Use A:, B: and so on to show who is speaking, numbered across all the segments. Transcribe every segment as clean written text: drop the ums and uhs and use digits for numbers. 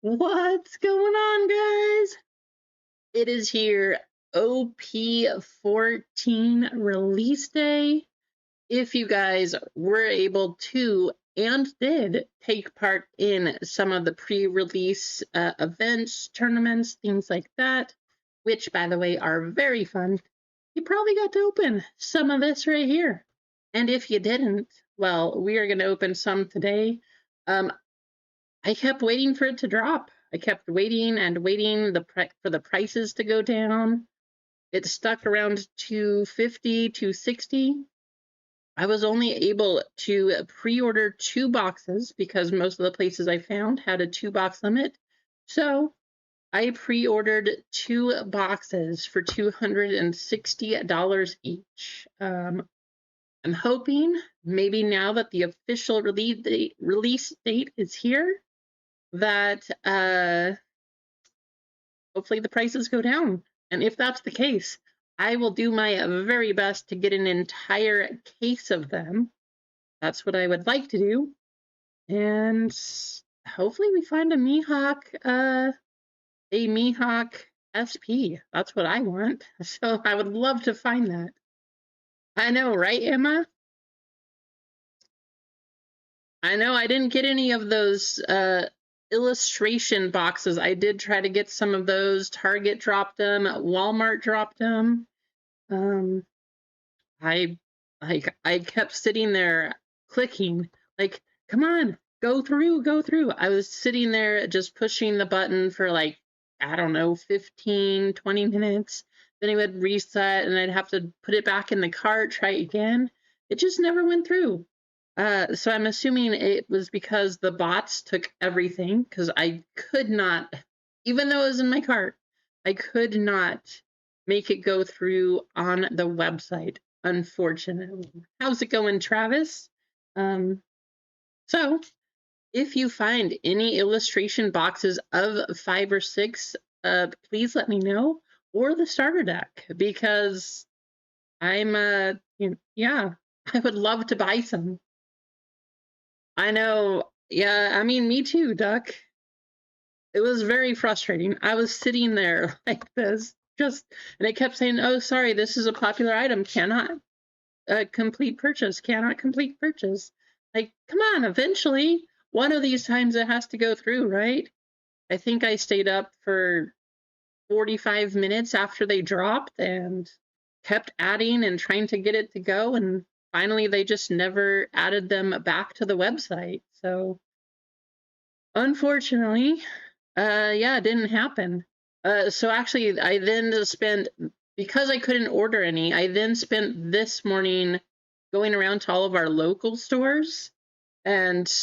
A: What's going on, guys? It is here, OP14 release day. If you guys were able to and did take part in some of the pre-release events, tournaments, things like that, which, by the way, are very fun, you probably got to open some of this right here. And if you didn't, well, we are going to open some today. I kept waiting for it to drop. I kept waiting and waiting for the prices to go down. It stuck around 250, 260. I was only able to pre-order 2 boxes because most of the places I found had a 2-box limit. So I pre-ordered 2 boxes for $260 each. I'm hoping maybe now that the official release date is here, that hopefully the prices go down. And if that's the case, I will do my very best to get an entire case of them. That's what I would like to do. And hopefully we find a Mihawk SP. That's what I want. So I would love to find that. I know, right, Emma? I know I didn't get any of those illustration boxes. I did try to get some of those. Target dropped them. Walmart dropped them. I kept sitting there clicking, like, come on, go through, go through. I was sitting there just pushing the button for like, I don't know, 15, 20 minutes. Then it would reset and I'd have to put it back in the cart, try again. It just never went through. So I'm assuming it was because the bots took everything, because I could not, even though it was in my cart, I could not make it go through on the website, unfortunately. How's it going, Travis? So if you find any illustration boxes of 5 or 6, please let me know, or the starter deck, because I'm, yeah, I would love to buy some. I know. Yeah, I mean, me too, Duck. It was very frustrating. I was sitting there like this, and it kept saying, oh, sorry, this is a popular item. Cannot complete purchase. Cannot complete purchase. Like, come on, eventually, one of these times it has to go through, right? I think I stayed up for 45 minutes after they dropped and kept adding and trying to get it to go, and finally they just never added them back to the website. So unfortunately, yeah, it didn't happen. So actually I then spent, because I couldn't order any, I then spent this morning going around to all of our local stores. And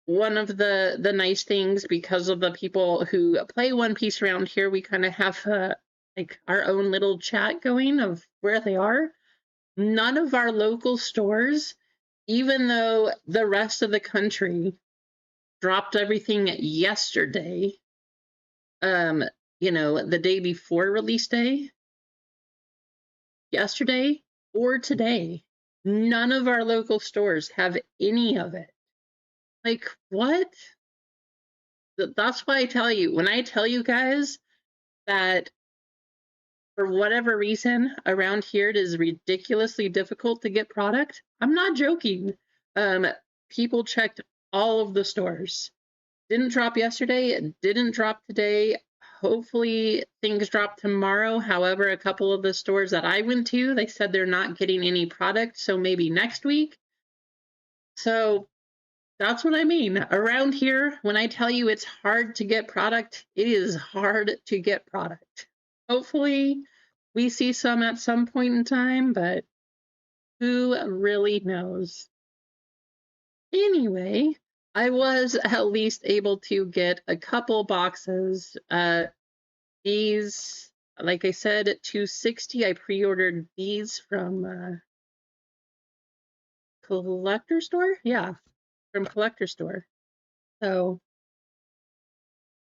A: one of the nice things, because of the people who play One Piece around here, we kind of have like our own little chat going of where they are. None of our local stores, even though the rest of the country dropped everything yesterday, the day before release day, yesterday or today, none of our local stores have any of it. Like, what? That's why I tell you, when I tell you guys that for whatever reason around here it is ridiculously difficult to get product, I'm not joking. People checked all of the stores. Didn't drop yesterday, it didn't drop today. Hopefully things drop tomorrow. However, a couple of the stores that I went to, they said they're not getting any product, so maybe next week. So that's what I mean. Around here, when I tell you it's hard to get product, it is hard to get product. Hopefully we see some at some point in time, but who really knows? Anyway, I was at least able to get a couple boxes. These, like I said, at 260, I pre-ordered these from Collector Store? Yeah, from Collector Store. So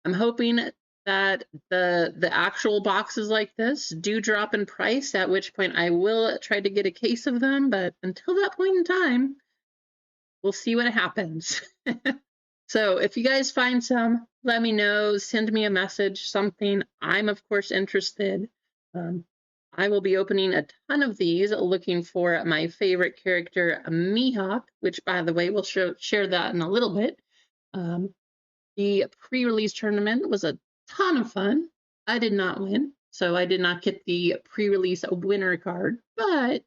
A: I'm hoping that the actual boxes like this do drop in price, at which point I will try to get a case of them, but until that point in time, we'll see what happens. So if you guys find some, let me know, send me a message, something. I'm, of course, interested. Um, I will be opening a ton of these, looking for my favorite character, Mihawk, which, by the way, we'll share that in a little bit. The pre-release tournament was a ton of fun. I did not win, so I did not get the pre-release winner card, but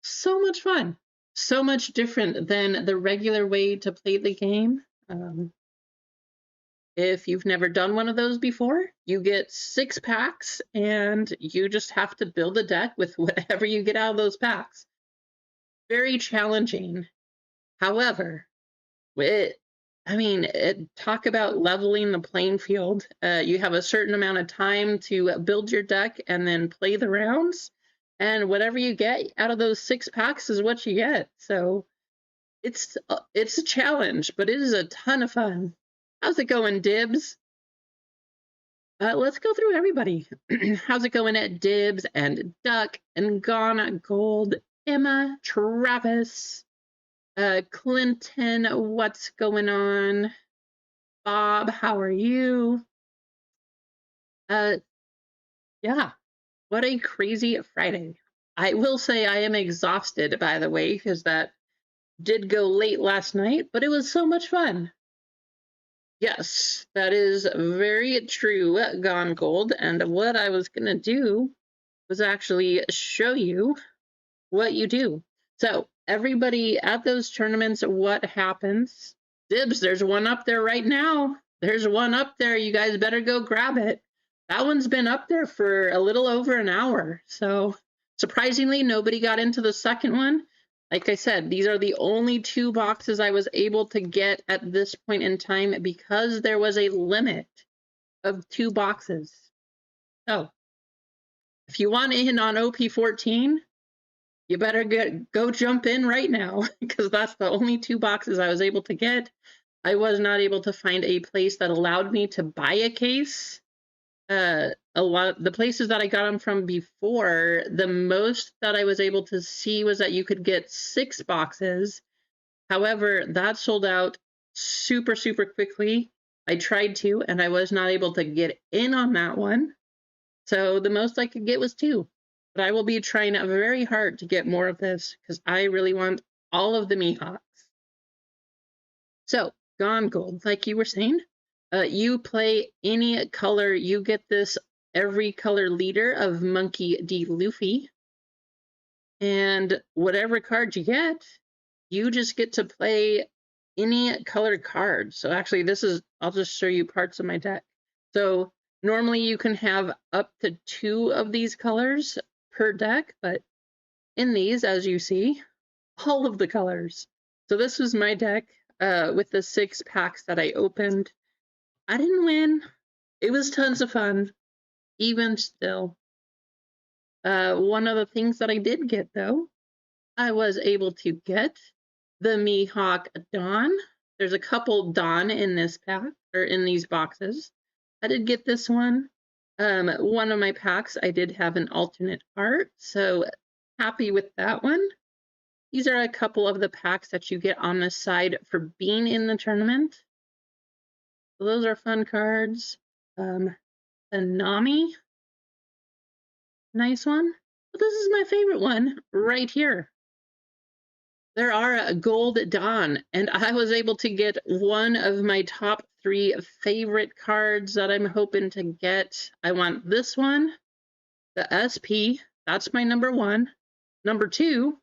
A: so much fun. So much different than the regular way to play the game. If you've never done one of those before, you get 6 packs and you just have to build a deck with whatever you get out of those packs. Very challenging. However, talk about leveling the playing field. You have a certain amount of time to build your deck and then play the rounds. And whatever you get out of those 6 packs is what you get. So it's a challenge, but it is a ton of fun. How's it going, Dibs? Let's go through everybody. How's it going at Dibs and Duck and Gone Gold, Emma, Travis, Clinton, what's going on? Bob, how are you? Yeah, what a crazy Friday. I will say I am exhausted, by the way, because that did go late last night, but it was so much fun. Yes, that is very true, Gone Gold. And what I was going to do was actually show you what you do. So everybody at those tournaments, what happens? Dibs, there's one up there right now. There's one up there. You guys better go grab it. That one's been up there for a little over an hour. So surprisingly, nobody got into the second one. Like I said, these are the only 2 boxes I was able to get at this point in time because there was a limit of 2 boxes. So if you want in on OP14, you better go jump in right now because that's the only 2 boxes I was able to get. I was not able to find a place that allowed me to buy a case. The places that I got them from before, the most that I was able to see was that you could get 6 boxes. However, that sold out super, super quickly. I tried to, and I was not able to get in on that one. So the most I could get was 2. But I will be trying very hard to get more of this because I really want all of the Mihawks. So, Gone Gold, like you were saying, you play any color, you get this every color leader of Monkey D. Luffy. And whatever card you get, you just get to play any colored card. So actually I'll just show you parts of my deck. So normally you can have up to 2 of these colors per deck, but in these, as you see, all of the colors. So this was my deck with the 6 packs that I opened. I didn't win. It was tons of fun, even still. One of the things that I did get, though, I was able to get the Mihawk Dawn. There's a couple Dawn in this pack, or in these boxes. I did get this one. One of my packs, I did have an alternate art, so happy with that one. These are a couple of the packs that you get on the side for being in the tournament. So those are fun cards. The Nami, nice one. But this is my favorite one right here. There are a Gold Dawn, and I was able to get one of my top 3 favorite cards that I'm hoping to get. I want this one, the SP. That's my number 1. Number 2,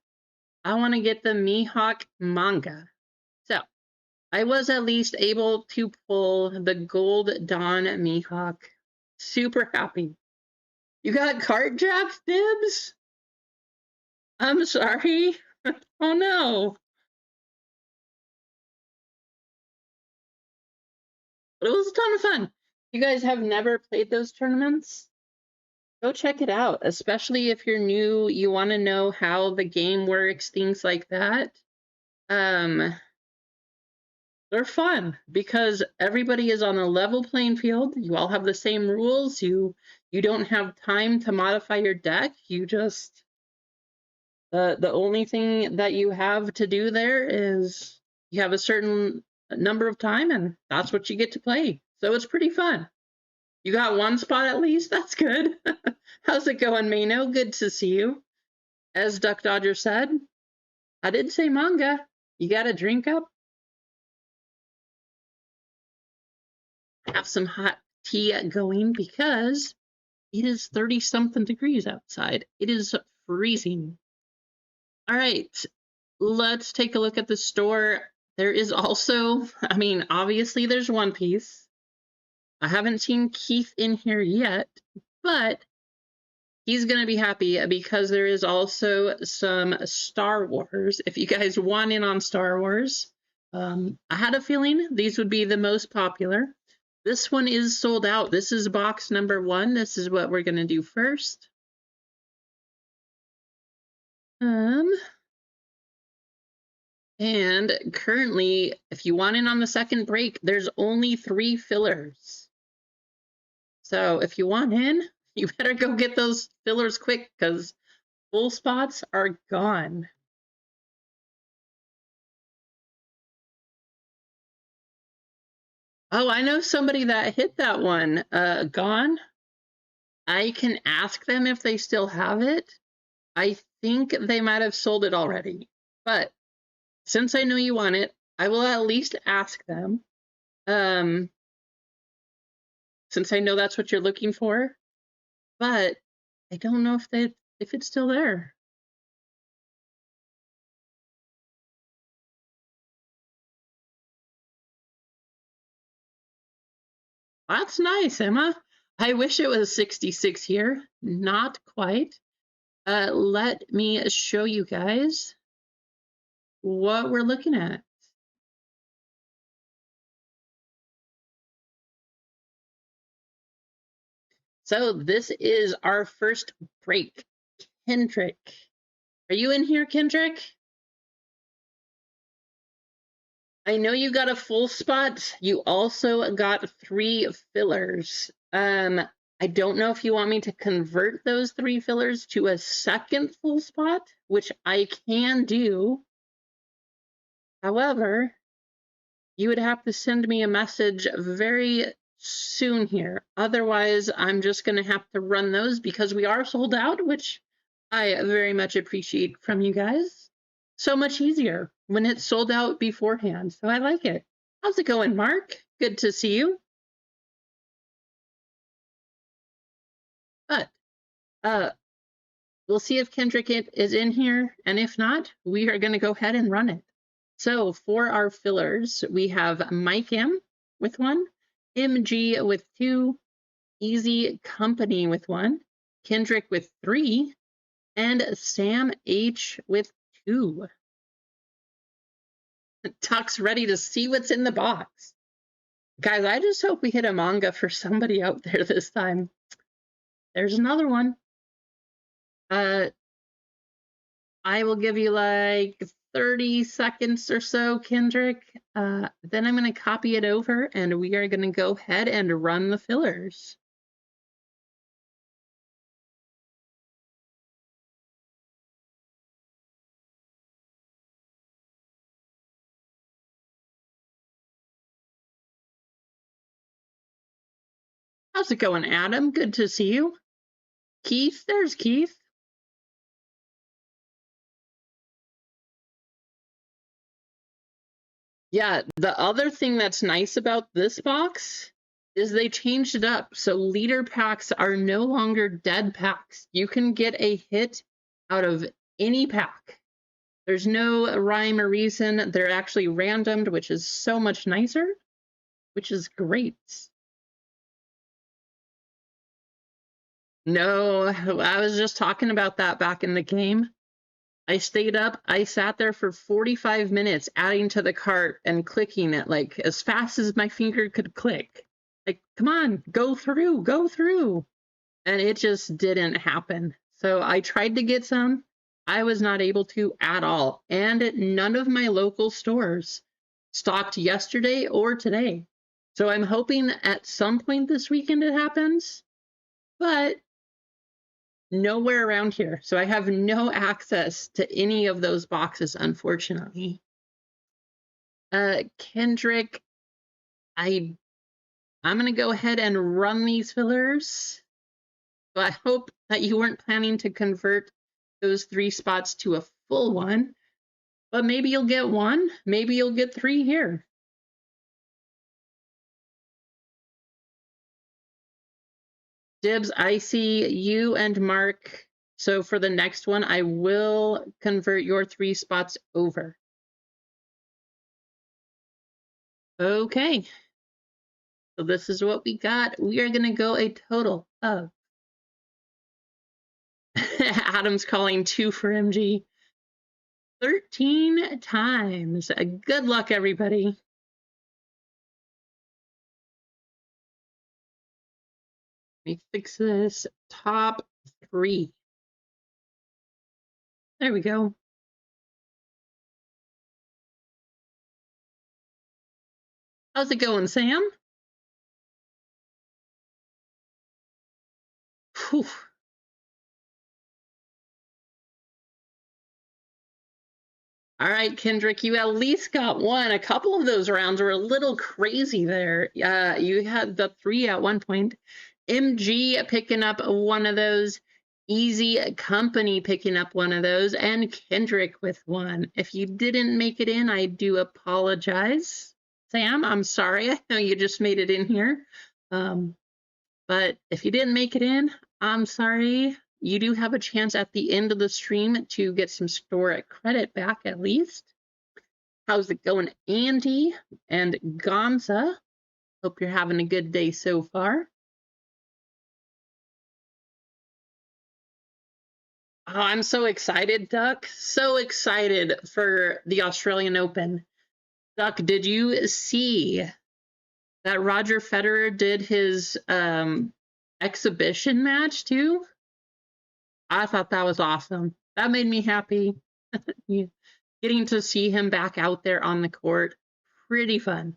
A: I want to get the Mihawk manga. So I was at least able to pull the Gold Dawn Mihawk. Super happy. You got card drafts, Dibs? I'm sorry. Oh no. But it was a ton of fun. You guys have never played those tournaments? Go check it out, especially if you're new, you want to know how the game works, things like that. They're fun because everybody is on a level playing field. You all have the same rules. You don't have time to modify your deck. You just the only thing that you have to do there is you have a certain number of time, and that's what you get to play. So it's pretty fun. You got one spot at least? That's good. How's it going, Mano? Good to see you. As Duck Dodger said, I did say manga. You got a drink up? Have some hot tea going because it is 30-something degrees outside. It is freezing. All right, let's take a look at the store. There is also, I mean, obviously there's One Piece. I haven't seen Keith in here yet, but he's going to be happy because there is also some Star Wars. If you guys want in on Star Wars, I had a feeling these would be the most popular. This one is sold out. This is box number 1. This is what we're going to do first. And currently, if you want in on the second break, there's only 3 fillers. So if you want in, you better go get those fillers quick because full spots are gone. Oh, I know somebody that hit that one. Gone. I can ask them if they still have it. I think they might have sold it already. But since I know you want it, I will at least ask them. Since I know that's what you're looking for. But I don't know if it's still there. That's nice, Emma. I wish it was 66 here. Not quite. Let me show you guys what we're looking at. So this is our first break. Kendrick. Are you in here, Kendrick? I know you got a full spot. You also got 3 fillers. I don't know if you want me to convert those 3 fillers to a second full spot, which I can do. However, you would have to send me a message very soon here. Otherwise, I'm just going to have to run those because we are sold out, which I very much appreciate from you guys. So much easier when it's sold out beforehand. So I like it. How's it going, Mark? Good to see you. But we'll see if Kendrick is in here. And if not, we are going to go ahead and run it. So for our fillers, we have Mike M with 1, MG with 2, Easy Company with 1, Kendrick with 3, and Sam H with 2. Tuck's ready to see what's in the box. Guys, I just hope we hit a manga for somebody out there this time. There's another one. I will give you like 30 seconds or so, Kendrick. Then I'm going to copy it over and we are going to go ahead and run the fillers. How's it going, Adam? Good to see you. Keith, there's Keith. Yeah, the other thing that's nice about this box is they changed it up. So leader packs are no longer dead packs. You can get a hit out of any pack. There's no rhyme or reason. They're actually randomed, which is so much nicer, which is great. No, I was just talking about that back in the game. I stayed up. I sat there for 45 minutes adding to the cart and clicking it like as fast as my finger could click. Like, come on, go through, go through. And it just didn't happen. So I tried to get some. I was not able to at all. And none of my local stores stocked yesterday or today. So I'm hoping at some point this weekend it happens. But nowhere around here. So I have no access to any of those boxes, unfortunately. Kendrick, I'm gonna go ahead and run these fillers. So I hope that you weren't planning to convert those 3 spots to a full one, but maybe you'll get 1, maybe you'll get 3 here. Dibs, I see you and Mark. So for the next one, I will convert your 3 spots over. Okay. So this is what we got. We are going to go a total of Adam's calling 2 for MG. 13 times. Good luck, everybody. Let me fix this. Top 3. There we go. How's it going, Sam? Whew. All right, Kendrick, you at least got 1. A couple of those rounds were a little crazy there. You had the 3 at one point. MG picking up one of those. Easy Company picking up one of those. And Kendrick with 1. If you didn't make it in, I do apologize. Sam, I'm sorry. I know you just made it in here. But if you didn't make it in, I'm sorry. You do have a chance at the end of the stream to get some store credit back at least. How's it going, Andy and Gonza? Hope you're having a good day so far. Oh, I'm so excited, Duck. So excited for the Australian Open. Duck, did you see that Roger Federer did his exhibition match too? I thought that was awesome. That made me happy. Getting to see him back out there on the court, pretty fun.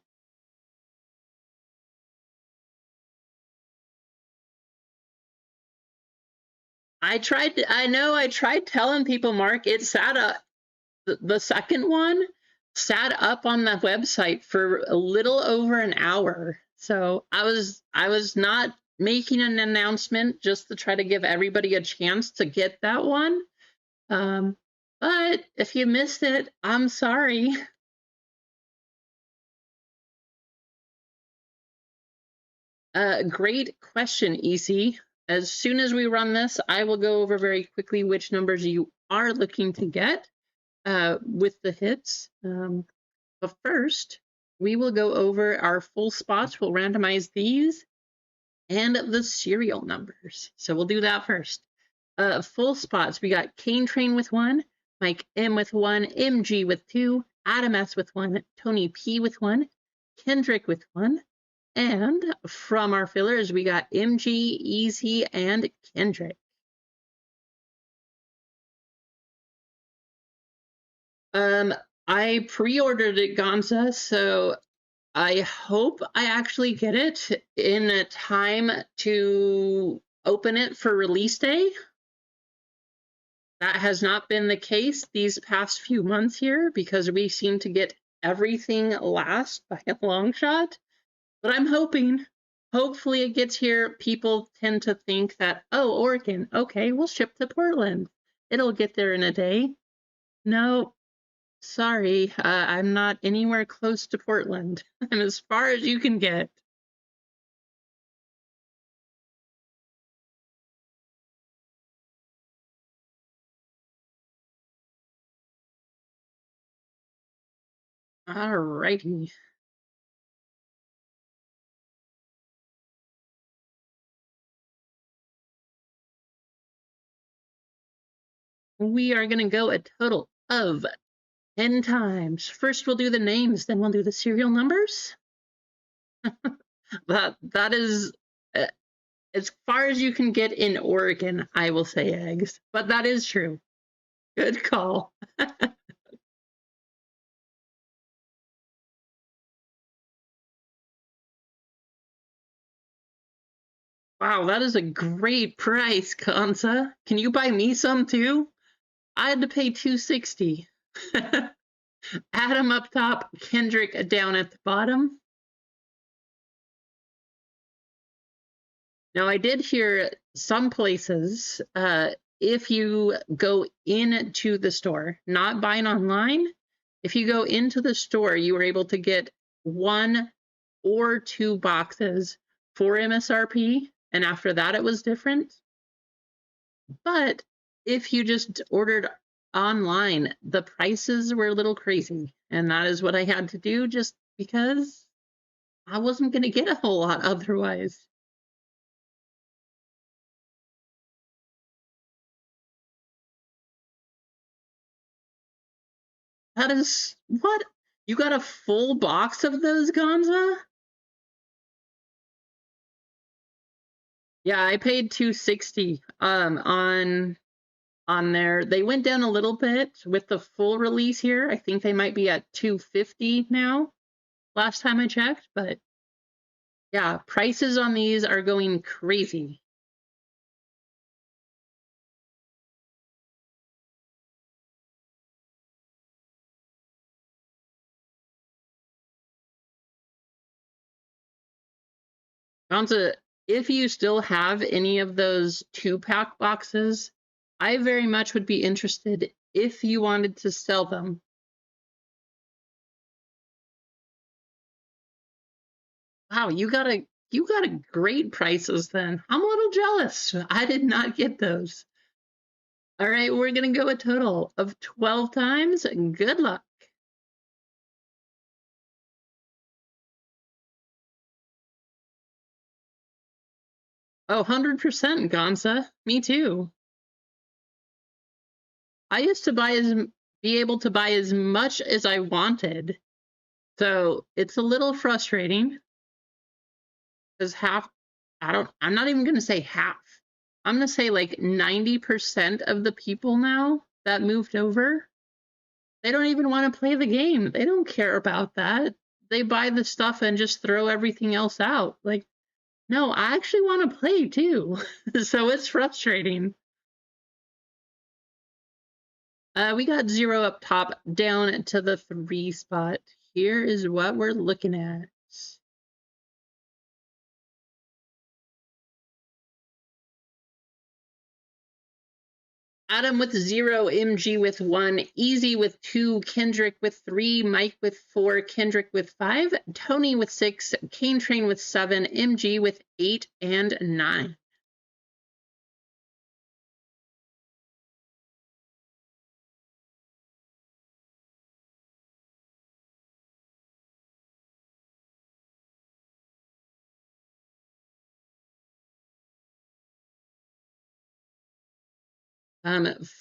A: I tried telling people, Mark, it sat up, the second one sat up on the website for a little over an hour. So I was not making an announcement just to try to give everybody a chance to get that one. But if you missed it, I'm sorry. Great question, EC. As soon as we run this, I will go over very quickly which numbers you are looking to get with the hits. But first, we will go over our full spots. We'll randomize these and the serial numbers. So we'll do that first. Full spots, we got Kane Train with 1, Mike M with 1, MG with 2, Adam S with 1, Tony P with 1, Kendrick with 1, and from our fillers, we got MG, Easy, and Kendrick. I pre-ordered it, Gonza, so I hope I actually get it in time to open it for release day. That has not been the case these past few months here because we seem to get everything last by a long shot. But I'm hoping, hopefully it gets here. People tend to think that, oh, Oregon, okay, we'll ship to Portland. It'll get there in a day. No, sorry, I'm not anywhere close to Portland. I'm as far as you can get. All righty. We are going to go a total of 10 times. First, we'll do the names, then we'll do the serial numbers. that is as far as you can get in Oregon, I will say eggs, but that is true. Good call. Wow, that is a great price, Kansa. Can you buy me some too? I had to pay $260. Adam up top, Kendrick down at the bottom. Now, I did hear some places, if you go into the store, not buying online, if you go into the store, you were able to get 1 or 2 boxes for MSRP, and after that, it was different. But if you just ordered online, the prices were a little crazy, and that is what I had to do just because I wasn't going to get a whole lot otherwise. That is what? You got a full box of those, Gonza? Yeah, I paid 260 on there. They went down a little bit with the full release here. I think they might be at 250 now, last time I checked, but yeah, prices on these are going crazy. Gonza, if you still have any of those 2-pack boxes, I very much would be interested if you wanted to sell them. Wow, you got a great prices then. I'm a little jealous. I did not get those. All right, we're gonna go a total of 12 times. Good luck. Oh, 100% Gonza. Me too. I used to be able to buy as much as I wanted. So it's a little frustrating because I'm not even gonna say half. I'm gonna say like 90% of the people now that moved over, they don't even want to play the game. They don't care about that. They buy the stuff and just throw everything else out. Like, no, I actually want to play too. So it's frustrating. We got 0 up top, down to the 3 spot. Here is what we're looking at. Adam with 0, MG with 1, Easy with 2, Kendrick with 3, Mike with 4, Kendrick with 5, Tony with 6, Cane Train with 7, MG with 8 and 9.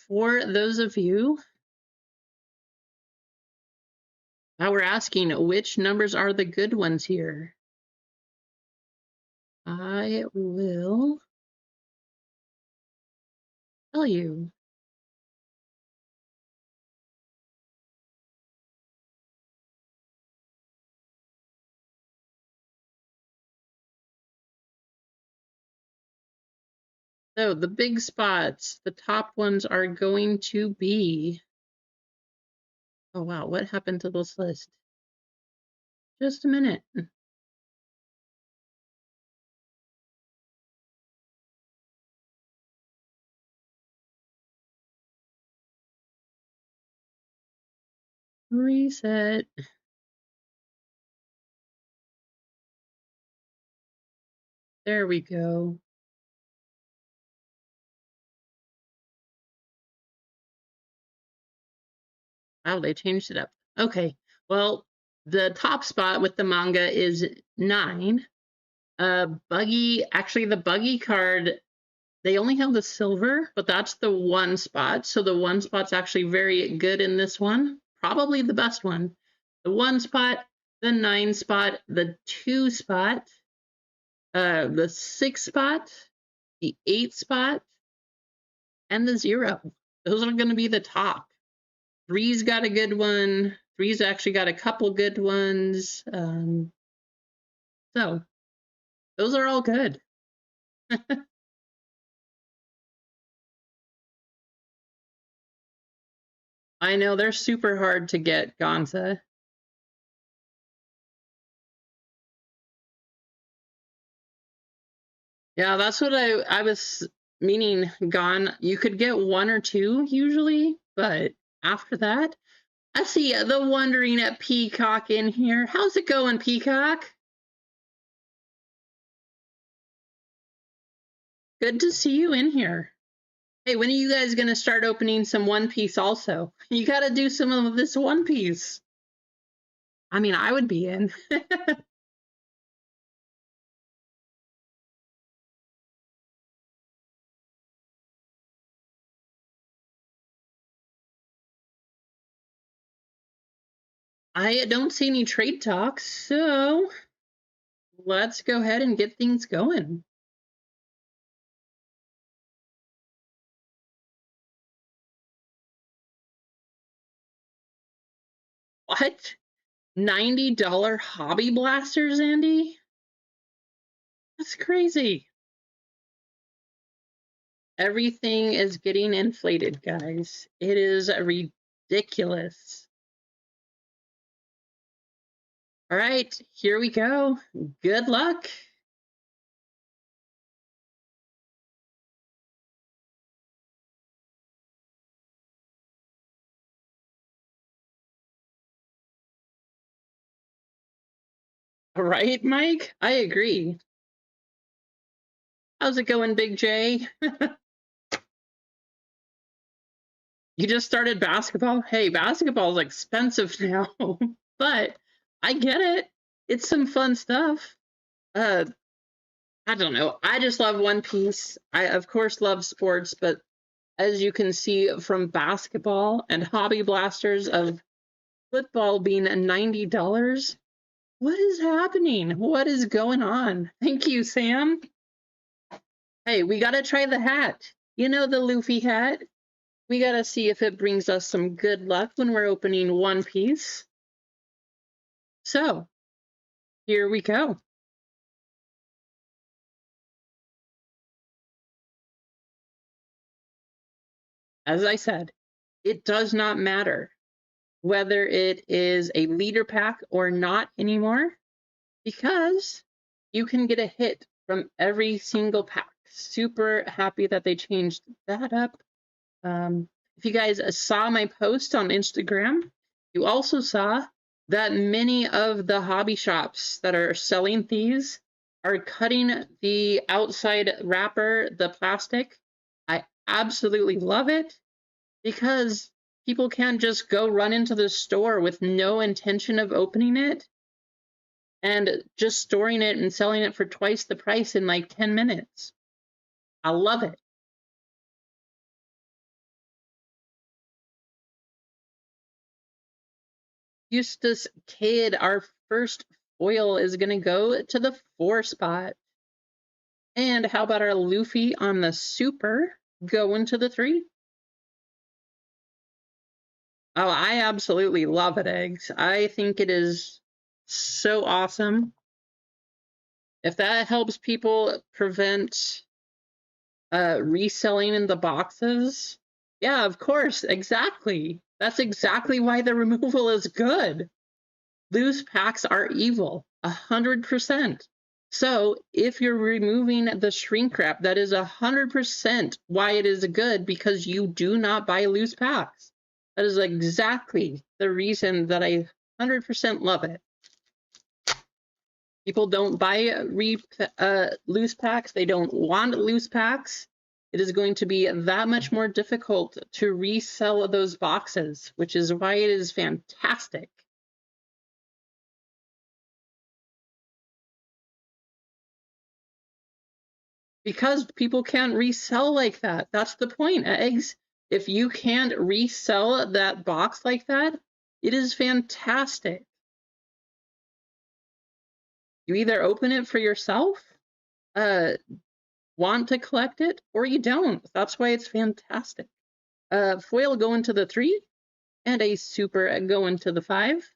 A: For those of you that were asking which numbers are the good ones here, I will tell you. So the big spots, the top ones are going to be. Oh wow, what happened to this list? Just a minute. Reset. There we go. Wow, they changed it up. Okay. Well, the top spot with the manga is 9. Buggy, actually the buggy card, they only have the silver, but that's the 1 spot. So the 1 spot's actually very good in this one. Probably the best one. The 1 spot, the 9 spot, the 2 spot, the 6 spot, the 8 spot, and the 0. Those are going to be the top. 3's got a good one. 3's actually got a couple good ones. So those are all good. I know they're super hard to get, Gonza. Yeah, that's what I was meaning, Gon. You could get one or two usually, but after that, I see the wondering at Peacock in here. How's it going, Peacock? Good to see you in here. Hey, when are you guys going to start opening some One Piece also? You got to do some of this One Piece. I mean, I would be in. I don't see any trade talks, so let's go ahead and get things going. What? $90 hobby blasters, Andy? That's crazy. Everything is getting inflated, guys. It is ridiculous. All right, here we go. Good luck. All right, Mike? I agree. How's it going, Big J? You just started basketball? Hey, basketball is expensive now, but I get it. It's some fun stuff. Uh, I don't know. I just love One Piece. I, of course, love sports, but as you can see from basketball and hobby blasters of football being $90, what is happening? What is going on? Thank you, Sam. Hey, we got to try the hat. You know, the Luffy hat? We got to see if it brings us some good luck when we're opening One Piece. So, here we go. As I said, it does not matter whether it is a leader pack or not anymore, because you can get a hit from every single pack. Super happy that they changed that up. If you guys saw my post on Instagram, you also saw that many of the hobby shops that are selling these are cutting the outside wrapper, the plastic. I absolutely love it because people can't just go run into the store with no intention of opening it and just storing it and selling it for twice the price in like 10 minutes. I love it. Eustace Kid, our first foil, is going to go to the 4 spot. And how about our Luffy on the super going to the 3? Oh, I absolutely love it, Eggs. I think it is so awesome. If that helps people prevent reselling in the boxes, yeah, of course, exactly. That's exactly why the removal is good. Loose packs are evil, 100%. So if you're removing the shrink wrap, that is 100% why it is good, because you do not buy loose packs. That is exactly the reason that I 100% love it. People don't buy loose packs. They don't want loose packs. It is going to be that much more difficult to resell those boxes, which is why it is fantastic. Because people can't resell like that. That's the point, Eggs. If you can't resell that box like that, it is fantastic. You either open it for yourself, want to collect it, or you don't. That's why it's fantastic. Foil going to the 3, and a super going to the 5.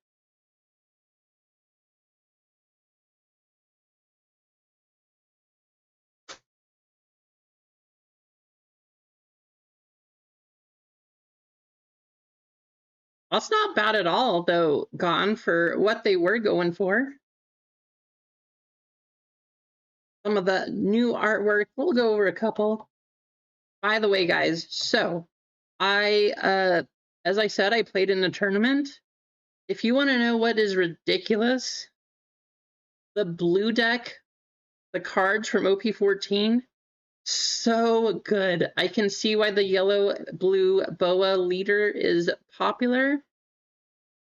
A: That's not bad at all, though, Gone, for what they were going for. Some of the new artwork, we'll go over a couple. By the way, guys, so as I said, I played in a tournament. If you want to know what is ridiculous, the blue deck, the cards from OP14, so good. I can see why the yellow blue boa leader is popular.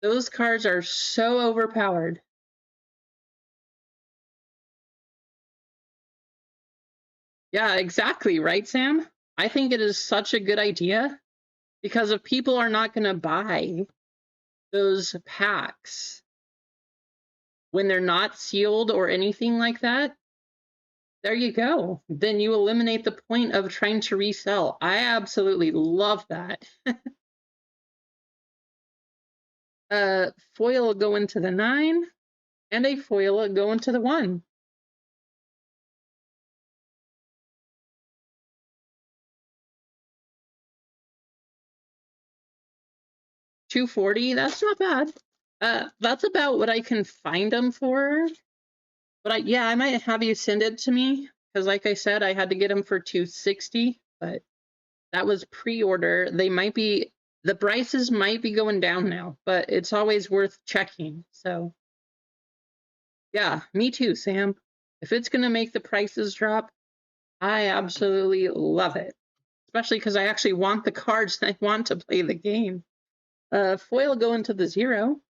A: Those cards are so overpowered. Yeah, exactly, right, Sam? I think it is such a good idea because if people are not going to buy those packs when they're not sealed or anything like that, there you go. Then you eliminate the point of trying to resell. I absolutely love that. Foil will go into the 9, and a foil will go into the 1. $240, that's not bad. That's about what I can find them for. But yeah, I might have you send it to me because, like I said, I had to get them for $260. But that was pre-order. The prices might be going down now, but it's always worth checking. So yeah, me too, Sam. If it's gonna make the prices drop, I absolutely love it. Especially because I actually want the cards and I want to play the game. Foil go into the 0.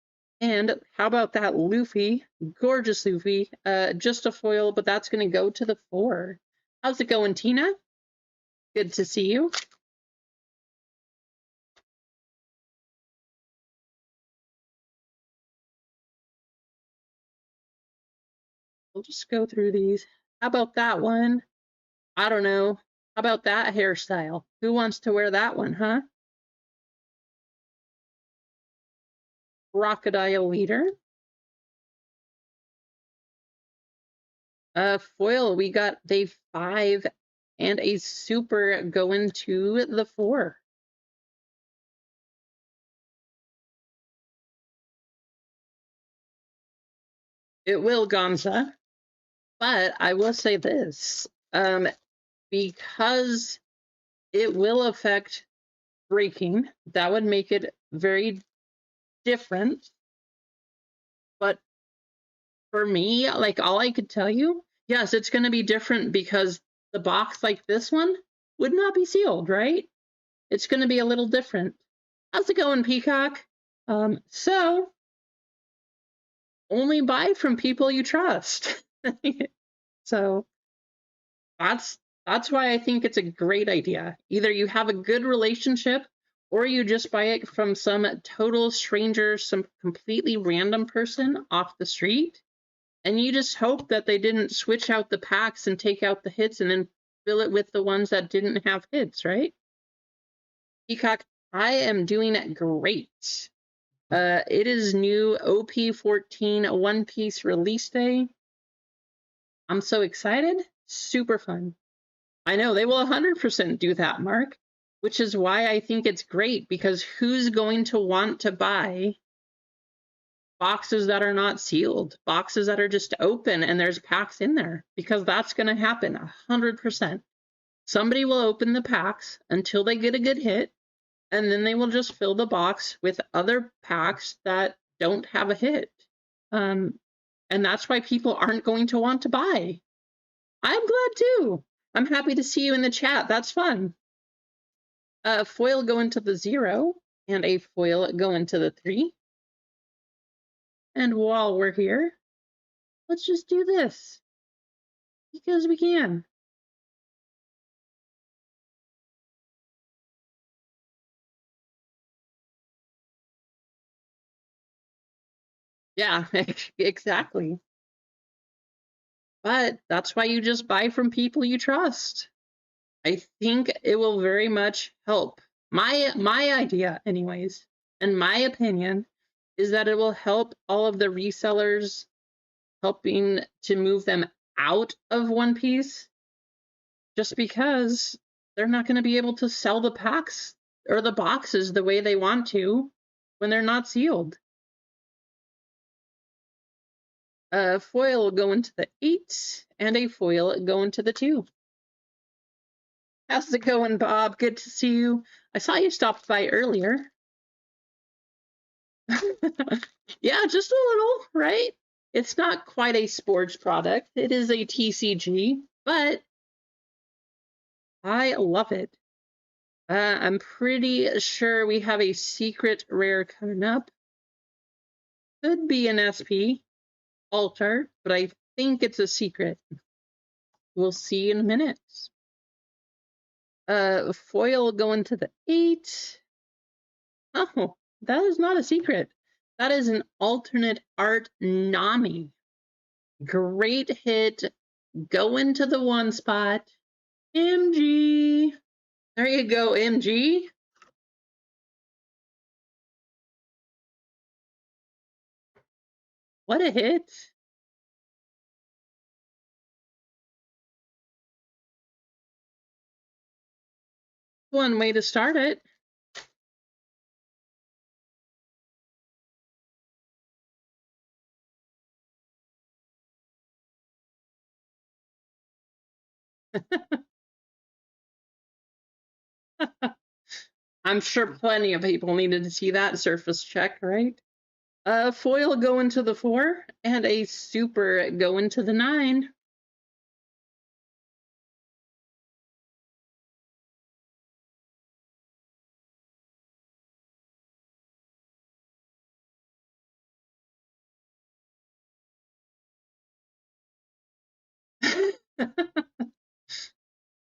A: And how about that Luffy? Gorgeous Luffy. Just a foil, but that's going to go to the 4. How's it going, Tina? Good to see you. We'll just go through these. How about that one? I don't know. How about that hairstyle? Who wants to wear that one, huh? Crocodile leader. Foil, we got day 5 and a super going to the 4. It will, Gonza. But I will say this, because it will affect breaking, that would make it very different. But for me, like all I could tell you, yes, it's going to be different because the box like this one would not be sealed, right? It's going to be a little different. How's it going, Peacock? So only buy from people you trust. So that's why I think it's a great idea. Either you have a good relationship or you just buy it from some total stranger, some completely random person off the street, and you just hope that they didn't switch out the packs and take out the hits and then fill it with the ones that didn't have hits, right? Peacock, I am doing great. It is new OP14 One Piece release day. I'm so excited. Super fun. I know they will 100% do that, Mark, which is why I think it's great because who's going to want to buy boxes that are not sealed, boxes that are just open and there's packs in there? Because that's going to happen 100%. Somebody will open the packs until they get a good hit, and then they will just fill the box with other packs that don't have a hit. And that's why people aren't going to want to buy. I'm glad too. I'm happy to see you in the chat. That's fun. Foil go into the 0 and a foil go into the 3. And while we're here, let's just do this because we can. Yeah, exactly. But that's why you just buy from people you trust. I think it will very much help. My idea, anyways, and my opinion, is that it will help all of the resellers, helping to move them out of One Piece, just because they're not going to be able to sell the packs or the boxes the way they want to when they're not sealed. A foil going to the 8 and a foil going to the 2. How's it going, Bob? Good to see you. I saw you stopped by earlier. Yeah, just a little, right? It's not quite a sports product. It is a TCG, but I love it. I'm pretty sure we have a secret rare coming up. Could be an SP altar, but I think it's a secret. We'll see in a minute. Foil going to the 8. Oh, that is not a secret. That is an alternate art Nami. Great hit. Go into the 1 spot. MG. There you go, MG. What a hit. One way to start it. I'm sure plenty of people needed to see that surface check, right? Foil going to the 4 and a super going to the 9.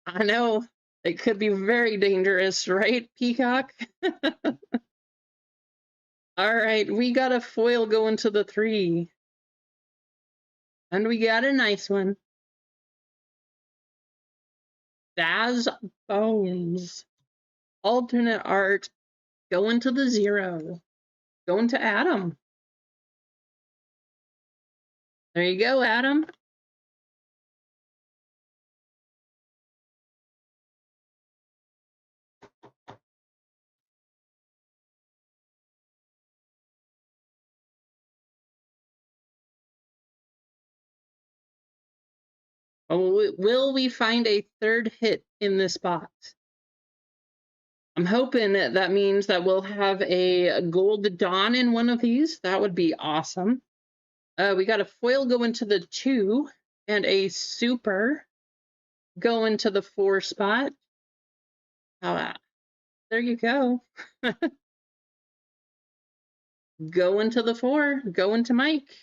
A: I know. It could be very dangerous, right, Peacock? All right, we got a foil going to the 3. And we got a nice one. Daz Bones. Alternate art going to the 0. Going to Adam. There you go, Adam. Oh, will we find a third hit in this box? I'm hoping that means that we'll have a gold Dawn in one of these. That would be awesome. We got a foil going to the 2 and a super going to the 4 spot. There you go. Going to the 4, going to Mike.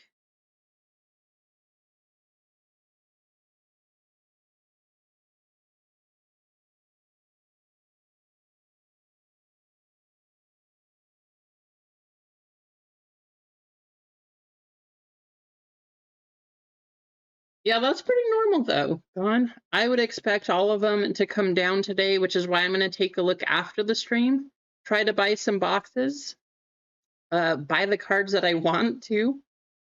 A: Yeah, that's pretty normal though, Dawn. I would expect all of them to come down today, which is why I'm going to take a look after the stream, try to buy some boxes, buy the cards that I want to.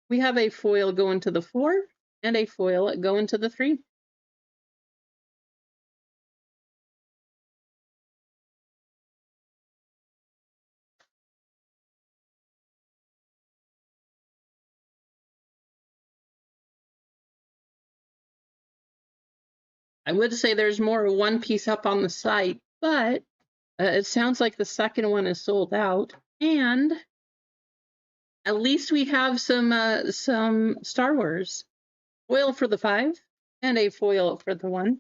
A: We have a foil going to the 4 and a foil going to the 3. I would say there's more one piece up on the site, but it sounds like the second one is sold out. And at least we have some Star Wars. Foil for the 5 and a foil for the 1.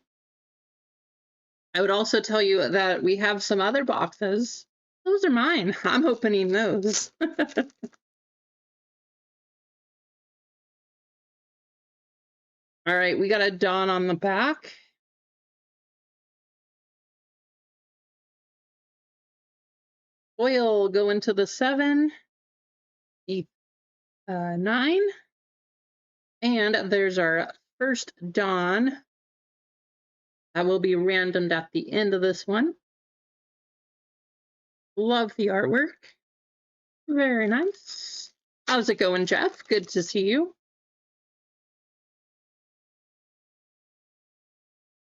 A: I would also tell you that we have some other boxes. Those are mine. I'm opening those. All right, we got a Dawn on the back. Foil going to the 7. 9. And there's our first Dawn. That will be randomed at the end of this one. Love the artwork. Very nice. How's it going, Jeff? Good to see you.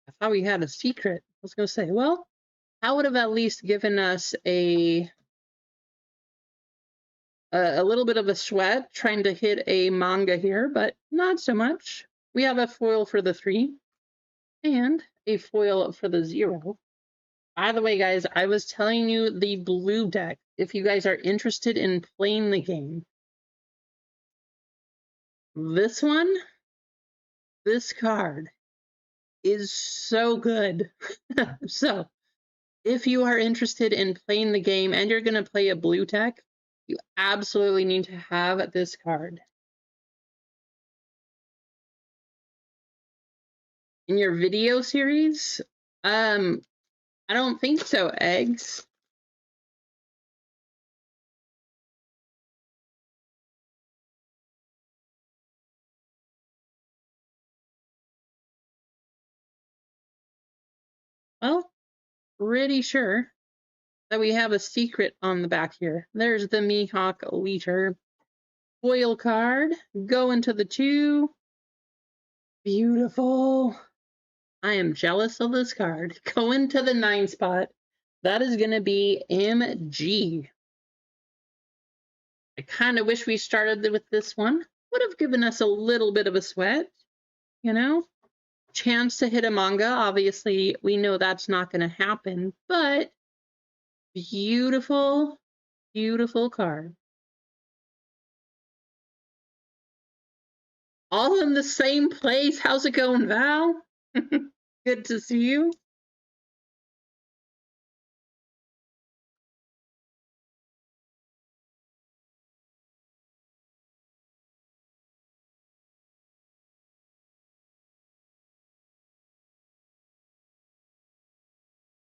A: I thought we had a secret. I was going to say, well, I would have at least given us a A little bit of a sweat trying to hit a manga here, but not so much. We have a foil for the 3 and a foil for the 0. By the way, guys, I was telling you the blue deck, if you guys are interested in playing the game. This one, this card is so good. So, if you are interested in playing the game and you're going to play a blue deck, you absolutely need to have this card. In your video series, I don't think so, Eggs. Well, pretty sure that we have a secret on the back here. There's the Mihawk Leader foil card. Go into the 2. Beautiful. I am jealous of this card. Go into the 9 spot. That is going to be MG. I kind of wish we started with this one. Would have given us a little bit of a sweat, you know? Chance to hit a manga. Obviously, we know that's not going to happen, but beautiful, beautiful card. All in the same place. How's it going, Val? Good to see you.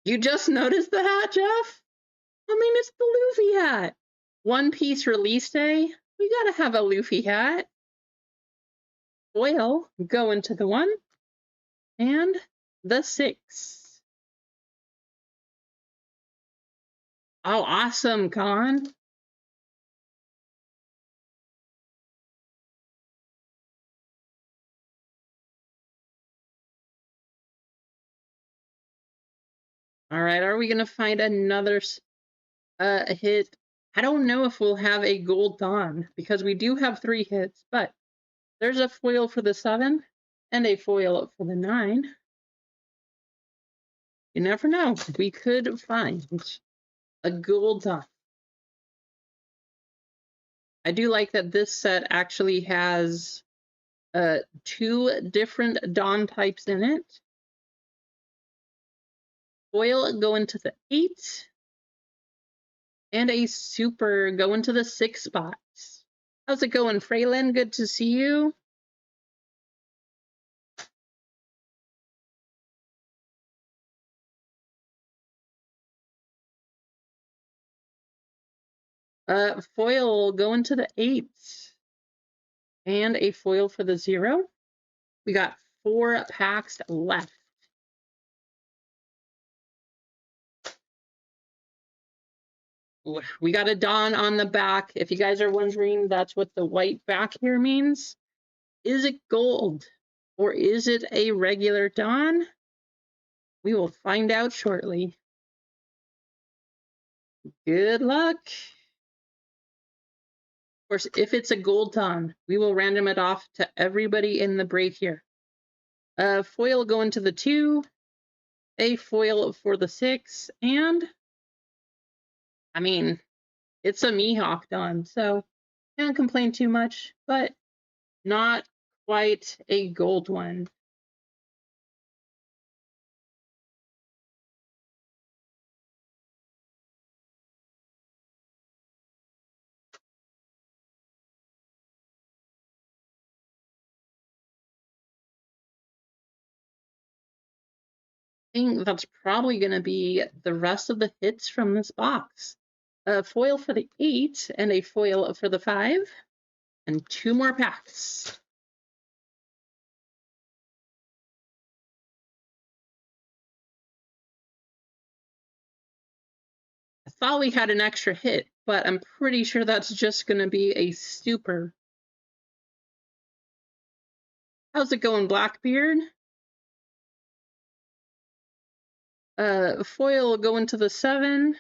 A: You just noticed the hat, Jeff? I mean, it's the Luffy hat. One Piece release day. We gotta have a Luffy hat. Foil, go into the 1. And the 6. Oh, awesome, Con. All right, are we gonna find another hit? I don't know if we'll have a Gold Dawn because we do have 3 hits, but there's a foil for the 7 and a foil for the 9. You never know. We could find a Gold Dawn. I do like that this set actually has 2 different Dawn types in it. Foil go into the 8. And a super go into the 6 spots. How's it going, Freylin? Good to see you. Foil go into the 8. And a foil for the 0. We got 4 packs left. We got a Dawn on the back. If you guys are wondering, that's what the white back here means. Is it gold? Or is it a regular Dawn? We will find out shortly. Good luck. Of course, if it's a gold Dawn, we will random it off to everybody in the break here. Foil go into the 2, a foil for the 6, and I mean, it's a Mihawk Dawn, so can't complain too much, but not quite a gold one. I think that's probably going to be the rest of the hits from this box. A foil for the 8 and a foil for the 5, and 2 more packs. I thought we had an extra hit, but I'm pretty sure that's just going to be a super. How's it going, Blackbeard? Foil will go into the 7,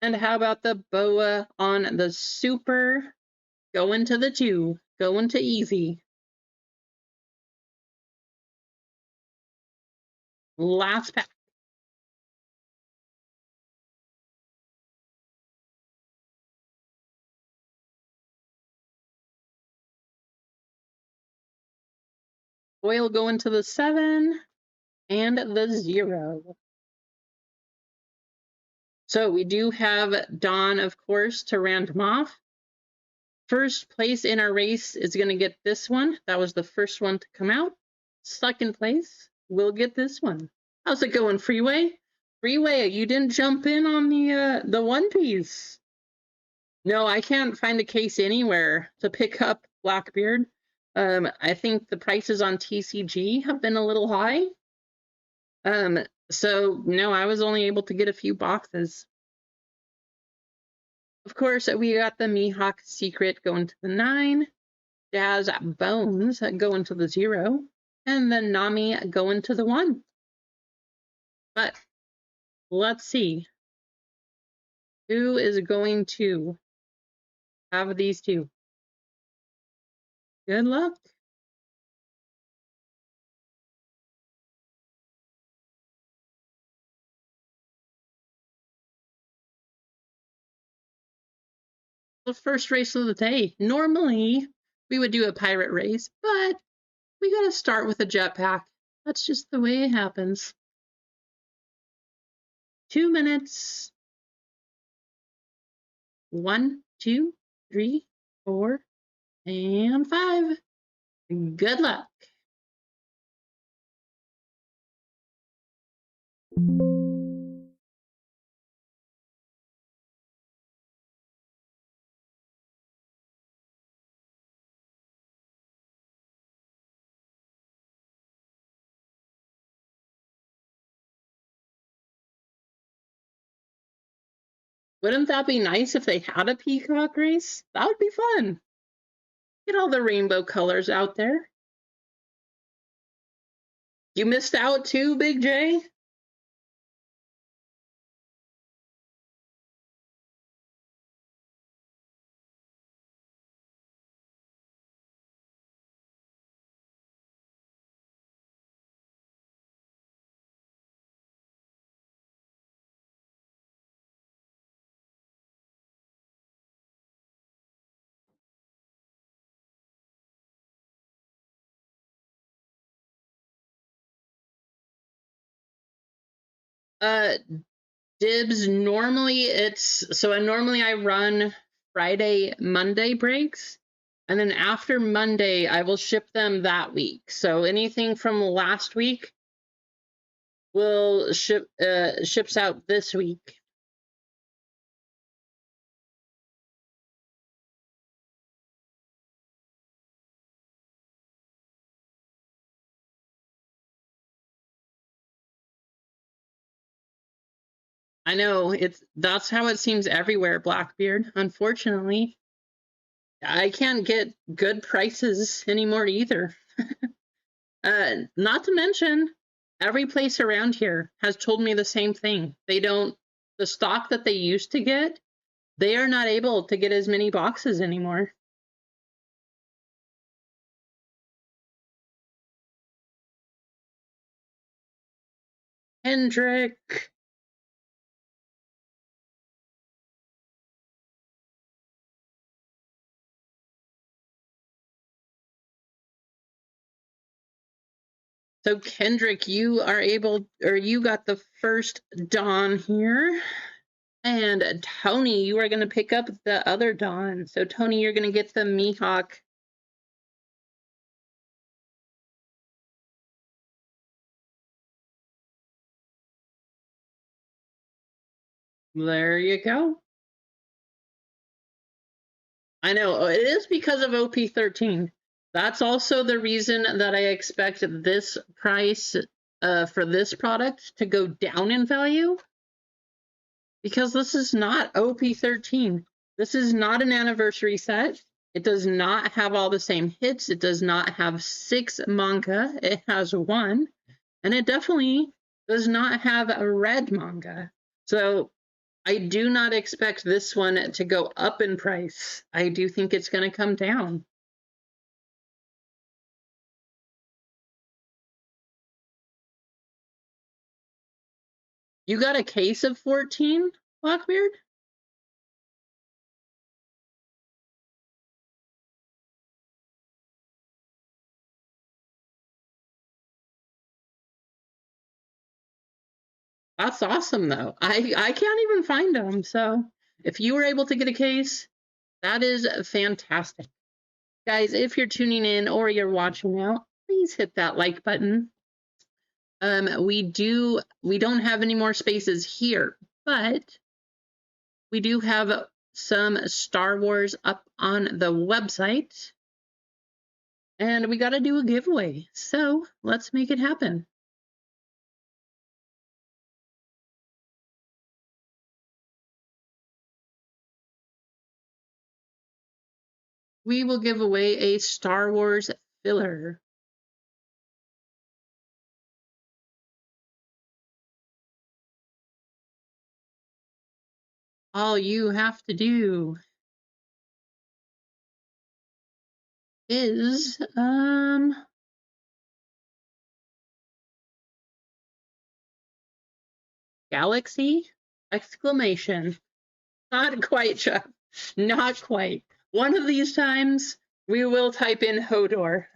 A: And how about the boa on the super? Going to the 2, going to easy. Last pack. Foil going to the 7 and the 0. So we do have Dawn, of course, to random off. First place in our race is going to get this one. That was the first one to come out. Second place will get this one. How's it going, Freeway? Freeway, you didn't jump in on the One Piece. No, I can't find a case anywhere to pick up Blackbeard. I think the prices on TCG have been a little high. So no, I was only able to get a few boxes. Of course, we got the Mihawk Secret going to the 9, Jazz Bones going to the 0, and the Nami going to the 1. But let's see who is going to have these two. Good luck. The first race of the day. Normally, we would do a pirate race, but we gotta start with a jetpack. That's just the way it happens. 2 minutes. 1, 2, 3, 4, and 5. Good luck. Wouldn't that be nice if they had a peacock race? That would be fun. Get all the rainbow colors out there. You missed out too, Big J? Dibs, normally I run Friday, Monday breaks, and then after Monday I will ship them that week. So anything from last week will ships out this week. I know that's how it seems everywhere, Blackbeard. Unfortunately, I can't get good prices anymore either. Not to mention, every place around here has told me the same thing. The stock that they used to get, they are not able to get as many boxes anymore. Hendrick. So Kendrick, you got the first Dawn here. And Tony, you are going to pick up the other Dawn. So Tony, you're going to get the Mihawk. There you go. I know, it is because of OP13. That's also the reason that I expect this price for this product to go down in value. Because this is not OP13. This is not an anniversary set. It does not have all the same hits. It does not have 6 manga. It has 1. And it definitely does not have a red manga. So I do not expect this one to go up in price. I do think it's going to come down. You got a case of 14, Blackbeard? That's awesome, though. I can't even find them. So if you were able to get a case, that is fantastic. Guys, if you're tuning in or you're watching now, please hit that like button. We don't have any more spaces here, but we do have some Star Wars up on the website. And we got to do a giveaway. So let's make it happen. We will give away a Star Wars filler. All you have to do is Galaxy exclamation. Not quite, Chuck. Not quite. One of these times we will type in Hodor.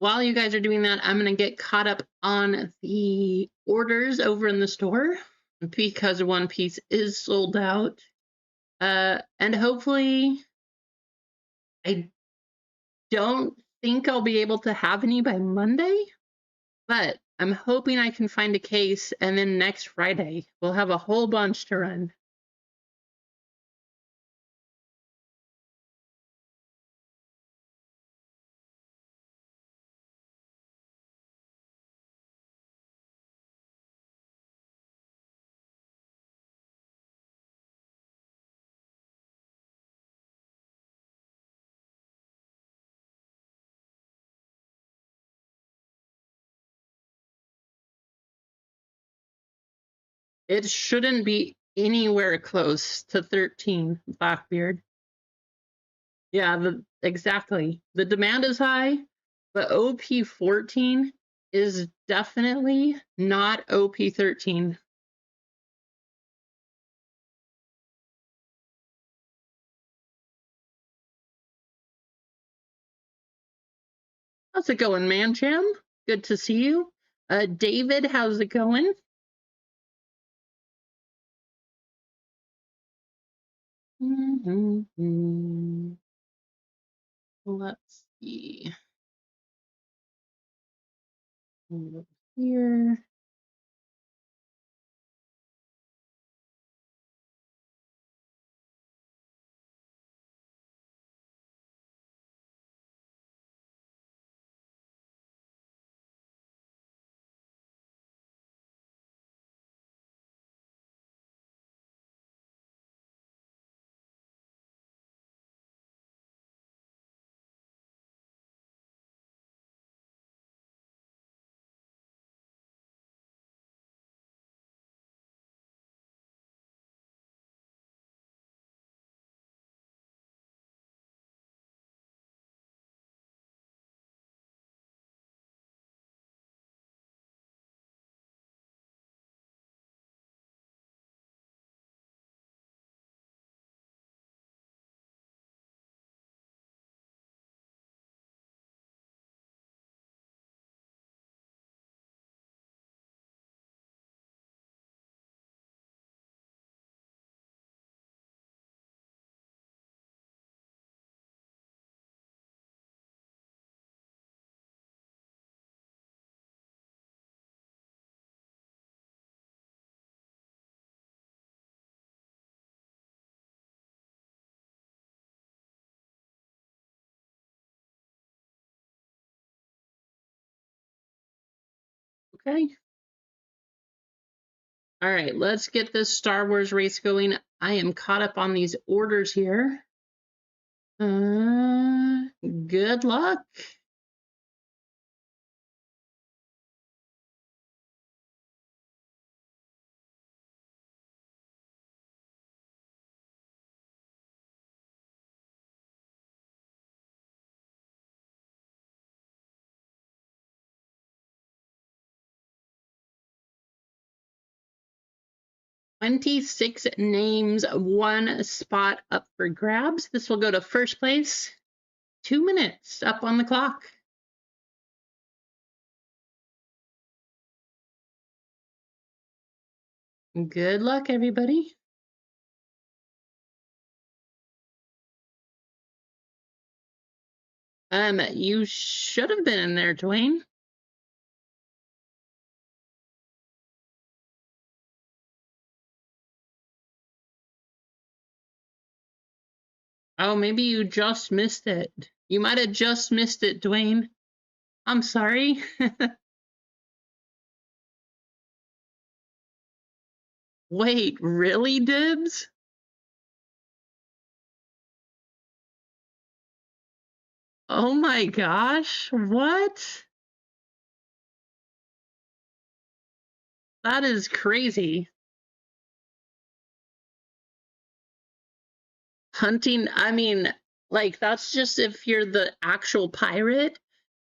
A: While you guys are doing that, I'm going to get caught up on the orders over in the store because One Piece is sold out. And hopefully, I don't think I'll be able to have any by Monday, but I'm hoping I can find a case, and then next Friday, we'll have a whole bunch to run. It shouldn't be anywhere close to 13, Blackbeard. Yeah, exactly. The demand is high, but OP 14 is definitely not OP 13. How's it going, Mancham? Good to see you. David, how's it going? Let's see. Over here. Okay. All right, let's get this Star Wars race going. I am caught up on these orders here. Good luck. "26 names, 1 spot up for grabs." This will go to first place. 2 minutes up on the clock. Good luck, everybody. You should have been in there, Dwayne. Oh, maybe you just missed it. You might have just missed it, Dwayne. I'm sorry. Wait, really, Dibs? Oh my gosh, what? That is crazy. Hunting, I mean, like, that's just if you're the actual pirate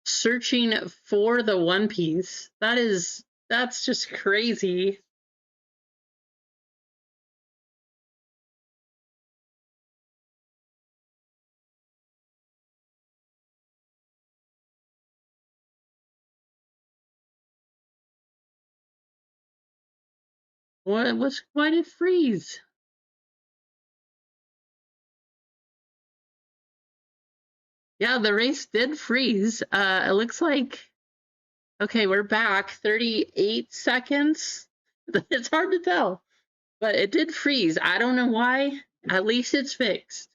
A: searching for the One Piece. That's just crazy. Why did it freeze? Yeah, the race did freeze. It looks like, okay, we're back 38 seconds. It's hard to tell, but it did freeze. I don't know why. At least it's fixed.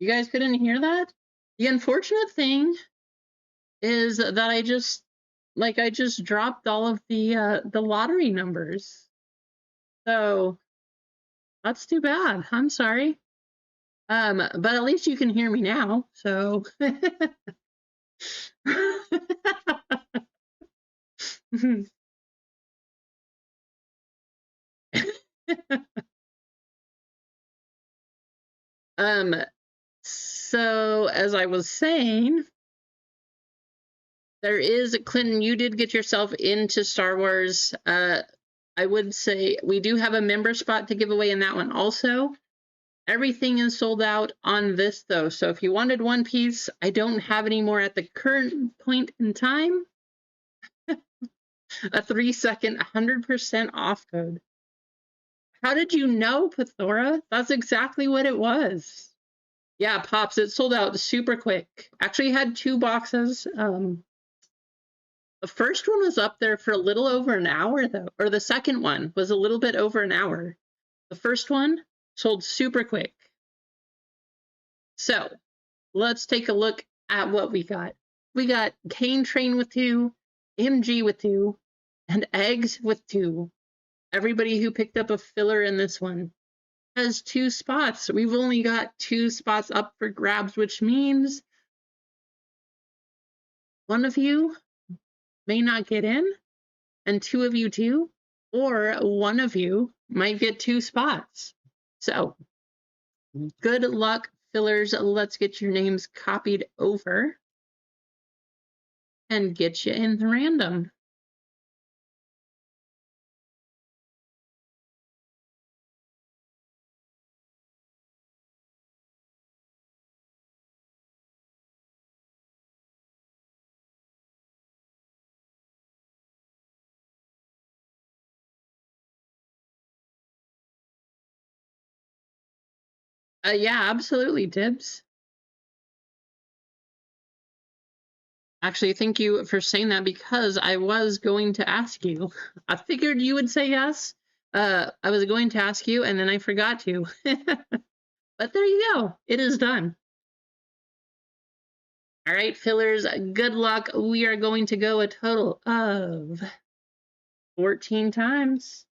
A: You guys couldn't hear that? The unfortunate thing is that I just dropped all of the lottery numbers. So that's too bad. I'm sorry. But at least you can hear me now. So um so as I was saying, There is, Clinton, you did get yourself into Star Wars. I would say we do have a member spot to give away in that one also. Everything is sold out on this, though. So if you wanted One Piece, I don't have any more at the current point in time. A 3-second 100% off code. How did you know, Pithora? That's exactly what it was. Yeah, Pops, it sold out super quick. Actually had 2 boxes. The first one was up there for a little over an hour, though. Or the second one was a little bit over an hour. The first one sold super quick. So, let's take a look at what we got. We got Cane Train with 2, MG with 2, and Eggs with 2. Everybody who picked up a filler in this one has 2 spots. We've only got 2 spots up for grabs, which means one of you may not get in, and 2 of you too, or one of you might get 2 spots. So, good luck, fillers. Let's get your names copied over and get you in the random. Yeah, absolutely, Dibs. Actually, thank you for saying that because I was going to ask you. I figured you would say yes. I was going to ask you and then I forgot to. But there you go. It is done. All right, fillers, good luck. We are going to go a total of 14 times.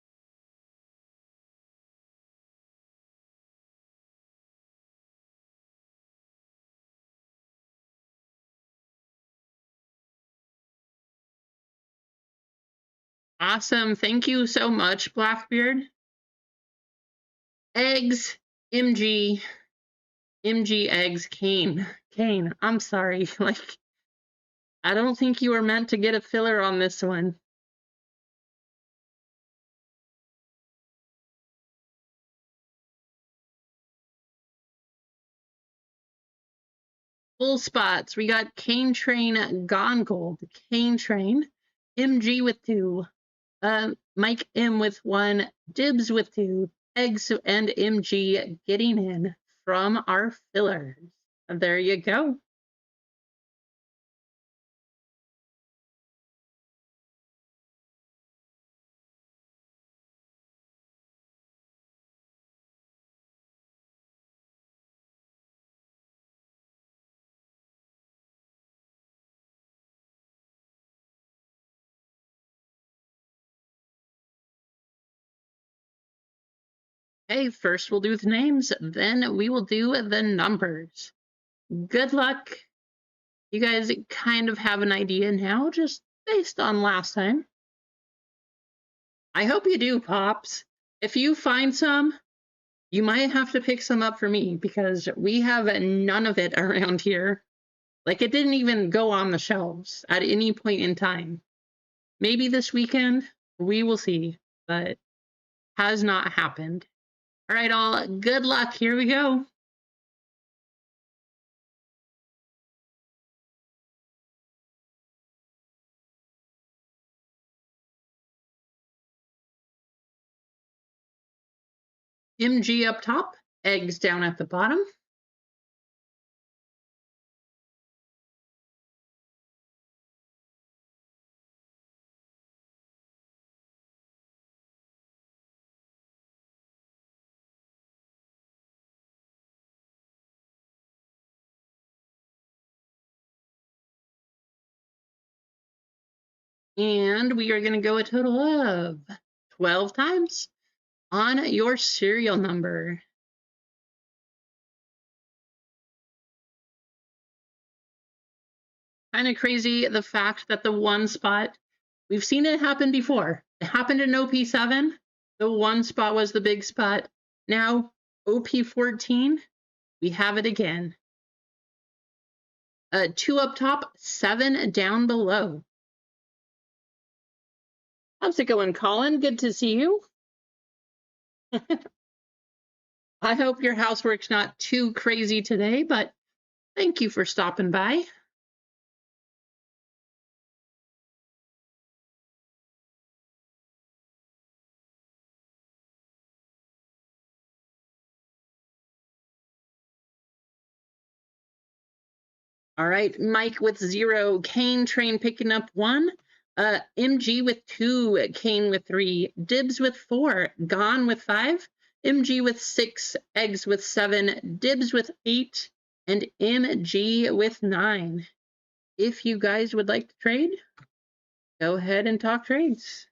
A: Awesome. Thank you so much, Blackbeard. Eggs, MG, eggs, Kane. Kane, I'm sorry. Like, I don't think you were meant to get a filler on this one. Full spots. We got Cane Train, Gone Gold, Cane Train, MG with 2, Mike M with 1, Dibs with 2, Eggs and MG getting in from our fillers. And there you go. Hey, first we'll do the names, then we will do the numbers. Good luck. You guys kind of have an idea now, just based on last time. I hope you do, Pops. If you find some, you might have to pick some up for me because we have none of it around here. Like, it didn't even go on the shelves at any point in time. Maybe this weekend, we will see, but has not happened. All right, all, good luck. Here we go. MG up top, eggs down at the bottom. And we are going to go a total of 12 times on your serial number. Kind of crazy the fact that the one spot, we've seen it happen before. It happened in OP7. The one spot was the big spot. Now, OP14, we have it again. 2 up top, 7 down below. How's it going, Colin? Good to see you. I hope your housework's not too crazy today, but thank you for stopping by. All right, Mike with 0, Kane Train picking up 1, MG with 2, Kane with 3, Dibs with 4, Gone with 5, MG with 6, Eggs with 7, Dibs with 8, and MG with 9. If you guys would like to trade, go ahead and talk trades.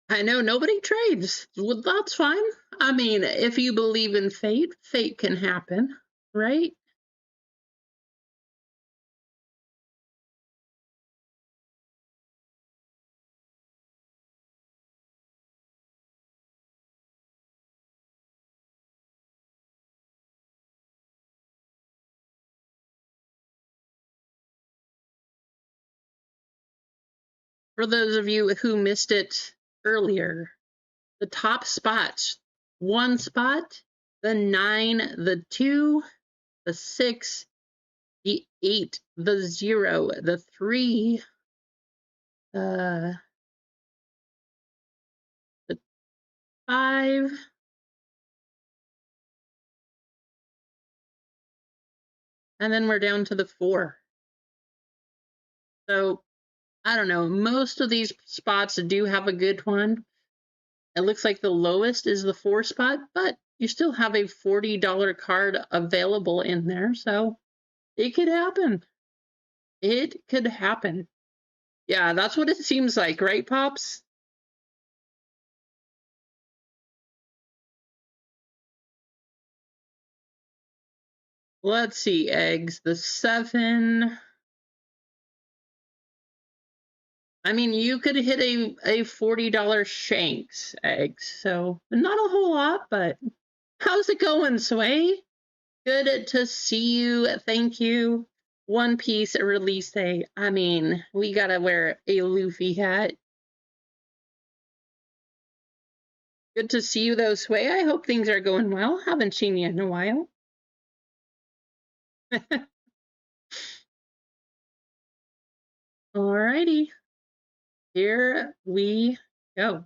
A: I know nobody trades. Well, that's fine. I mean, if you believe in fate, fate can happen, right? For those of you who missed it earlier, the top spots, 1 spot, the 9, the 2, the 6, the 8, the 0, the 3, the 5, and then we're down to the 4. So, I don't know, most of these spots do have a good one. It looks like the lowest is the 4 spot, but you still have a $40 card available in there, so it could happen. It could happen. Yeah, that's what it seems like, right, Pops? Let's see, eggs. The 7. I mean, you could hit a $40 Shanks eggs, so not a whole lot, but how's it going, Sway? Good to see you. Thank you. One Piece release day. I mean, we gotta wear a Luffy hat. Good to see you, though, Sway. I hope things are going well. Haven't seen you in a while. Alrighty. Here we go.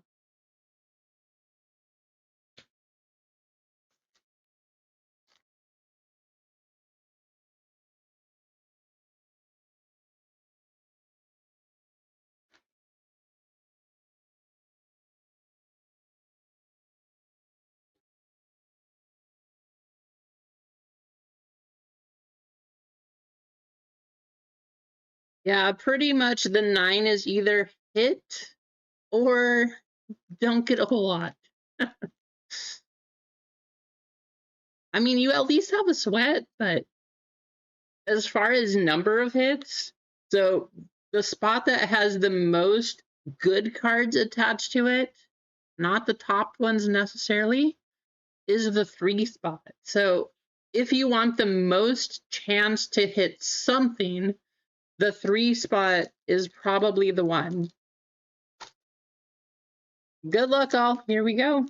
A: Yeah, pretty much the 9 is either hit or don't get a whole lot. I mean, you at least have a sweat, but as far as number of hits, so the spot that has the most good cards attached to it, not the top ones necessarily, is the 3 spot. So if you want the most chance to hit something, the 3 spot is probably the one. Good luck, all. Here we go.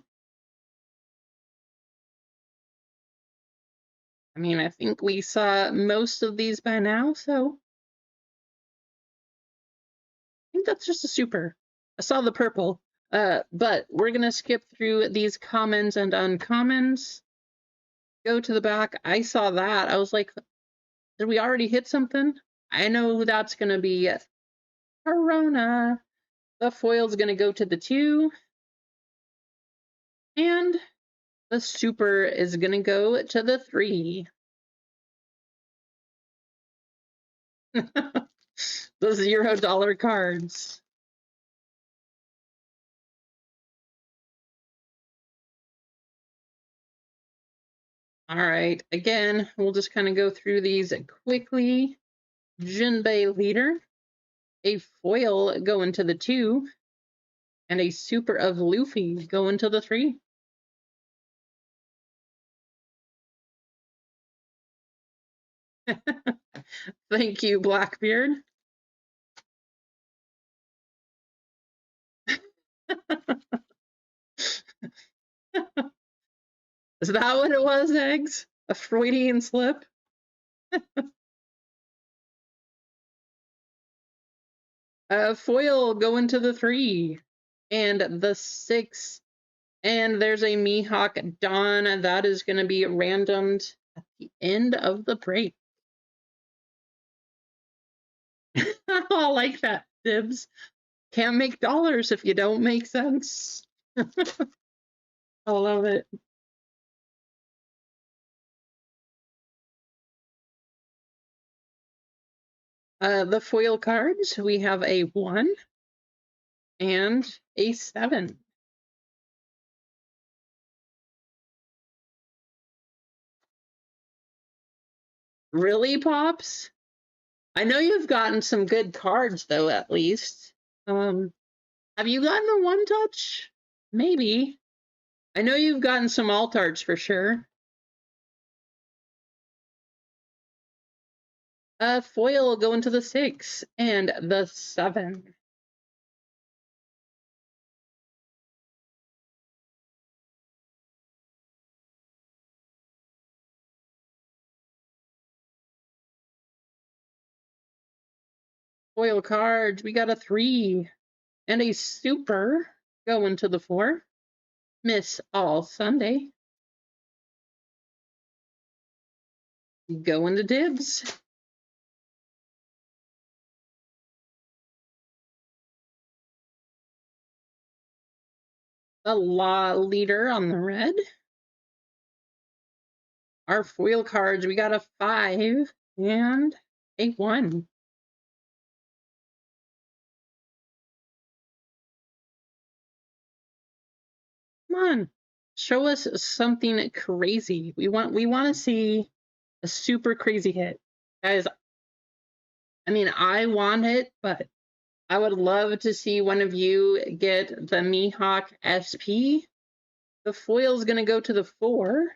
A: I mean, I think we saw most of these by now, so I think that's just a super. I saw the purple, but we're gonna skip through these commons and uncommons. Go to the back. I saw that. I was like, did we already hit something? I know who that's gonna be. Corona. The foil's gonna go to the 2. And The super is going to go to the 3. The $0 cards. All right, again, we'll just kind of go through these quickly. Jinbei leader, a foil going to the 2, and a super of Luffy going to the 3. Thank you, Blackbeard. Is that what it was, Eggs? A Freudian slip? Foil going to the 3. And the 6. And there's a Mihawk Dawn. That is going to be randomed at the end of the break. I like that, Dibs. Can't make dollars if you don't make sense. I love it. The foil cards, we have a 1 and a 7. Really, Pops? I know you've gotten some good cards, though, at least. Have you gotten a 1-touch? Maybe. I know you've gotten some alt arts for sure. Foil going to the 6 and the 7. Foil cards, we got a 3 and a super going to the 4. Miss All Sunday. Going to Dibs. The Law Leader on the red. Our foil cards, we got a 5 and a 1. Come on, show us something crazy. We want to see a super crazy hit. Guys, I mean, I want it, but I would love to see one of you get the Mihawk SP. The foil's going to go to the 4.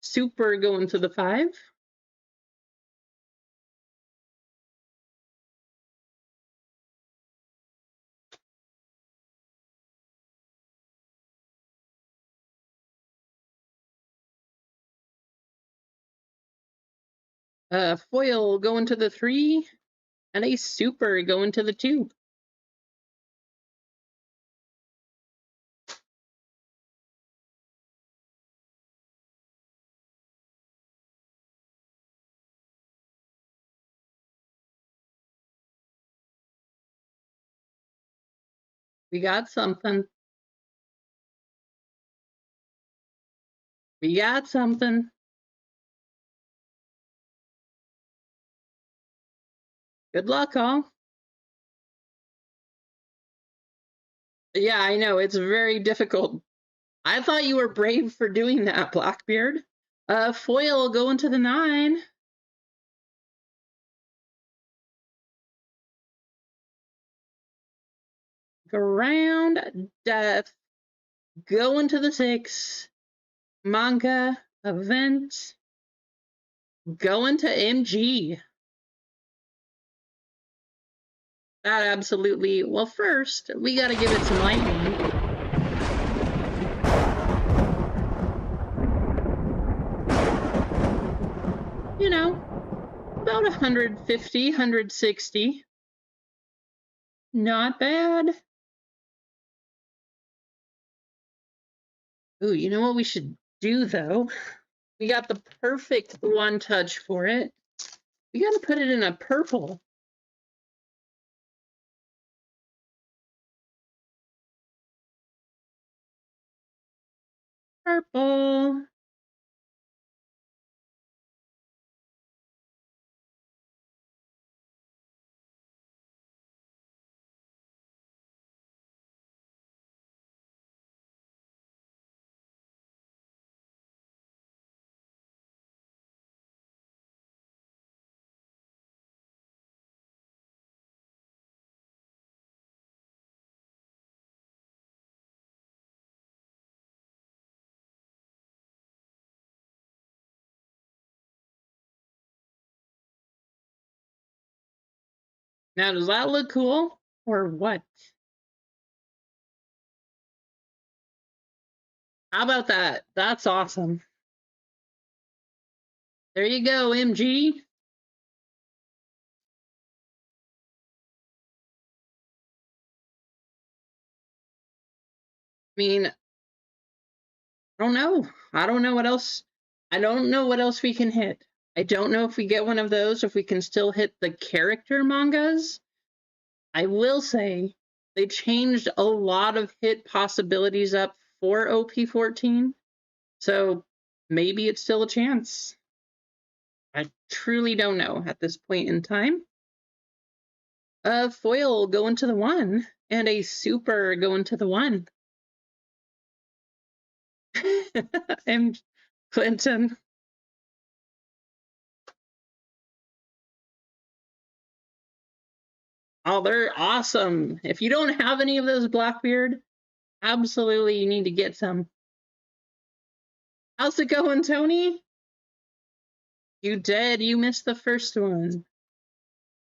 A: Super going to the 5. Foil going to the 3. And a super going to the 2. We got something. We got something. Good luck, all. Yeah, I know. It's very difficult. I thought you were brave for doing that, Blackbeard. Foil going to the 9. Ground Death going to the 6. Manga Event going to MG. That absolutely. Well, first, we got to give it some lightning. You know, about 150, 160. Not bad. Ooh, you know what we should do, though? We got the perfect 1-touch for it. We got to put it in a purple. Purple. Now, does that look cool or what? How about that? That's awesome. There you go, MG. I mean, I don't know. I don't know what else. I don't know what else we can hit. I don't know if we get one of those, if we can still hit the character mangas. I will say they changed a lot of hit possibilities up for OP14. So maybe it's still a chance. I truly don't know at this point in time. A foil going to the 1 and a super going to the 1. And Clinton. Oh, they're awesome. If you don't have any of those Blackbeard, absolutely you need to get some. How's it going, Tony? You did. You missed the first one.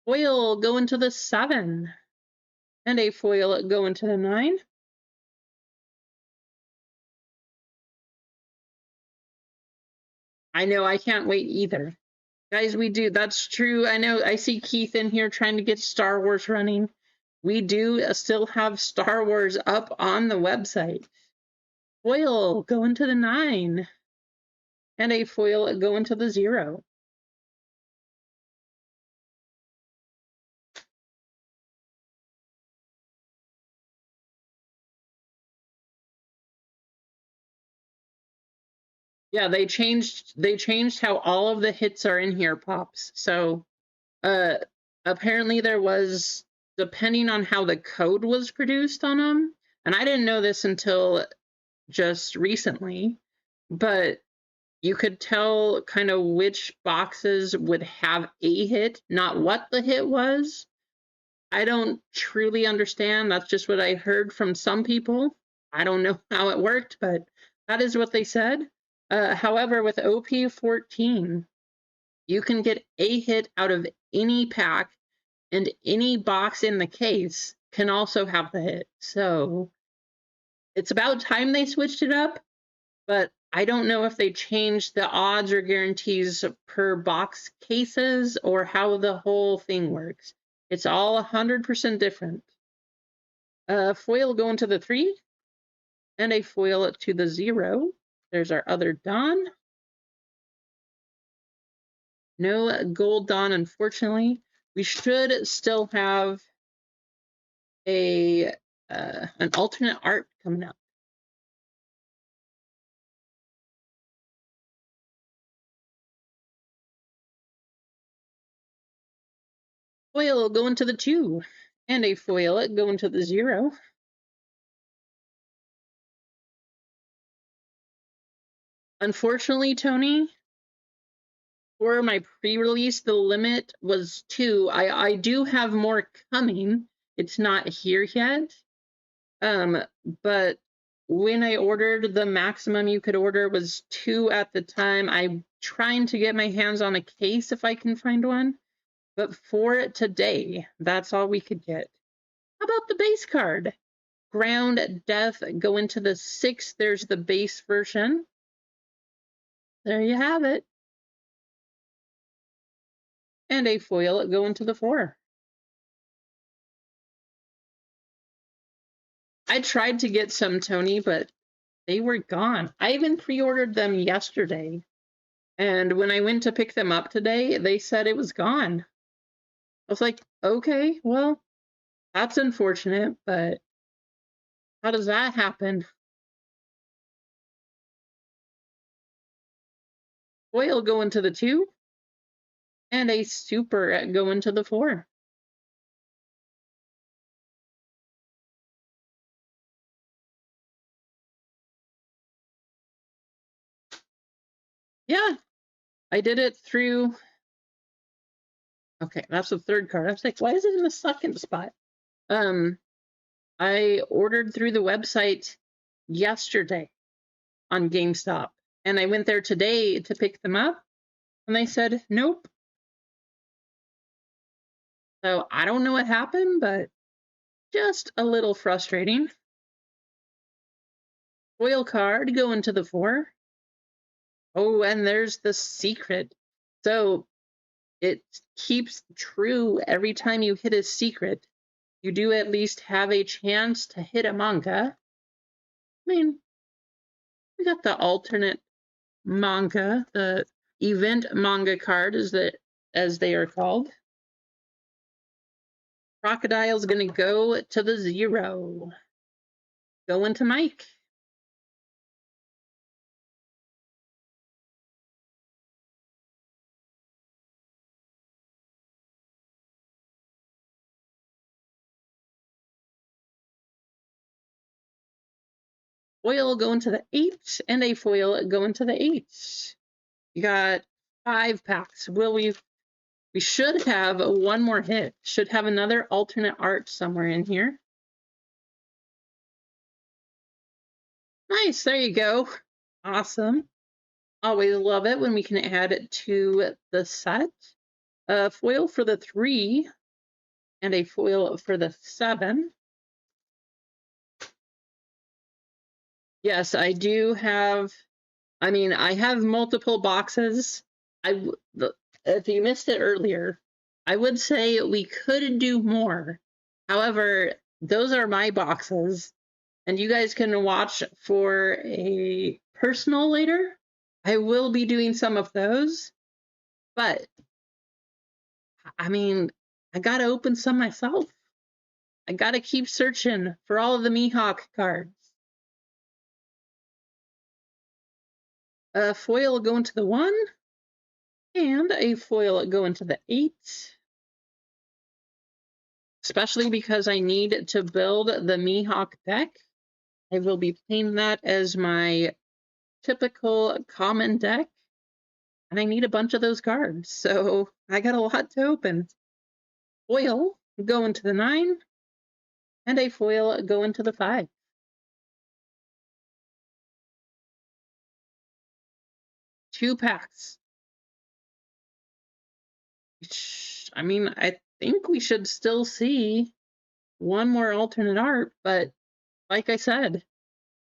A: Foil going to the 7. And a foil going to the 9. I know, I can't wait either. Guys, we do. That's true. I know. I see Keith in here trying to get Star Wars running. We do still have Star Wars up on the website. Foil going to the 9. And a foil going to the 0. Yeah, they changed how all of the hits are in here, Pops. So apparently there was, depending on how the code was produced on them, and I didn't know this until just recently, but you could tell kind of which boxes would have a hit, not what the hit was. I don't truly understand. That's just what I heard from some people. I don't know how it worked, but that is what they said. However, with OP14, you can get a hit out of any pack, and any box in the case can also have the hit. So it's about time they switched it up, but I don't know if they changed the odds or guarantees per box cases or how the whole thing works. It's all 100% different. Foil going to the 3, and a foil to the 0. There's our other Don. No gold Don, unfortunately. We should still have a an alternate art coming up. Foil going to the 2, and a foil going to the 0. Unfortunately, Tony, for my pre-release, the limit was 2. I do have more coming. It's not here yet. But when I ordered, the maximum you could order was 2 at the time. I'm trying to get my hands on a case if I can find one. But for today, that's all we could get. How about the base card? Ground Death go into the 6. There's the base version. There you have it. And a foil go into the 4. I tried to get some, Tony, but they were gone. I even pre-ordered them yesterday. And when I went to pick them up today, they said it was gone. I was like, okay, well, that's unfortunate, but how does that happen? Foil going to the 2, and a super going to the 4. Yeah, I did it through. Okay, that's the 3rd card. I was like, why is it in the 2nd spot? I ordered through the website yesterday on GameStop, and I went there today to pick them up, and they said nope. So I don't know what happened, but just a little frustrating. Foil card going to the 4. Oh, and there's the secret. So it keeps true every time you hit a secret. You do at least have a chance to hit a manga. I mean, we got the alternate manga, the event manga card, as they are called. Crocodile's gonna go to the 0. Going to Mike. Foil going to the 8, and a foil going to the 8. You got 5 packs. We should have one more hit. Should have another alternate art somewhere in here. Nice, there you go. Awesome. Always love it when we can add it to the set. A foil for the 3 and a foil for the 7. Yes, I do have, I have multiple boxes. If you missed it earlier, I would say we could do more. However, those are my boxes, and you guys can watch for a personal later. I will be doing some of those, but I gotta open some myself. I gotta keep searching for all of the Mihawk cards. A foil going to the 1, and a foil going to the 8. Especially because I need to build the Mihawk deck. I will be playing that as my typical common deck, and I need a bunch of those cards, so I got a lot to open. Foil going to the 9, and a foil going to the 5. Two packs. I think we should still see one more alternate art, but like I said,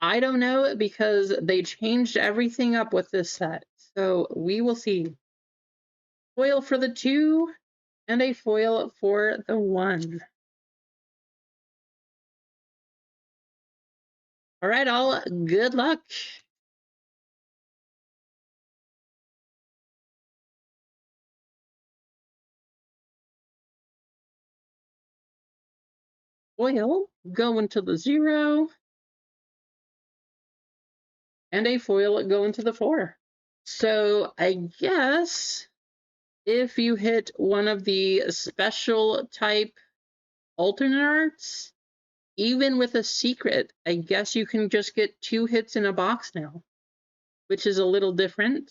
A: I don't know because they changed everything up with this set. So we will see. Foil for the 2 and a foil for the 1. All right, all good luck. Foil going to the 0 and a foil going to the 4. So I guess if you hit one of the special type alternate arts, even with a secret, I guess you can just get 2 hits in a box now, which is a little different.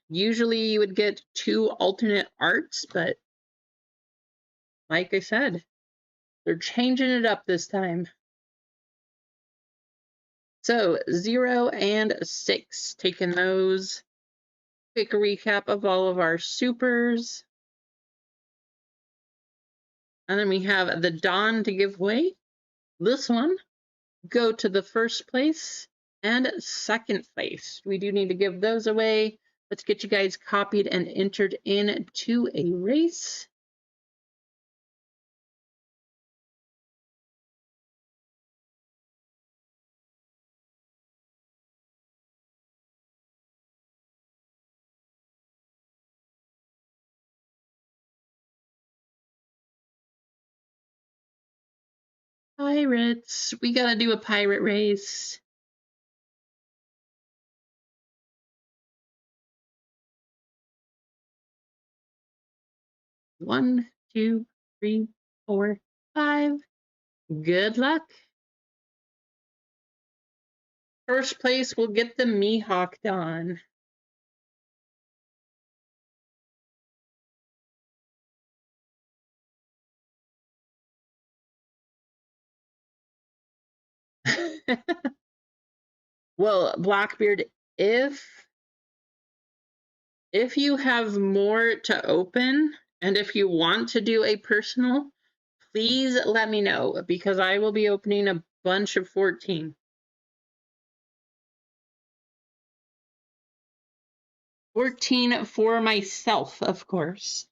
A: Usually you would get 2 alternate arts, but like I said, they're changing it up this time. So 0 and 6, taking those. Quick recap of all of our supers. And then we have the Dawn to give away. This one, go to the 1st place and 2nd place. We do need to give those away. Let's get you guys copied and entered into a race. Pirates. We gotta do a pirate race. 1, 2, 3, 4, 5. Good luck. First place will get the Mihawk done. Well, Blackbeard, if you have more to open and if you want to do a personal, please let me know because I will be opening a bunch of 14. 14 for myself, of course.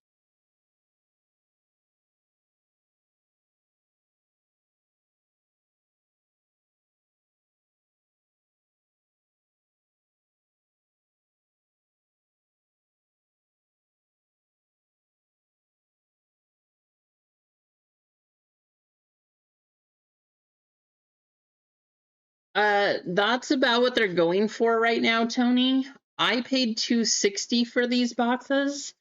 A: That's about what they're going for right now, Tony. I paid $260 for these boxes.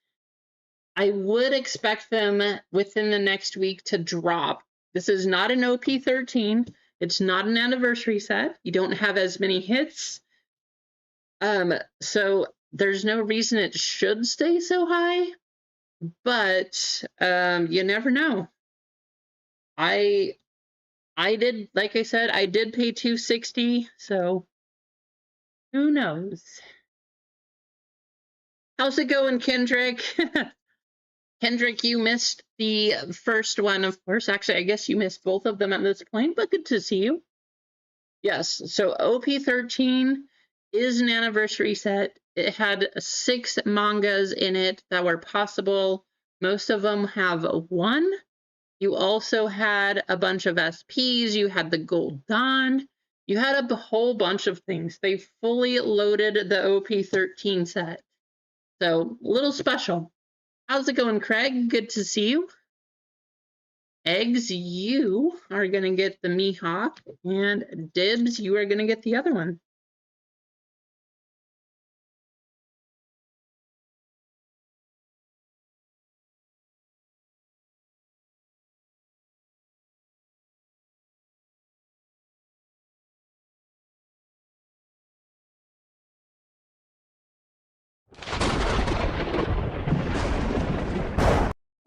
A: I would expect them within the next week to drop. This is not an OP13. It's not an anniversary set. You don't have as many hits. So there's no reason it should stay so high, but you never know. I did, like I said, I did pay $260, so who knows? How's it going, Kendrick? Kendrick, you missed the first one, of course. Actually, I guess you missed both of them at this point, but good to see you. Yes, so OP13 is an anniversary set. It had 6 mangas in it that were possible. Most of them have 1. You also had a bunch of SPs. You had the Gold Dawn. You had a whole bunch of things. They fully loaded the OP13 set. So, a little special. How's it going, Craig? Good to see you. Eggs, you are going to get the Mihawk, and Dibs, you are going to get the other one.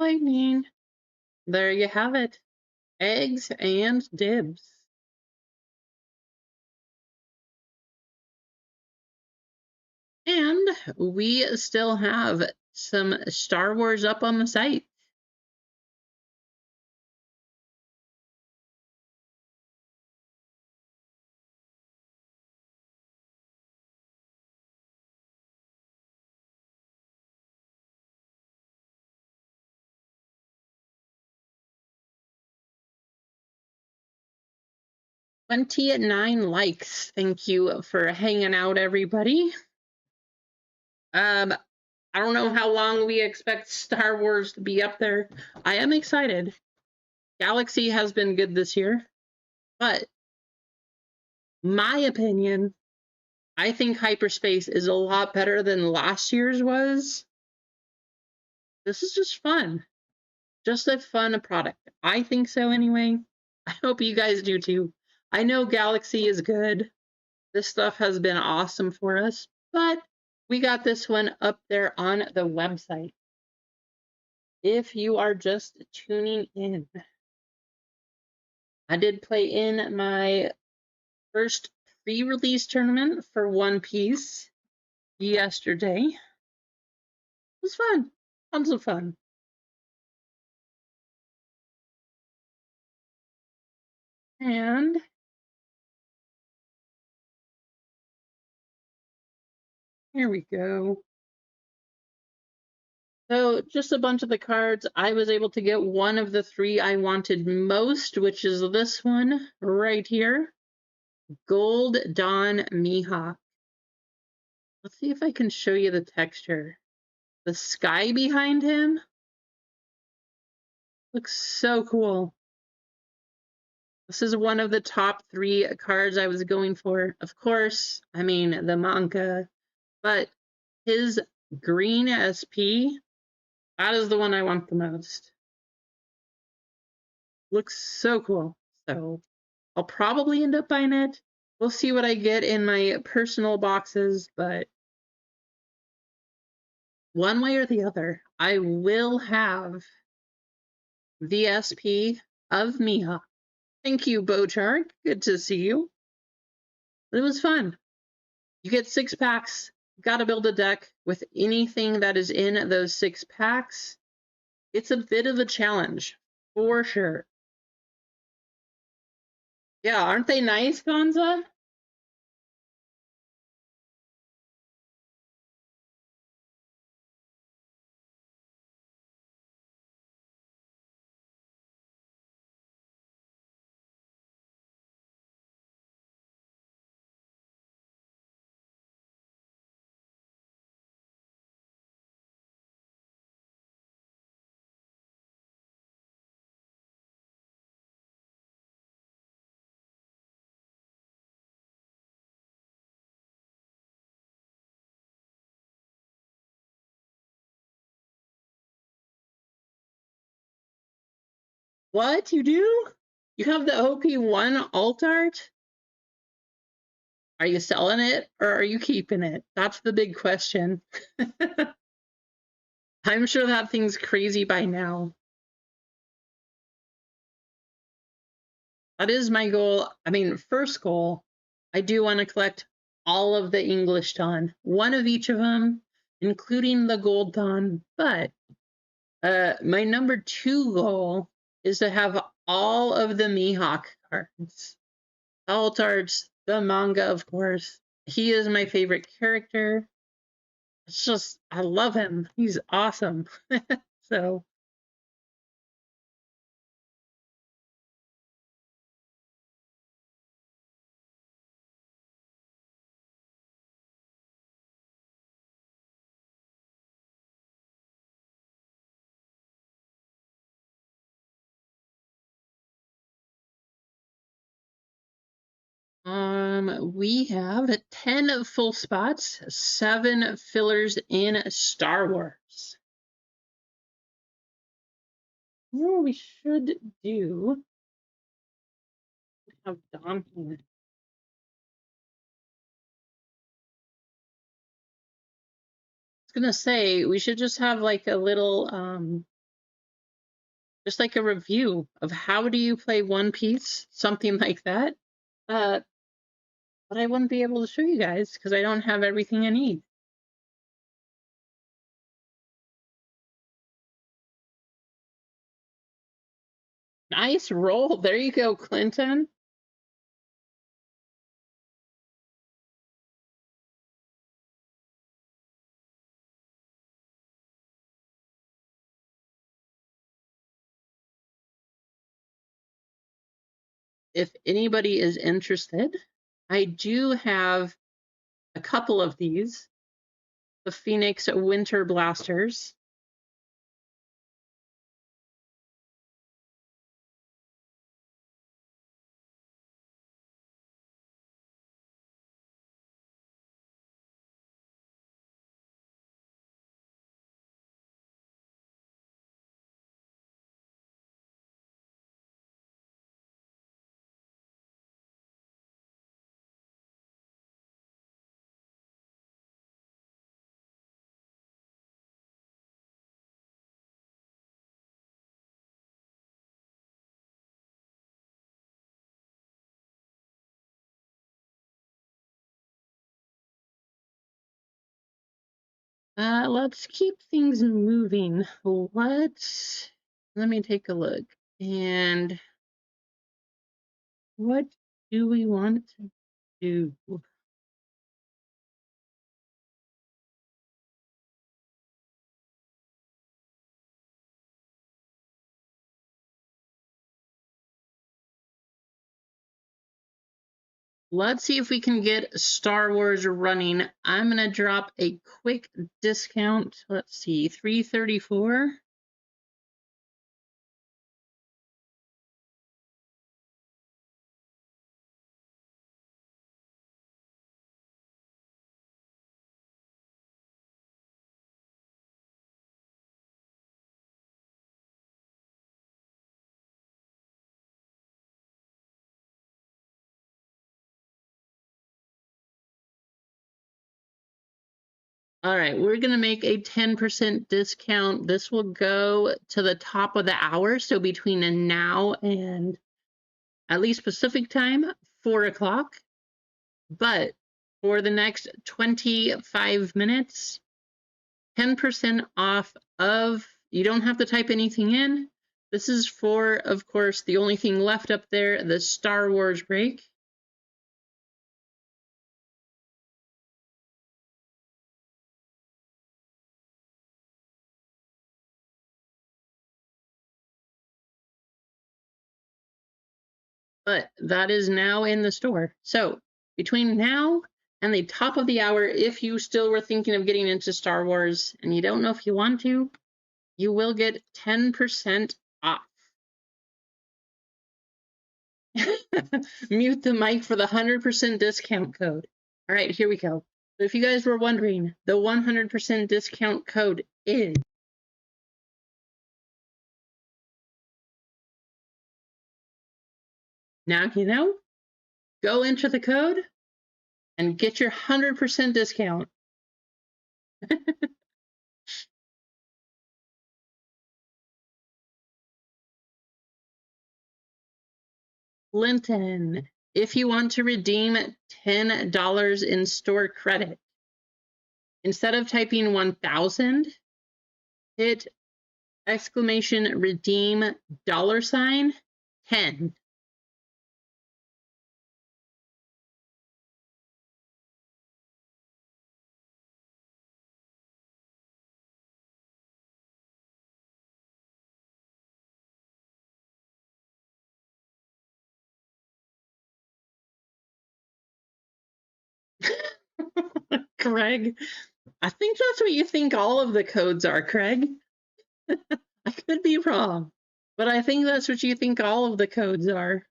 A: Lightning. There you have it. Eggs and Dibs. And we still have some Star Wars up on the site. $29 likes. Thank you for hanging out, everybody. I don't know how long we expect Star Wars to be up there. I am excited. Galaxy has been good this year, but my opinion, I think Hyperspace is a lot better than last year's was. This is just fun. Just a fun product. I think so anyway. I hope you guys do too. I know Galaxy is good. This stuff has been awesome for us, but we got this one up there on the website. If you are just tuning in, I did play in my first pre-release tournament for One Piece yesterday. It was fun. Tons of fun. And here we go. So just a bunch of the cards. I was able to get one of the 3 I wanted most, which is this one right here. Gold Dawn Mihawk. Let's see if I can show you the texture. The sky behind him looks so cool. This is one of the top 3 cards I was going for. Of course, I mean the manga, but his green SP, That is the one I want the most. Looks so cool. So I'll probably end up buying it. We'll see what I get in my personal boxes, but one way or the other, I will have VSP of Mihawk. Thank you, Bochark. Good to see you. It was fun. You get 6 packs. Gotta build a deck with anything that is in those 6 packs. It's a bit of a challenge, for sure. Yeah, aren't they nice, Gonza? What? You do? You have the OP1 alt art? Are you selling it or are you keeping it? That's the big question. I'm sure that thing's crazy by now. That is my goal. I mean, first goal, I do want to collect all of the English Dawn, one of each of them, including the Gold Dawn. But my number 2 goal is to have all of the Mihawk cards. Alt arts, the manga, of course. He is my favorite character. It's just, I love him. He's awesome. So, we have 10 full spots, 7 fillers in Star Wars. What we should do, have Don here. I was gonna say we should just have like a little just like a review of how do you play One Piece, something like that. But I wouldn't be able to show you guys because I don't have everything I need. Nice roll. There you go, Clinton. If anybody is interested, I do have a couple of these. The Phoenix Winter Blasters. Let's keep things moving. Let me take a look. And what do we want to do? Let's see if we can get Star Wars running. I'm gonna drop a quick discount. Let's see, 334. All right, we're going to make a 10% discount. This will go to the top of the hour, so between now and at least Pacific time, 4 o'clock. But for the next 25 minutes, 10% off of, you don't have to type anything in. This is for, of course, the only thing left up there, the Star Wars break. But that is now in the store. So between now and the top of the hour, if you still were thinking of getting into Star Wars and you don't know if you want to, you will get 10% off. Mute the mic for the 100% discount code. All right, here we go. So if you guys were wondering, the 100% discount code is now you know. Go enter the code and get your 100% discount. Clinton, if you want to redeem $10 in store credit, instead of typing 1,000, hit exclamation redeem $10. Craig, I think that's what you think all of the codes are, Craig. I could be wrong, but I think that's what you think all of the codes are.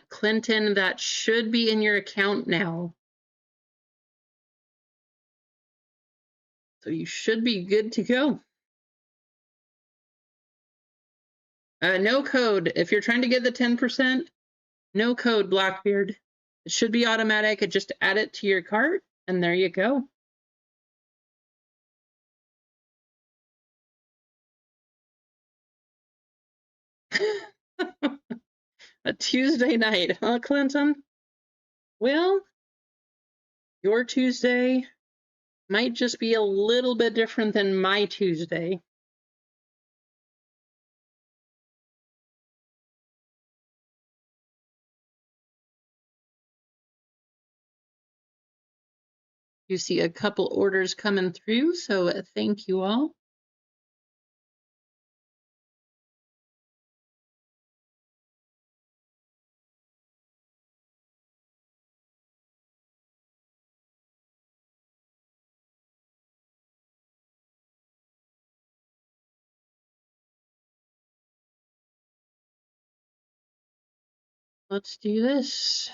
A: Clinton, that should be in your account now. So you should be good to go. No code. If you're trying to get the 10%, no code, Blackbeard. It should be automatic. Just add it to your cart, and there you go. A Tuesday night, huh, Clinton? Well, your Tuesday might just be a little bit different than my Tuesday. You see a couple orders coming through, so thank you all. Let's do this.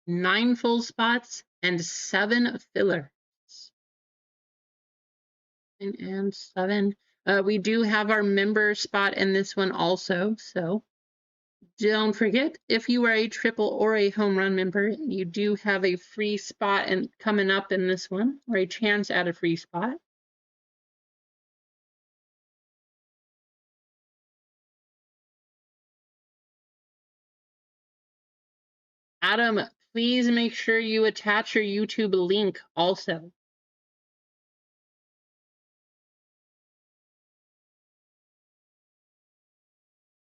A: Nine full spots and 7 fillers. And 7. We do have our member spot in this one also, so don't forget, if you are a triple or a home run member, you do have a free spot and coming up in this one, or a chance at a free spot. Adam, please make sure you attach your YouTube link also.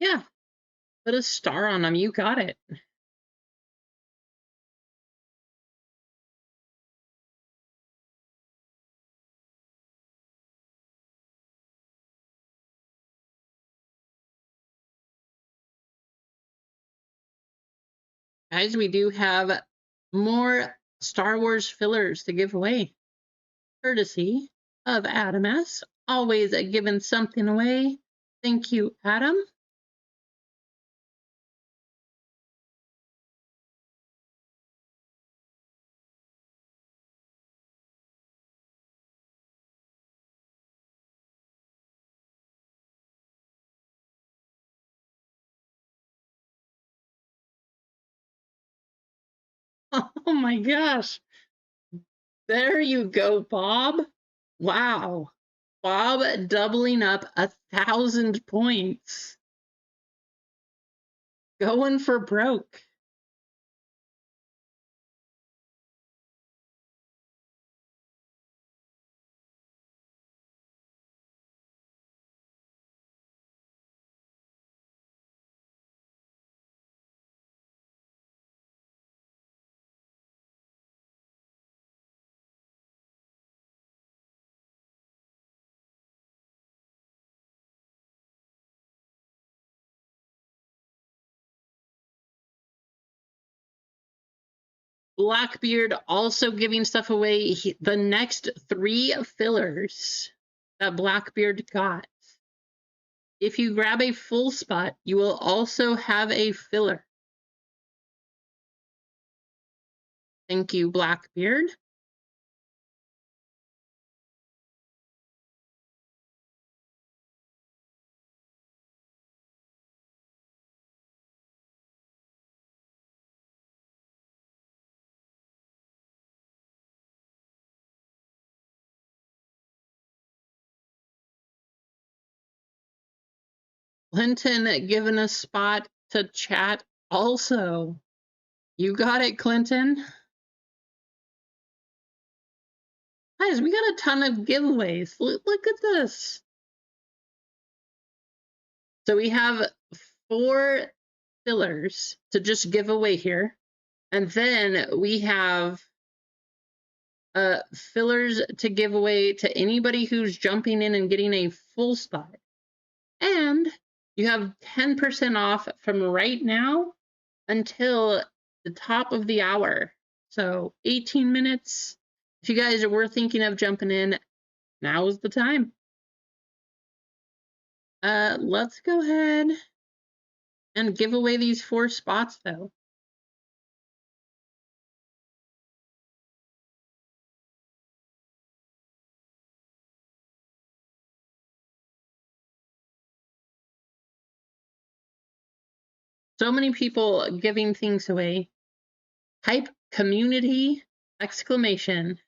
A: Yeah, put a star on them. You got it. Guys, we do have more Star Wars fillers to give away, courtesy of Adam S. Always giving something away. Thank you, Adam. Oh my gosh. There you go, Bob. Wow. Bob doubling up 1,000 points. Going for broke. Blackbeard also giving stuff away. The next 3 fillers that Blackbeard got. If you grab a full spot, you will also have a filler. Thank you, Blackbeard. Clinton giving a spot to chat also. You got it, Clinton. Guys, we got a ton of giveaways. Look at this. So we have 4 fillers to just give away here. And then we have fillers to give away to anybody who's jumping in and getting a full spot. And you have 10% off from right now until the top of the hour. So 18 minutes. If you guys were thinking of jumping in, now is the time. Let's go ahead and give away these 4 spots though. So many people giving things away. Type community exclamation.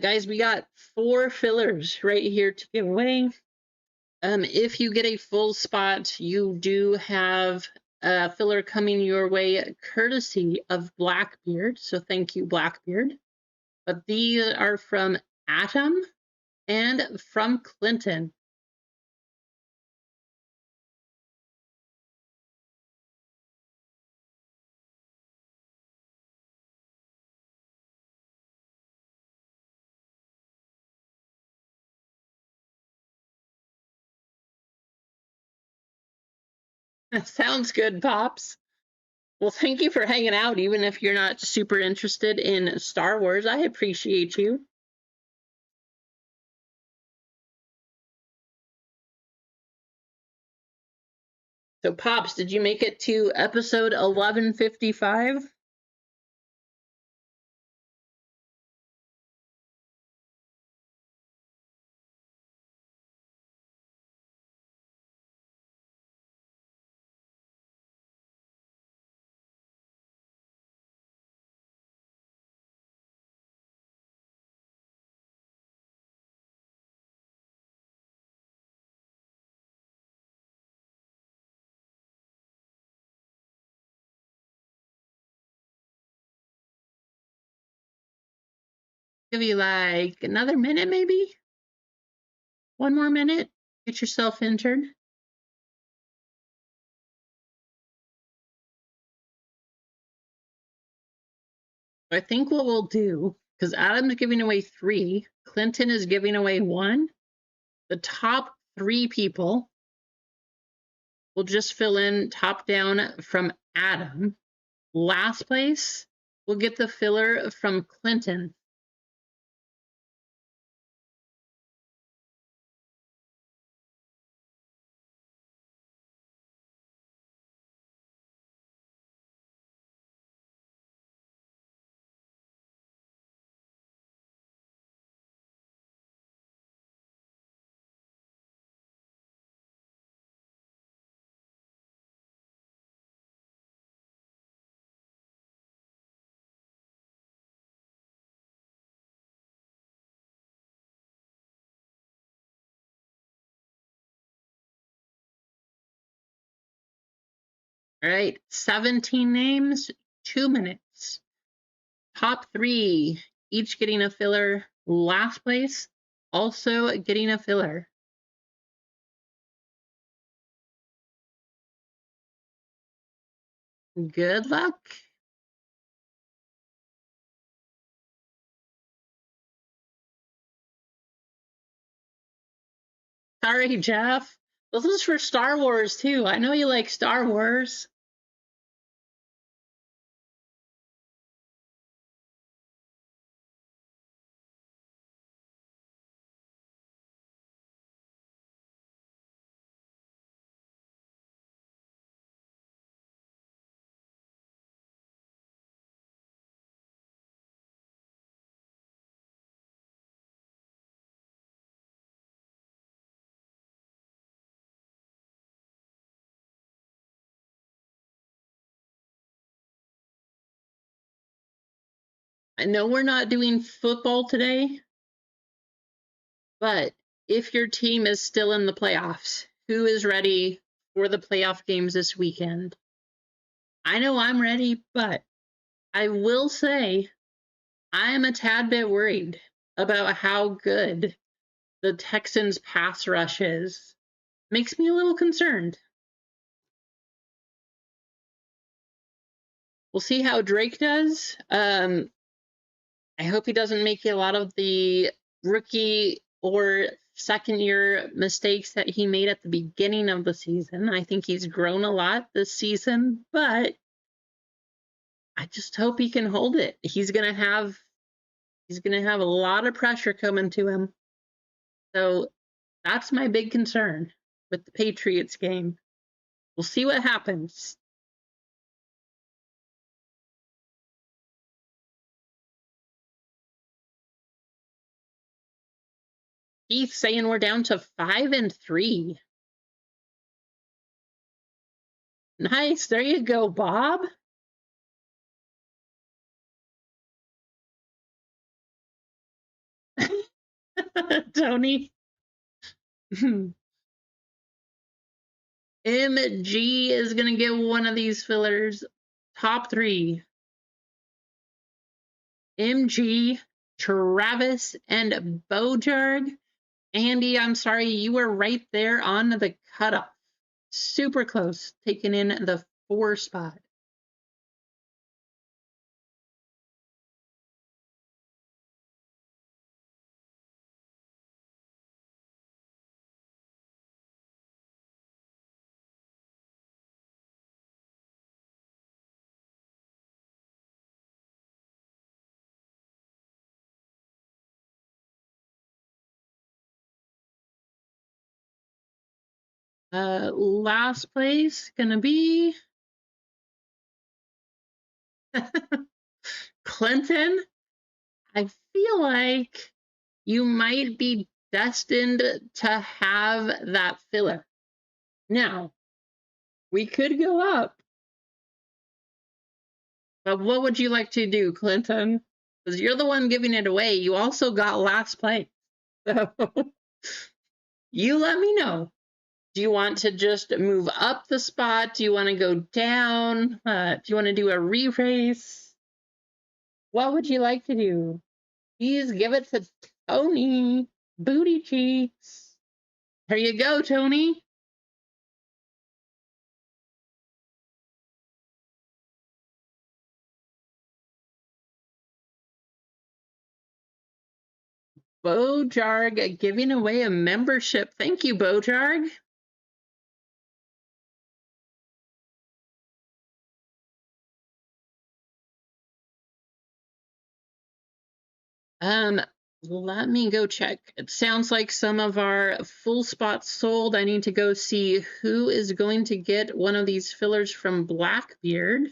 A: Guys, we got 4 fillers right here to give away. If you get a full spot, you do have a filler coming your way courtesy of Blackbeard. So thank you, Blackbeard. But these are from Atom and from Clinton. Sounds good, Pops. Well, thank you for hanging out, even if you're not super interested in Star Wars. I appreciate you. So, Pops, did you make it to episode 1155? Give you like another minute, maybe? One more minute? Get yourself entered. I think what we'll do, because Adam's giving away 3, Clinton is giving away 1, the top 3 people will just fill in top down from Adam. Last place will get the filler from Clinton. All right, 17 names, 2 minutes. Top 3, each getting a filler. Last place, also getting a filler. Good luck. Sorry, Jeff. This is for Star Wars, too. I know you like Star Wars. I know we're not doing football today, but if your team is still in the playoffs, who is ready for the playoff games this weekend? I know I'm ready, but I will say I am a tad bit worried about how good the Texans' pass rush is. Makes me a little concerned. We'll see how Drake does. I hope he doesn't make a lot of the rookie or second year mistakes that he made at the beginning of the season. I think he's grown a lot this season, but I just hope he can hold it. He's gonna have a lot of pressure coming to him. So that's my big concern with the Patriots game. We'll see what happens. Heath saying we're down to 5-3. Nice. There you go, Bob. Tony. MG is going to get one of these fillers. Top 3. MG, Travis, and Bojarg. Andy, I'm sorry, you were right there on the cutoff. Super close, taking in the 4 spot. Last place gonna be Clinton. I feel like you might be destined to have that filler. Now, we could go up, but what would you like to do, Clinton? Because you're the one giving it away. You also got last place. So you let me know. Do you want to just move up the spot? Do you want to go down? Do you want to do a re-race? What would you like to do? Please give it to Tony. Booty cheeks. There you go, Tony. Bojarg giving away a membership. Thank you, Bojarg. Let me go check. It sounds like some of our full spots sold. I need to go see who is going to get one of these fillers from Blackbeard.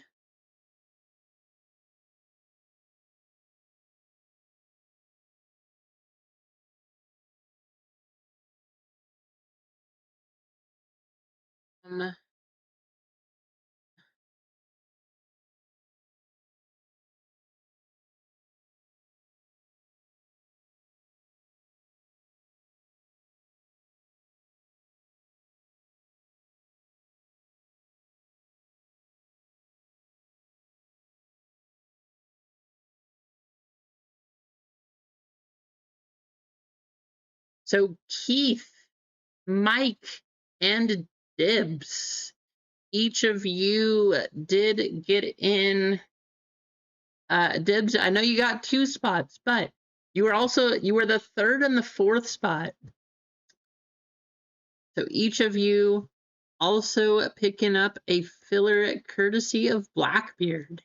A: So Keith, Mike, and Dibs, each of you did get in. Dibs, I know you got 2 spots, but you were the 3rd and the 4th spot. So each of you also picking up a filler courtesy of Blackbeard.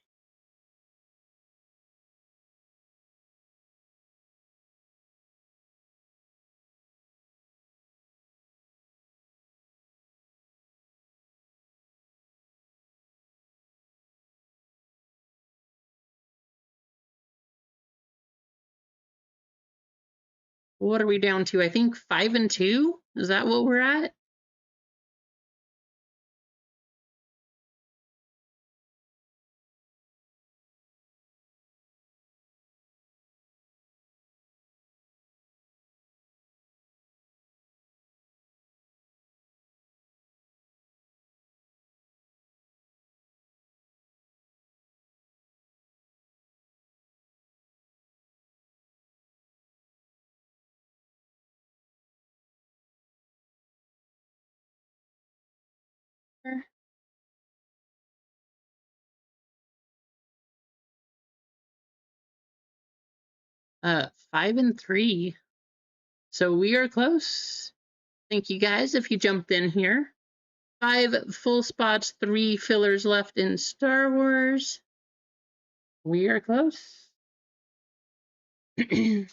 A: What are we down to? I think 5 and 2. Is that what we're at? Uh, 5 and 3. So we are close. Thank you guys if you jumped in here. 5 full spots, 3 fillers left in Star Wars. We are close. Hey,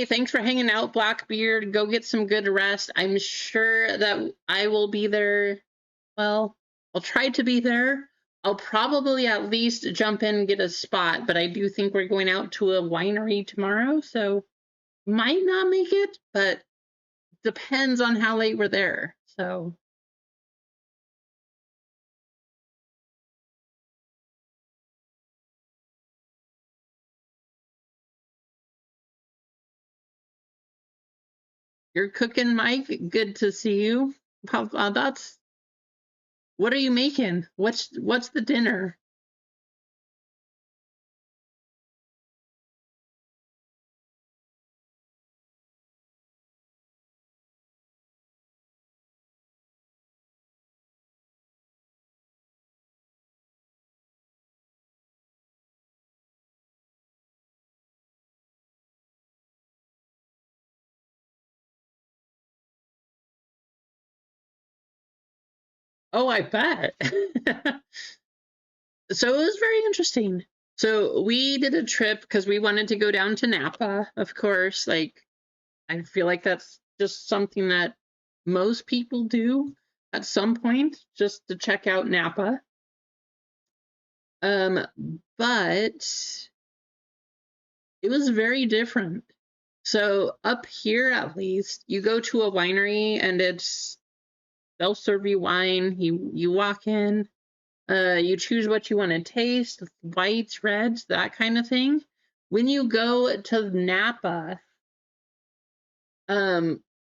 A: thanks for hanging out, Blackbeard. Go get some good rest. I'm sure that I will be there. Well, I'll try to be there. I'll probably at least jump in and get a spot, but I do think we're going out to a winery tomorrow, so might not make it, but depends on how late we're there. So you're cooking, Mike. Good to see you. That's what are you making? What's the dinner? Oh, I bet. So it was very interesting. So we did a trip because we wanted to go down to Napa, of course. Like, I feel like that's just something that most people do at some point, just to check out Napa. But it was very different. So up here, at least, you go to a winery and they'll serve you wine. You walk in, you choose what you want to taste, whites, reds, that kind of thing. When you go to Napa,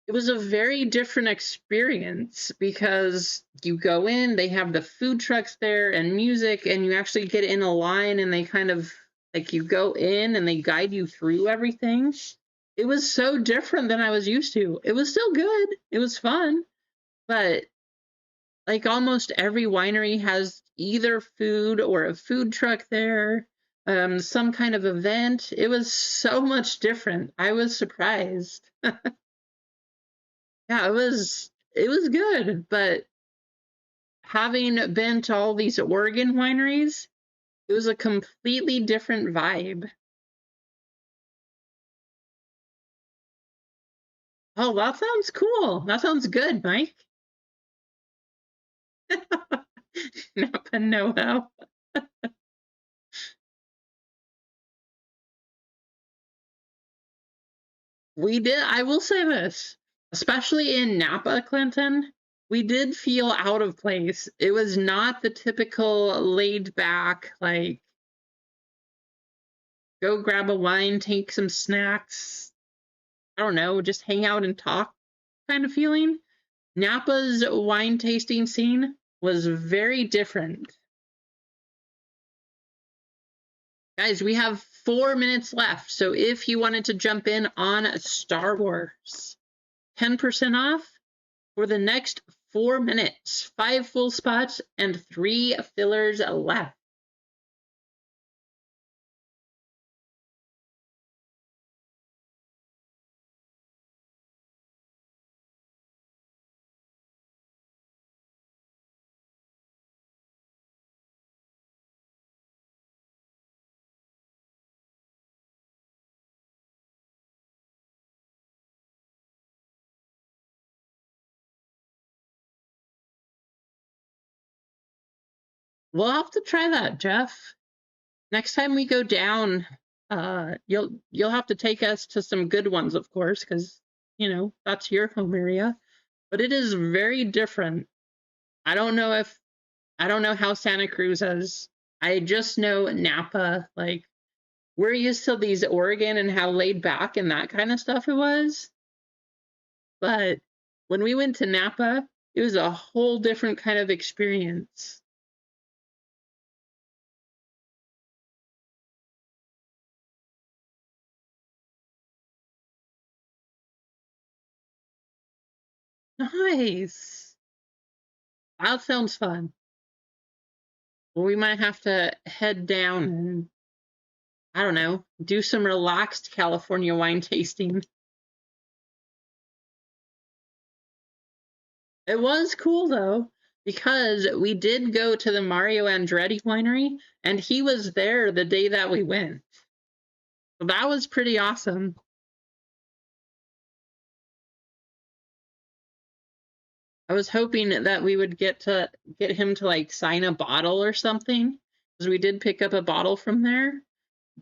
A: it was a very different experience because you go in, they have the food trucks there and music, and you actually get in a line and they kind of like you go in and they guide you through everything. It was so different than I was used to. It was still good. It was fun, but like almost every winery has either food or a food truck there, some kind of event. It was so much different. I was surprised. Yeah, it was good, but having been to all these Oregon wineries, it was a completely different vibe. Oh, that sounds cool. That sounds good, Mike. Napa know-how. We did, I will say this, especially in Napa, Clinton, we did feel out of place. It was not the typical laid back, like, go grab a wine, take some snacks, I don't know, just hang out and talk kind of feeling. Napa's wine tasting scene was very different. Guys, we have 4 minutes left, so if you wanted to jump in on Star Wars, 10% off for the next 4 minutes, 5 full spots and 3 fillers left. We'll have to try that, Jeff. Next time we go down, you'll have to take us to some good ones, of course, because that's your home area. But it is very different. I don't know if I don't know how Santa Cruz is. I just know Napa. Like we're used to these Oregon and how laid back and that kind of stuff it was. But when we went to Napa, it was a whole different kind of experience. Nice. That sounds fun. Well, we might have to head down and, I don't know, do some relaxed California wine tasting. It was cool though, because we did go to the Mario Andretti winery, and he was there the day that we went. So that was pretty awesome. I was hoping that we would get him to like sign a bottle or something, because we did pick up a bottle from there,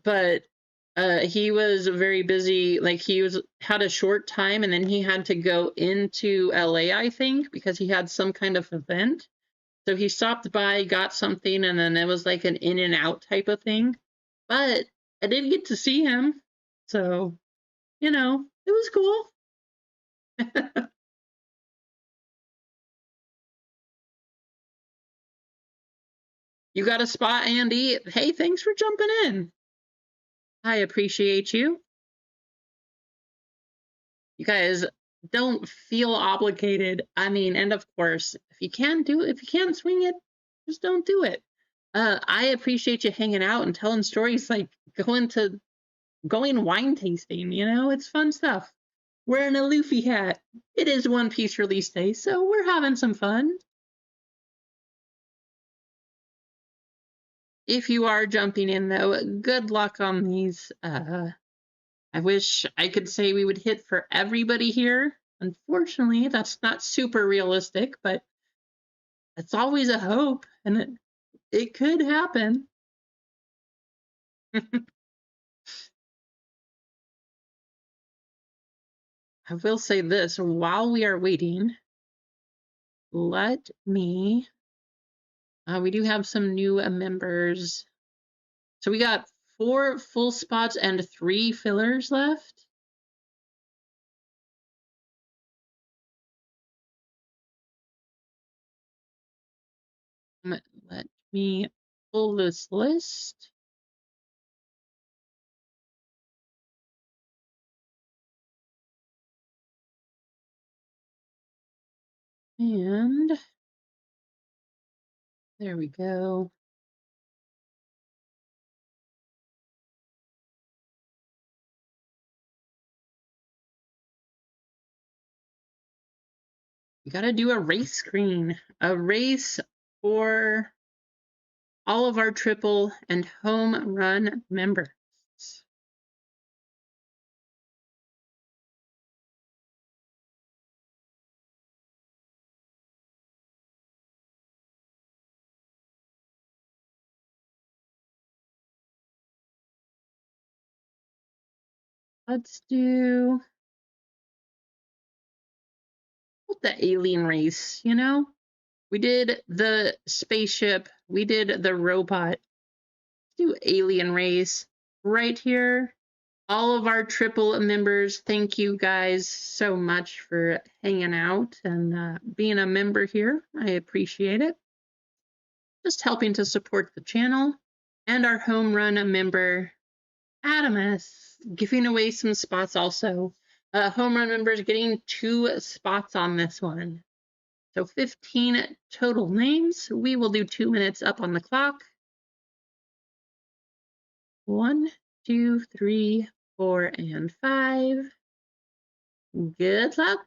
A: but he was very busy. Like he was had a short time, and then he had to go into LA, I think, because he had some kind of event. So he stopped by, got something, and then it was like an in and out type of thing. But I did get to see him, so it was cool. You got a spot, Andy? Hey, thanks for jumping in. I appreciate you. You guys don't feel obligated. I mean, and of course, if you can't swing it, just don't do it. I appreciate you hanging out and telling stories like going wine tasting, it's fun stuff. Wearing a Luffy hat. It is One Piece release day, so we're having some fun. If you are jumping in though, good luck on these. I wish I could say we would hit for everybody here. Unfortunately, that's not super realistic, but it's always a hope, and it could happen. I will say this while we are waiting, let me. We do have some new members. So we got 4 full spots and 3 fillers left. Let me pull this list. And there we go. We got to do a race screen, a race for all of our triple and home run members. Let's do the alien race, you know? We did the spaceship, we did the robot. Let's do alien race right here. All of our triple members, thank you guys so much for hanging out and being a member here. I appreciate it. Just helping to support the channel. And our home run member, Adamus, giving away some spots also. Home run members getting 2 spots on this one. So 15 total names. We will do 2 minutes up on the clock. 1, 2, 3, 4, and 5. Good luck.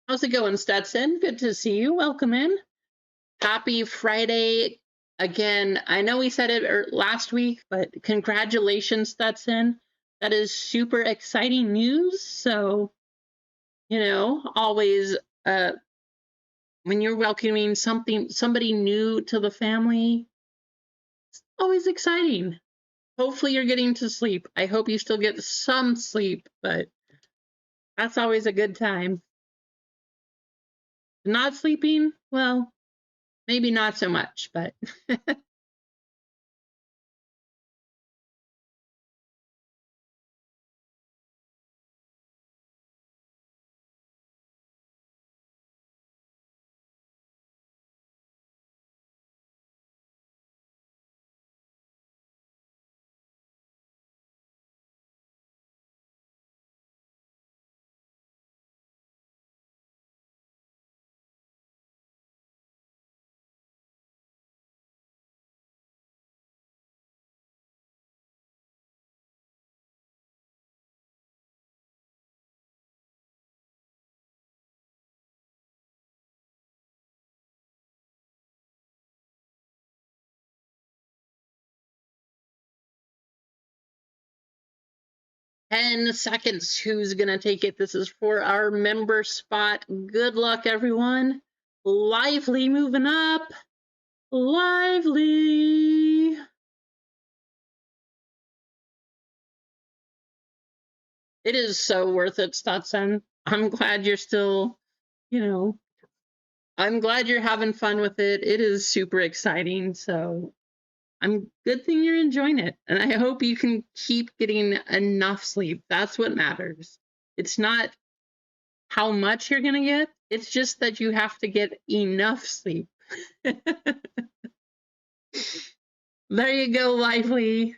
A: How's it going, Stetson? Good to see you. Welcome in. Happy Friday. Again, I know we said it last week, but congratulations, Stetson. That is super exciting news. So, you know, always when you're welcoming somebody new to the family, it's always exciting. Hopefully you're getting to sleep. I hope you still get some sleep, but that's always a good time. Not sleeping, well, maybe not so much, but ten seconds. Who's gonna take it? This is for our member spot. Good luck, everyone. Lively moving up. Lively. It is so worth it, Stutson. I'm glad you're still, you know, I'm glad you're having fun with it. It is super exciting. So I'm good thing you're enjoying it. And I hope you can keep getting enough sleep. That's what matters. It's not how much you're going to get. It's just that you have to get enough sleep. There you go, Lively.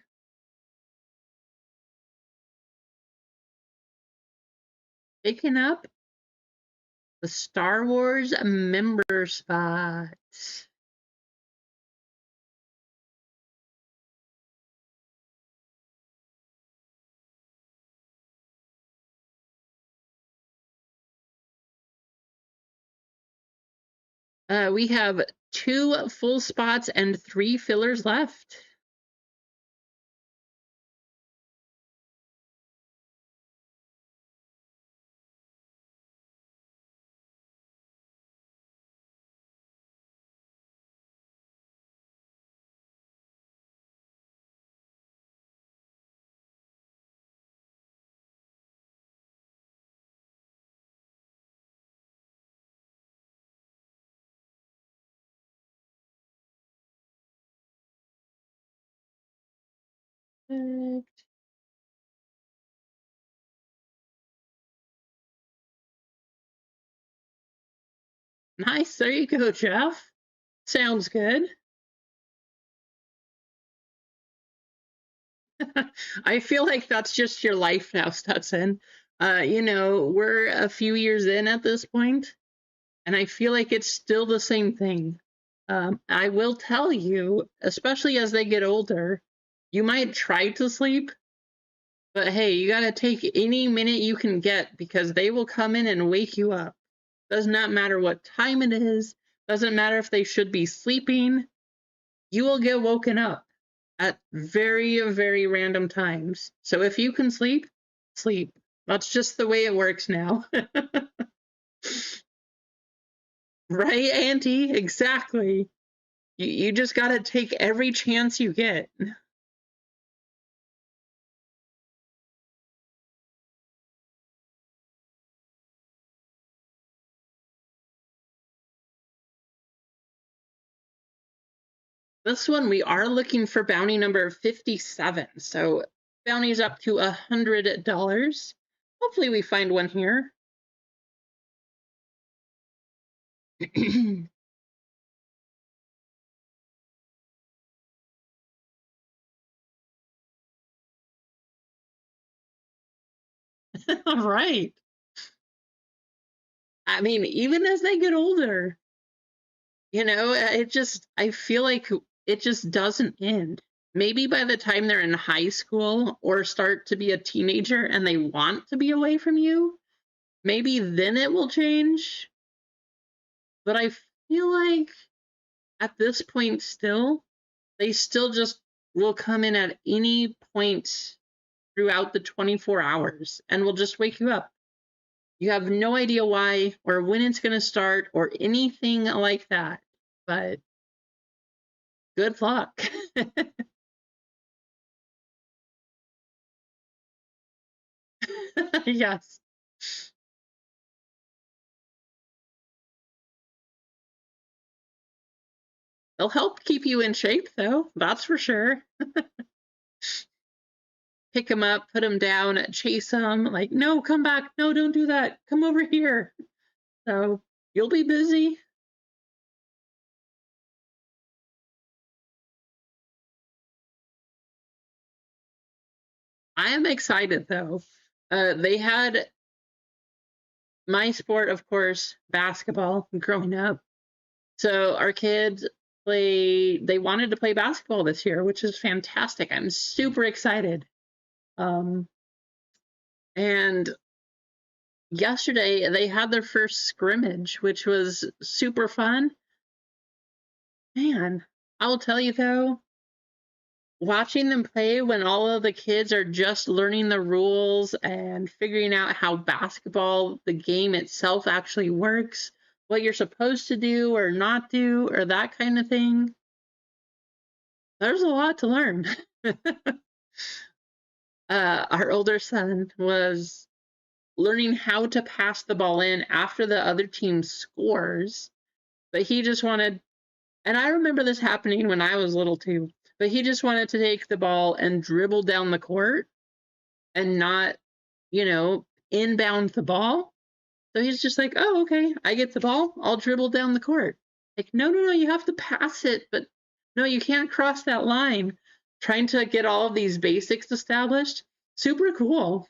A: Picking up the Star Wars member spot. We have 2 full spots and 3 fillers left. Perfect. Nice. There you go, Jeff. Sounds good. I feel like that's just your life now, Stetson. We're a few years in at this point, and I feel like it's still the same thing. I will tell you, especially as they get older, you might try to sleep, but hey, you got to take any minute you can get because they will come in and wake you up. Does not matter what time it is, doesn't matter if they should be sleeping, you will get woken up at very, very random times. So if you can sleep, sleep. That's just the way it works now. Right, Auntie? Exactly. You just got to take every chance you get. This one, we are looking for bounty number 57. So bounty's up to $100. Hopefully we find one here. All right. I mean, even as they get older, I feel like it just doesn't end. Maybe by the time they're in high school or start to be a teenager and they want to be away from you, maybe then it will change. But I feel like at this point still, they still just will come in at any point throughout the 24 hours and will just wake you up. You have no idea why or when it's going to start or anything like that. But good luck. Yes. They'll help keep you in shape, though. That's for sure. Pick them up, put them down, chase them. Like, no, come back. No, don't do that. Come over here. So you'll be busy. I am excited, though. They had my sport, of course, basketball growing up. So our kids they wanted to play basketball this year, which is fantastic. I'm super excited. Um, and yesterday they had their first scrimmage, which was super fun. Man, I'll tell you though, watching them play when all of the kids are just learning the rules and figuring out how basketball, the game itself, actually works, what you're supposed to do or not do, or that kind of thing. There's a lot to learn. Our older son was learning how to pass the ball in after the other team scores, but he just wanted, and I remember this happening when I was little too, but he just wanted to take the ball and dribble down the court and not, inbound the ball. So he's just like, oh, okay, I get the ball, I'll dribble down the court. Like, no, no, no, you have to pass it, but no, you can't cross that line. Trying to get all of these basics established. Super cool.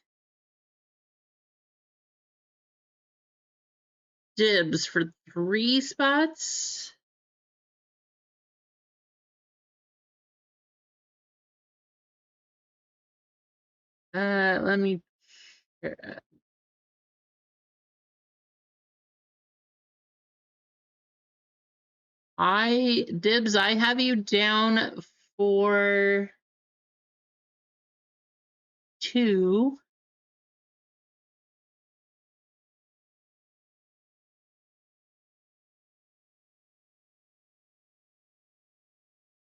A: Dibs for 3 spots. Let me. I have you down for 2.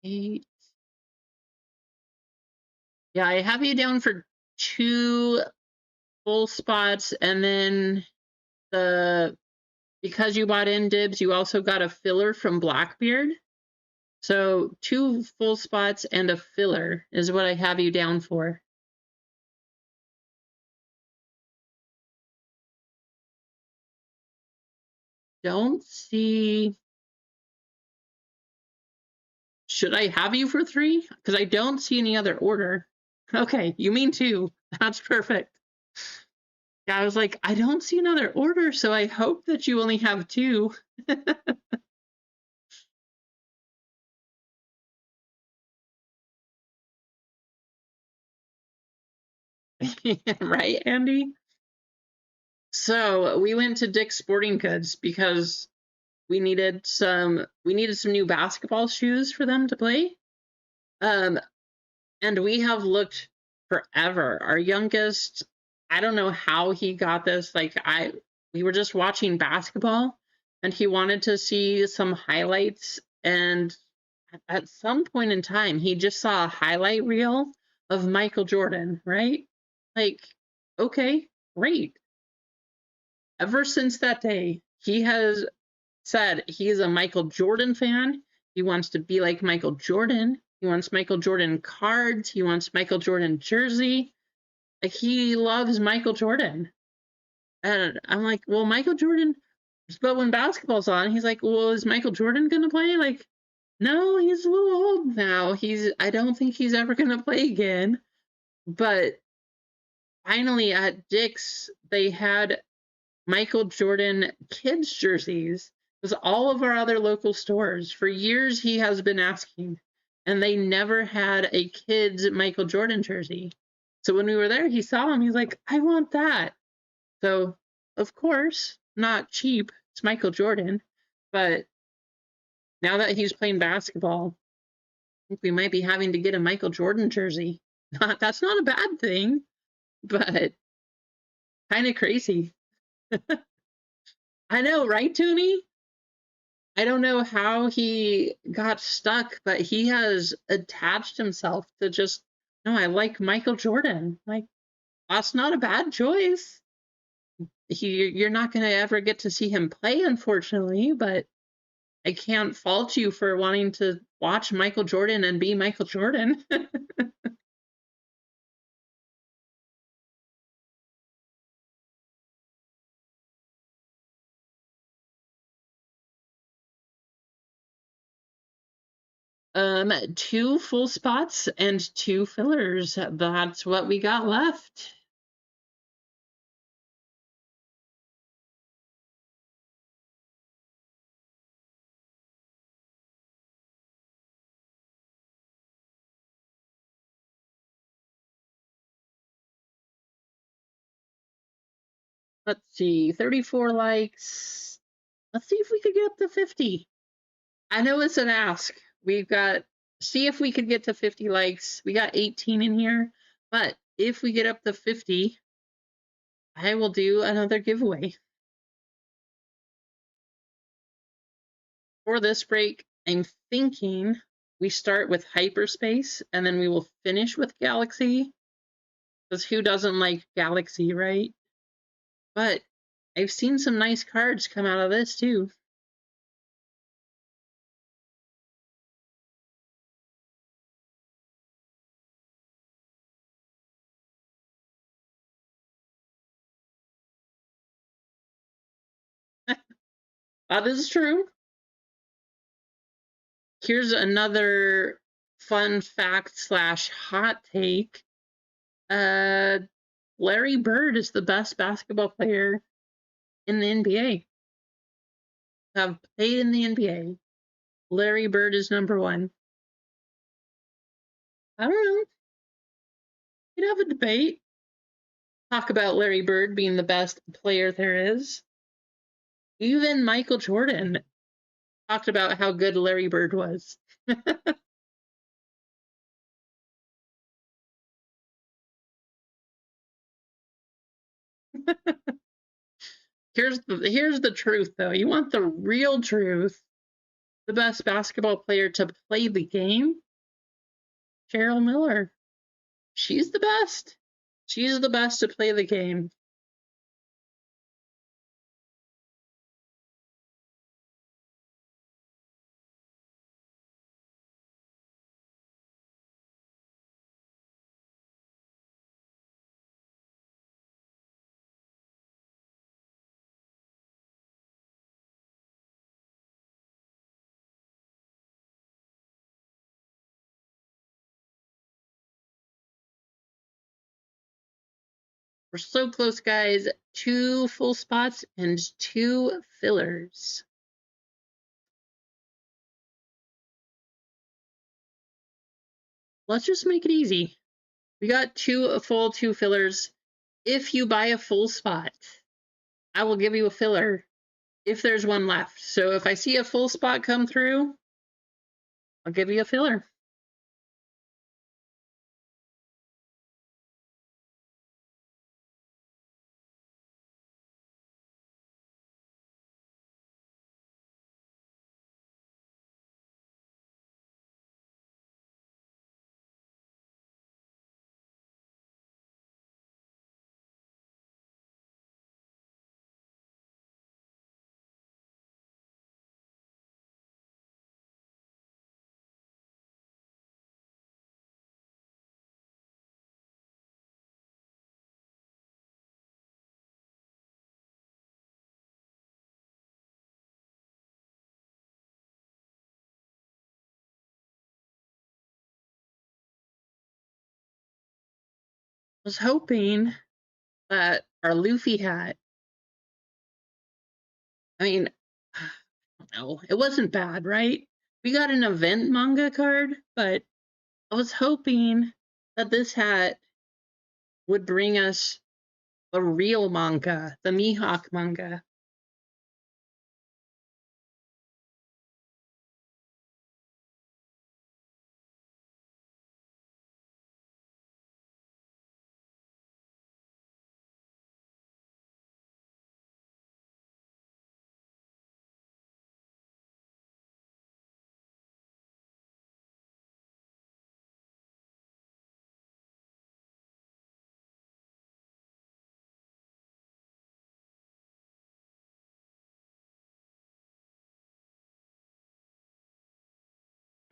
A: Eight. Yeah, I have you down for 2 full spots, and then because you bought in Dibs, you also got a filler from Blackbeard. So 2 full spots and a filler is what I have you down for. Don't see. Should I have you for 3? Because I don't see any other order. Okay, you mean 2. That's perfect. Yeah, I was like, I don't see another order, so I hope that you only have 2. Right, Andy? So we went to Dick's Sporting Goods because we needed some new basketball shoes for them to play. Um, and we have looked forever. Our youngest, I don't know how he got this. We were just watching basketball, and he wanted to see some highlights. And at some point in time, he just saw a highlight reel of Michael Jordan, right? Like, okay, great. Ever since that day, he has said he is a Michael Jordan fan. He wants to be like Michael Jordan. He wants Michael Jordan cards. He wants Michael Jordan jersey. Like, he loves Michael Jordan. And I'm like, well, Michael Jordan, but when basketball's on, he's like, well, is Michael Jordan going to play? Like, no, he's a little old now. I don't think he's ever going to play again. But finally at Dick's, they had Michael Jordan kids jerseys. Because all of our other local stores, for years, he has been asking, and they never had a kids Michael Jordan jersey. So when we were there, he saw him. He's like, I want that. So, of course, not cheap. It's Michael Jordan. But now that he's playing basketball, I think we might be having to get a Michael Jordan jersey. That's not a bad thing, but kind of crazy. I know, right, Toonie? I don't know how he got stuck, but he has attached himself to just, no, I like Michael Jordan. Like, that's not a bad choice. You're not going to ever get to see him play, unfortunately, but I can't fault you for wanting to watch Michael Jordan and be Michael Jordan. Two full spots and 2 fillers. That's what we got left. Let's see, 34 likes. Let's see if we could get up to 50. I know it's an ask. We've got, see if we could get to 50 likes. We got 18 in here, but if we get up to 50, I will do another giveaway. For this break, I'm thinking we start with hyperspace and then we will finish with galaxy. Because who doesn't like galaxy, right? But I've seen some nice cards come out of this too. That is true. Here's another fun fact slash hot take. Larry Bird is the best basketball player in the NBA. Have played in the NBA. Larry Bird is number 1. I don't know. We'd have a debate. Talk about Larry Bird being the best player there is. Even Michael Jordan talked about how good Larry Bird was. Here's the truth, though. You want the real truth. The best basketball player to play the game? Cheryl Miller. She's the best. She's the best to play the game. We're so close, guys. 2 full spots and 2 fillers. Let's just make it easy. We got 2 full, 2 fillers. If you buy a full spot, I will give you a filler if there's one left. So if I see a full spot come through, I'll give you a filler. I was hoping that our Luffy hat, I mean, no, it wasn't bad, right? We got an event manga card, but I was hoping that this hat would bring us a real manga, the Mihawk manga.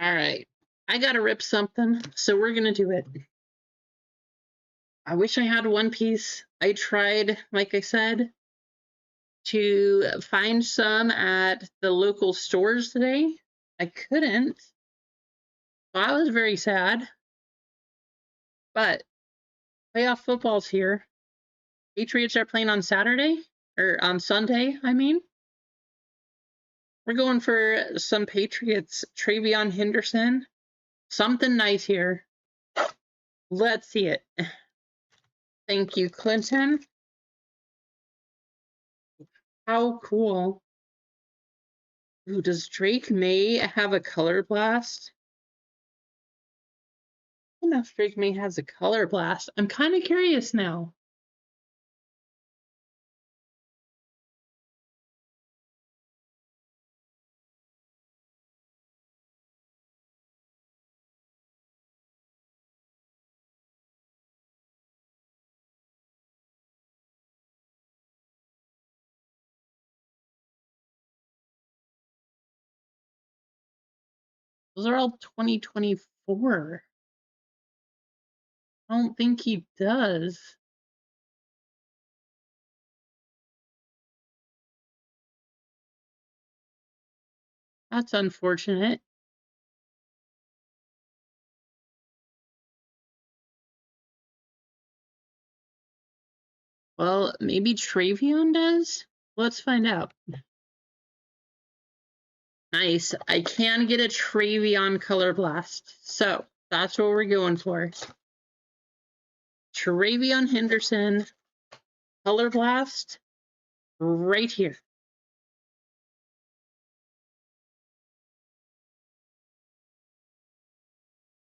A: All right, I gotta rip something, so we're gonna do it. I wish I had One Piece. I tried, like I said, to find some at the local stores today. I couldn't. So I was very sad. But playoff football's here. Patriots are playing on Saturday, or on Sunday, I mean. We're going for some Patriots. Travion Henderson. Something nice here. Let's see it. Thank you, Clinton. How cool. Ooh, does Drake May have a color blast? I don't know if Drake May has a color blast. I'm kind of curious now. Those are all 2024. I don't think he does. That's unfortunate. Well, maybe Travion does? Let's find out. Nice. I can get a Travion Color Blast. So, that's what we're going for. Travion Henderson Color Blast right here.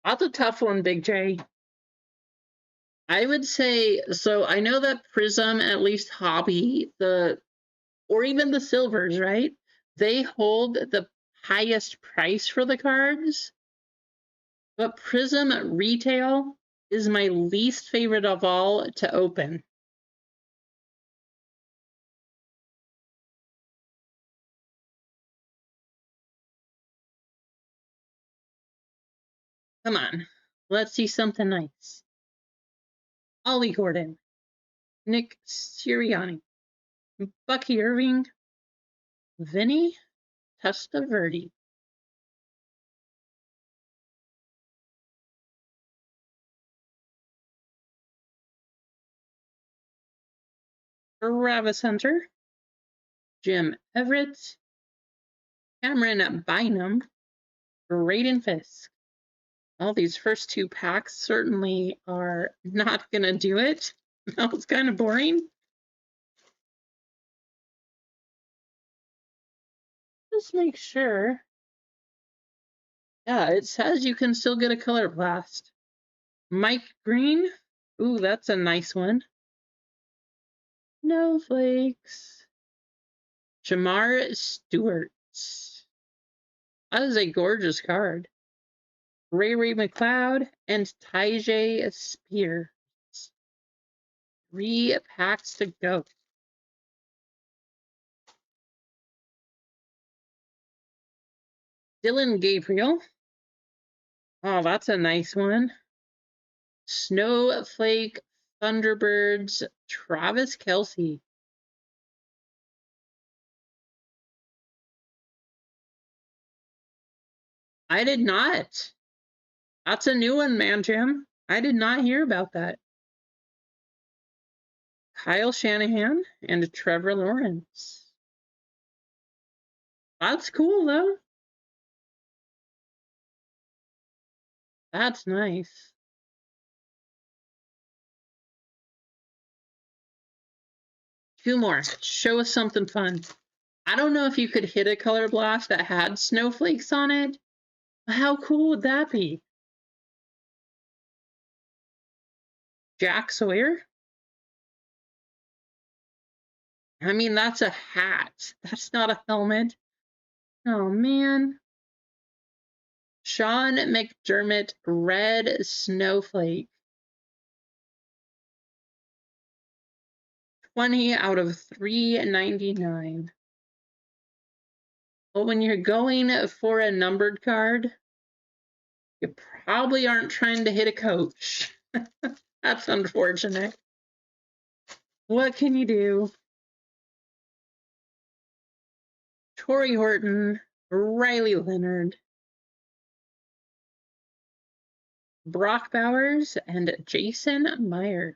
A: That's a tough one, Big J. I would say, so I know that Prism, at least Hobby, or even the Silvers, right? They hold the highest price for the cards. But Prism Retail is my least favorite of all to open. Come on, let's see something nice. Ollie Gordon, Nick Sirianni, Bucky Irving, Vinny Testaverde. Travis Hunter, Jim Everett, Cameron Bynum, Braden Fisk. Well, these first two packs certainly are not going to do it. That was kind of boring. Just make sure. Yeah, it says you can still get a color blast. Mike Green. Ooh, that's a nice one. Snowflakes. Jamar Stewart. That is a gorgeous card. Ray McLeod and Tyjae Spears. 3 packs to go. Dylan Gabriel. Oh, that's a nice one. Snowflake Thunderbirds, Travis Kelce. I did not. That's a new one, man, Jim. I did not hear about that. Kyle Shanahan and Trevor Lawrence. That's cool, though. That's nice. Two more. Show us something fun. I don't know if you could hit a color blast that had snowflakes on it. How cool would that be? Jack Sawyer? I mean, that's a hat. That's not a helmet. Oh, man. Sean McDermott, Red Snowflake. 20 out of 399. But when you're going for a numbered card, you probably aren't trying to hit a coach. That's unfortunate. What can you do? Torrey Horton, Riley Leonard, Brock Bowers, and Jason Myers.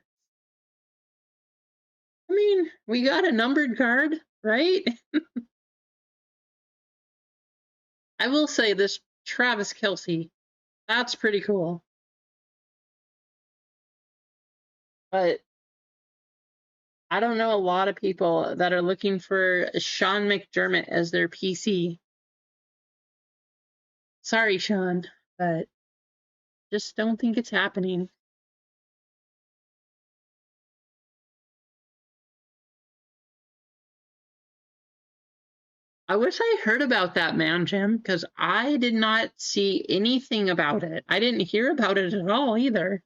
A: I mean, we got a numbered card, right? I will say this Travis Kelce, that's pretty cool. But I don't know a lot of people that are looking for Sean McDermott as their PC. Sorry, Sean, but just don't think it's happening. I wish I heard about that, man, Jim, because I did not see anything about it. I didn't hear about it at all either.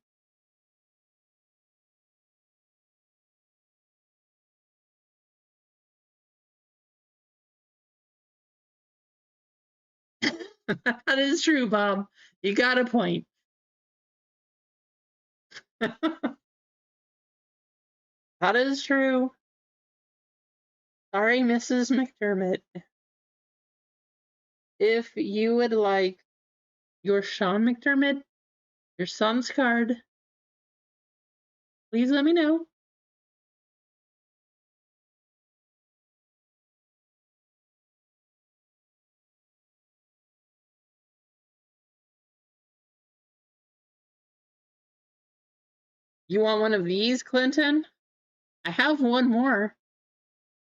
A: That is true, Bob. You got a point. That is true. Sorry, Mrs. McDermott. If you would like your Sean McDermott, your son's card, please let me know. You want one of these, Clinton? I have one more.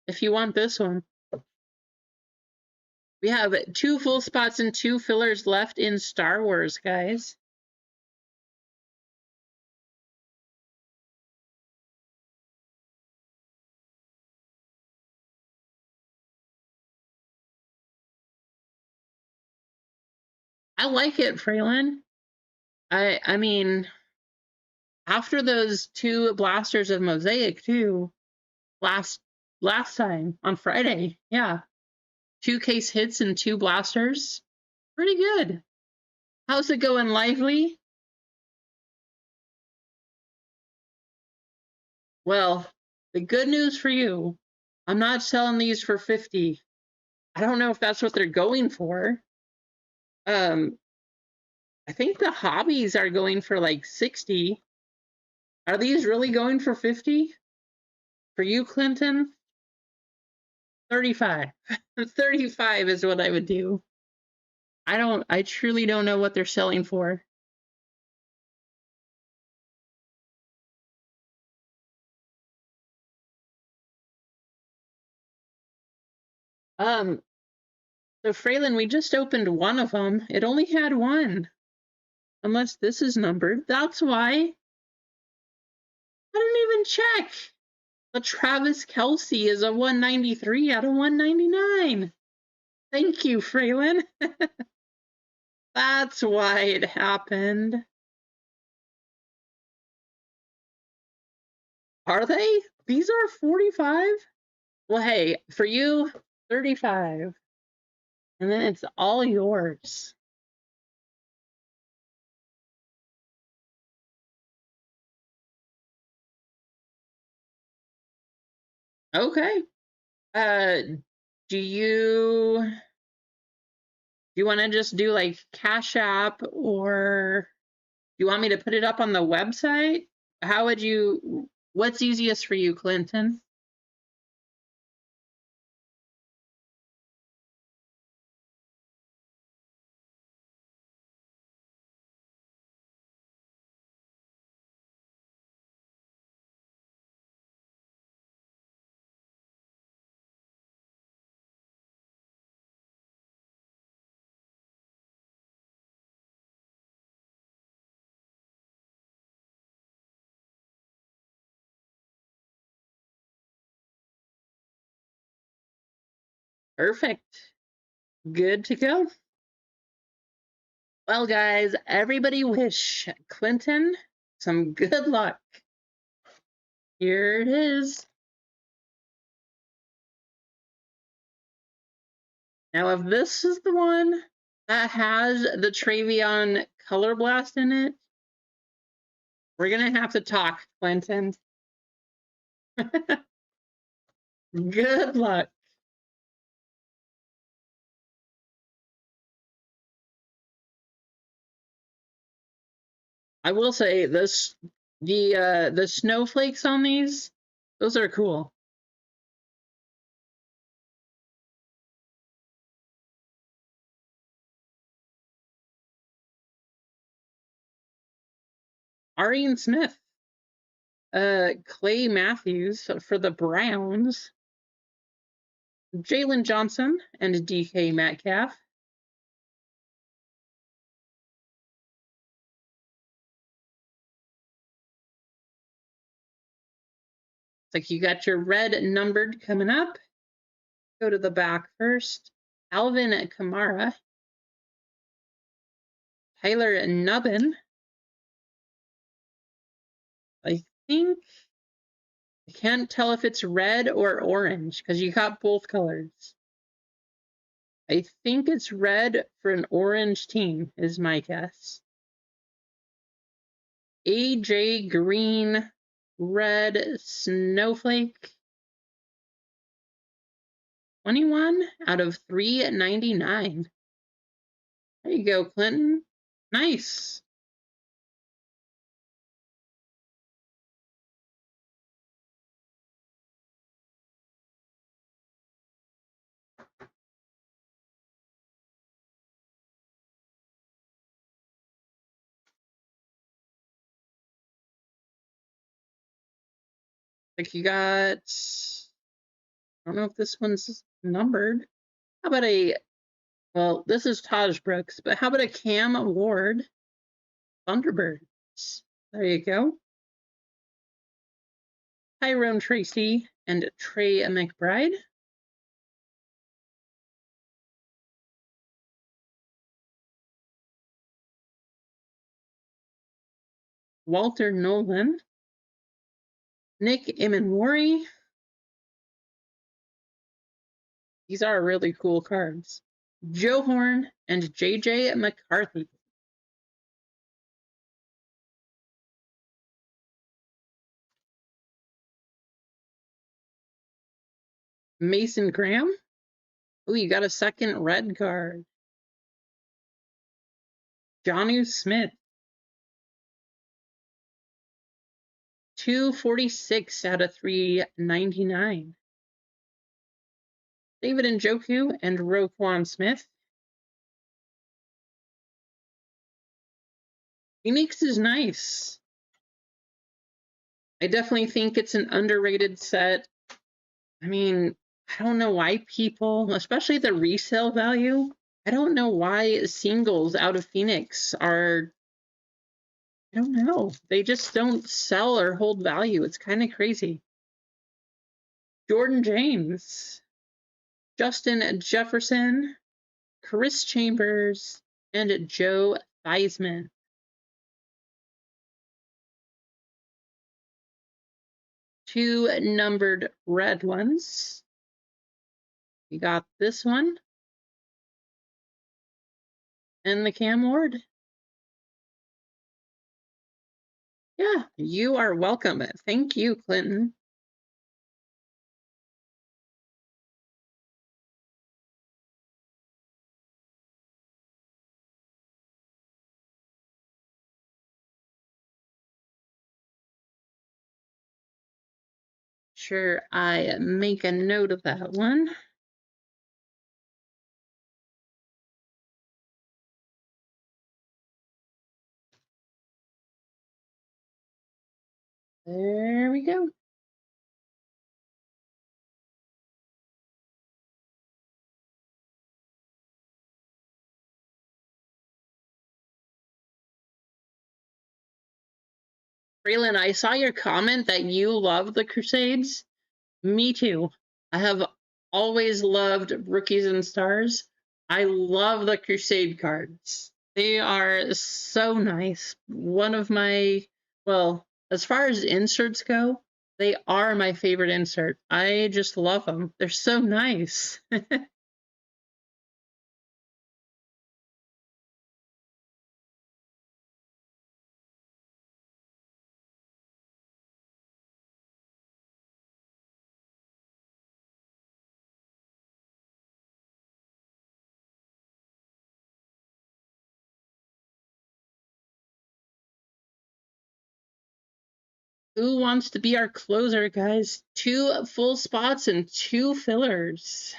A: If you want this one. We have 2 full spots and 2 fillers left in Star Wars, guys. I like it, Fraylin. I mean, after those 2 blasters of Mosaic too, last time on Friday, yeah, 2 case hits and 2 blasters, pretty good. How's it going, Lively? Well, the good news for you, I'm not selling these for 50. I don't know if that's what they're going for. I think the hobbies are going for like 60. Are these really going for 50? For you, Clinton, 35. 35 is what I would do. I truly don't know what they're selling for. So Fraylin, we just opened one of them. It only had one. Unless this is numbered. That's why. I didn't even check. The Travis Kelce is a 193 out of 199. Thank you, Fraylin. That's why it happened. Are they? These are 45? Well, hey, for you, 35. And then it's all yours. Okay. Do you want to just do like Cash App, or do you want me to put it up on the website? What's easiest for you, Clinton? Perfect. Good to go. Well, guys, everybody wish Clinton some good luck. Here it is. Now, if this is the one that has the Travion Color Blast in it, we're going to have to talk, Clinton. Good luck. I will say this: the snowflakes on these, those are cool. Arian Smith, Clay Matthews for the Browns, Jalen Johnson, and DK Metcalf. It's like you got your red numbered coming up. Go to the back first. Alvin Kamara, Tyler Nubbin. I think I can't tell if it's red or orange because you got both colors. I think it's red for an orange team, is my guess. AJ Green, red snowflake. 21 out of 399. There you go, Clinton. Nice. Like you got, I don't know if this one's numbered. How about well, this is Taj Brooks, but how about a Cam Ward Thunderbirds? There you go. Tyrone Tracy and Trey McBride. Walter Nolan. Nick Imanwari. These are really cool cards. Joe Horn and JJ McCarthy. Mason Graham. Oh, you got a second red card. Jonnu Smith. 246 out of 399. David Njoku and Roquan Smith. Phoenix is nice. I definitely think it's an underrated set. I mean, I don't know why people, especially the resale value, I don't know why singles out of Phoenix are, I don't know. They just don't sell or hold value. It's kind of crazy. Jordan James, Justin Jefferson, Chris Chambers, and Joe Theismann. Two numbered red ones. We got this one and the Cam Ward. Yeah, you are welcome. Thank you, Clinton. Sure, I make a note of that one. There we go. Braylon, I saw your comment that you love the Crusades. Me too. I have always loved Rookies and Stars. I love the Crusade cards. They are so nice. One of my, well, as far as inserts go, they are my favorite insert. I just love them. They're so nice. Who wants to be our closer, guys? 2 full spots and 2 fillers.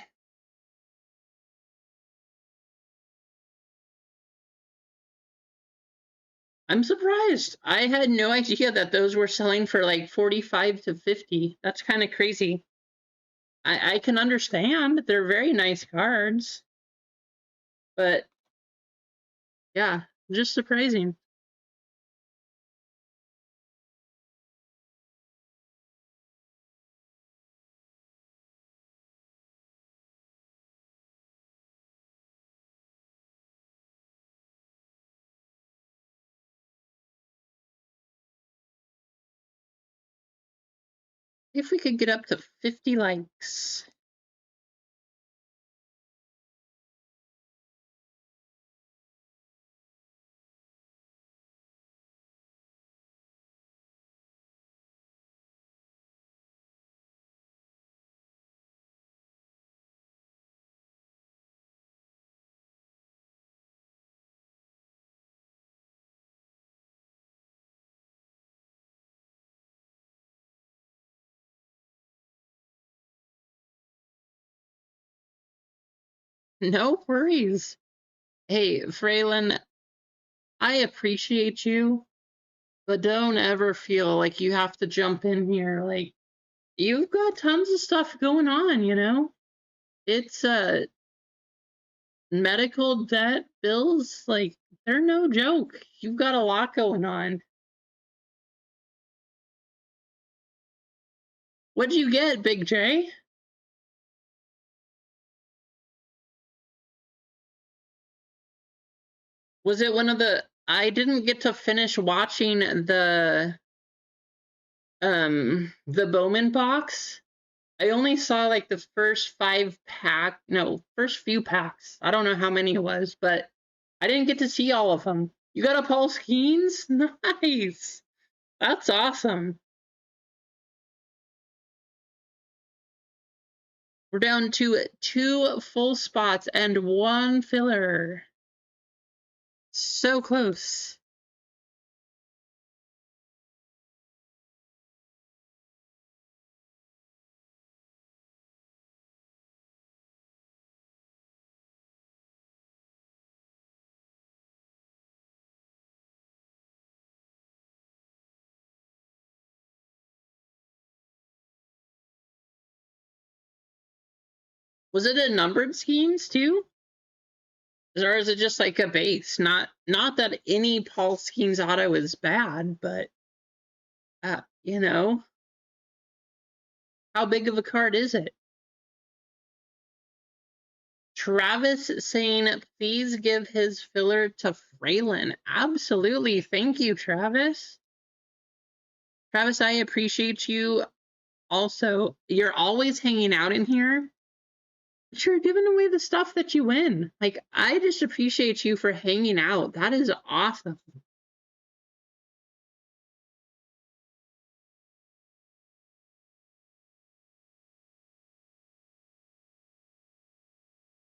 A: I'm surprised. I had no idea that those were selling for like 45 to 50. That's kind of crazy. I can understand. They're very nice cards. But yeah, just surprising. If we could get up to 50 likes. No worries. Hey, Fraylin, I appreciate you, but don't ever feel like you have to jump in here. Like, you've got tons of stuff going on, you know? It's medical debt bills, like, they're no joke. You've got a lot going on. What'd you get, Big J? Was it one of the, I didn't get to finish watching the Bowman box. I only saw like the first first few packs. I don't know how many it was, but I didn't get to see all of them. You got a Paul Skeens? Nice. That's awesome. We're down to 2 full spots and 1 filler. So close. Was it a numbered schemes too? Or is it just like a base? Not that any Paul Skeens auto is bad, but you know, how big of a card is it? Travis saying, please give his filler to Fraylin. Absolutely. Thank you, Travis. Travis, I appreciate you. Also, you're always hanging out in here. But you're giving away the stuff that you win. Like, I just appreciate you for hanging out. That is awesome.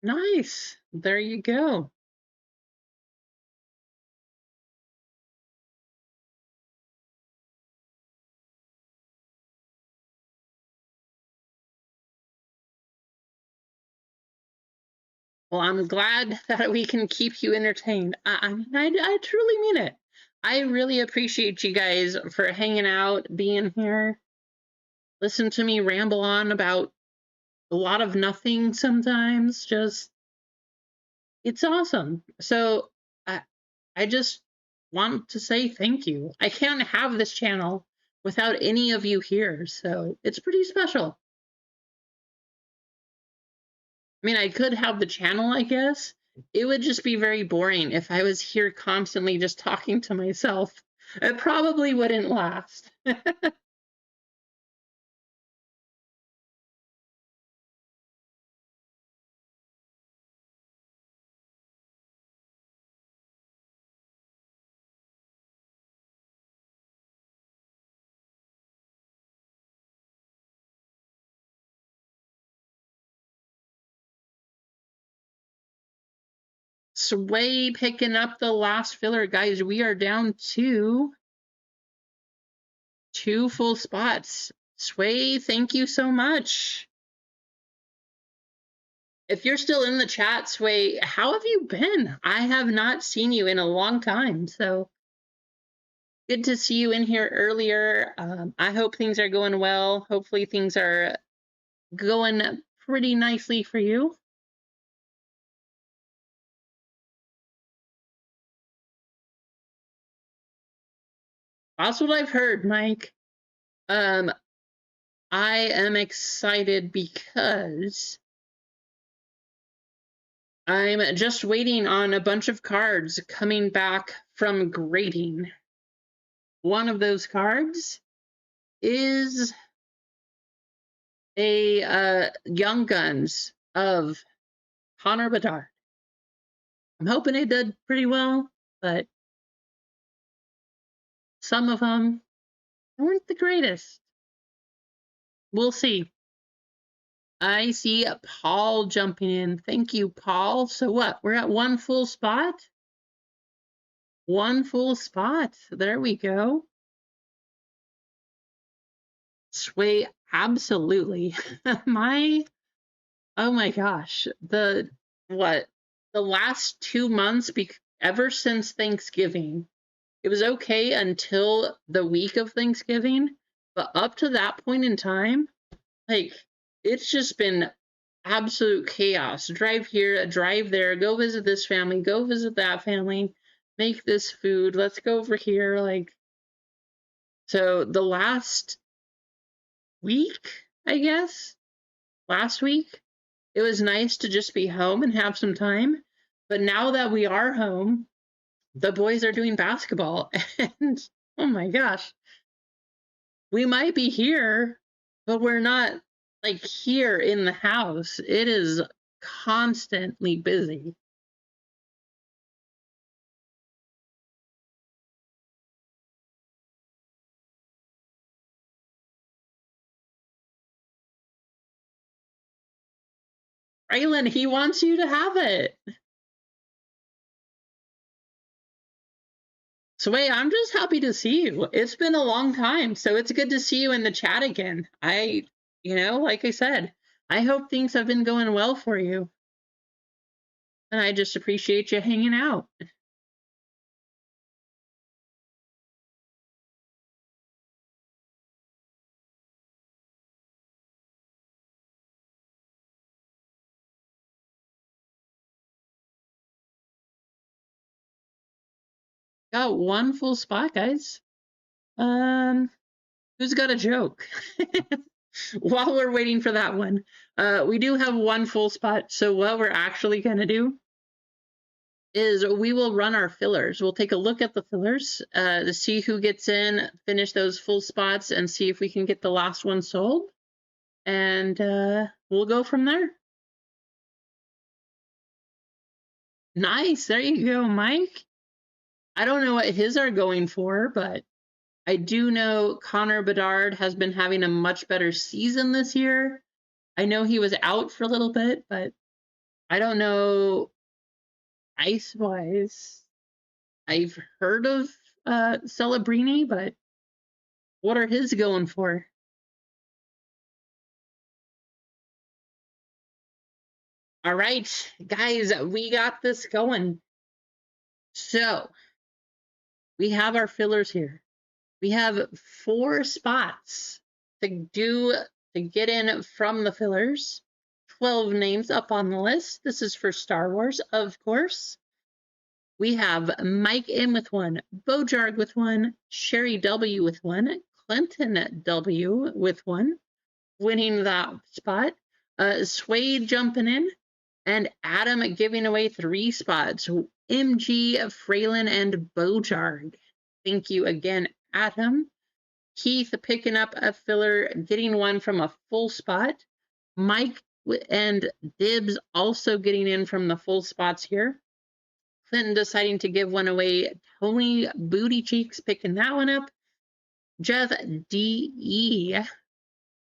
A: Nice. There you go. Well, I'm glad that we can keep you entertained. I truly mean it. I really appreciate you guys for hanging out, being here. Listen to me ramble on about a lot of nothing sometimes. Just, it's awesome. So I, I just want to say thank you. I can't have this channel without any of you here, so it's pretty special. I mean, I could have the channel, I guess. It would just be very boring if I was here constantly just talking to myself. It probably wouldn't last. Sway picking up the last filler, guys. We are down to 2 full spots. Sway, thank you so much. If you're still in the chat, Sway, how have you been? I have not seen you in a long time, so good to see you in here earlier. I hope things are going well. Hopefully things are going pretty nicely for you. That's what I've heard, Mike. I am excited because I'm just waiting on a bunch of cards coming back from grading. One of those cards is a Young Guns of Connor Bedard. I'm hoping it did pretty well, but some of them weren't the greatest. We'll see. I see Paul jumping in. Thank you, Paul. So what? We're at 1 full spot? 1 full spot. There we go. Sway, absolutely. Oh my gosh. The last 2 months, ever since Thanksgiving, it was okay until the week of Thanksgiving, but up to that point in time, like, it's just been absolute chaos. Drive here, drive there, go visit this family, go visit that family, make this food, let's go over here. Like, so the last week, I guess, last week, it was nice to just be home and have some time. But now that we are home, the boys are doing basketball. And oh my gosh, we might be here, but we're not like here in the house. It is constantly busy. Raylan, he wants you to have it. So wait, I'm just happy to see you. It's been a long time, so it's good to see you in the chat again. Like I said, I hope things have been going well for you. And I just appreciate you hanging out. Got one full spot, guys. Who's got a joke? While we're waiting for that one, we do have one full spot. So what we're actually gonna do is we will run our fillers. We'll take a look at the fillers to see who gets in, finish those full spots, and see if we can get the last one sold. And we'll go from there. Nice. There you go, Mike. I don't know what his are going for, but I do know Connor Bedard has been having a much better season this year. I know he was out for a little bit, but I don't know ice-wise. I've heard of Celebrini, but what are his going for? All right, guys, we got this going. So we have our fillers here. We have 4 spots to get in from the fillers. 12 names up on the list. This is for Star Wars, of course. We have Mike in with 1, Bojarg with 1, Sherry W with 1, Clinton W with 1, winning that spot. Swade jumping in, and Adam giving away 3 spots. MG, Fraylin, and Bojarg. Thank you again, Adam. Keith picking up a filler, getting one from a full spot. Mike and Dibs also getting in from the full spots here. Clinton deciding to give one away. Tony Booty Cheeks picking that one up. Jeff D.E.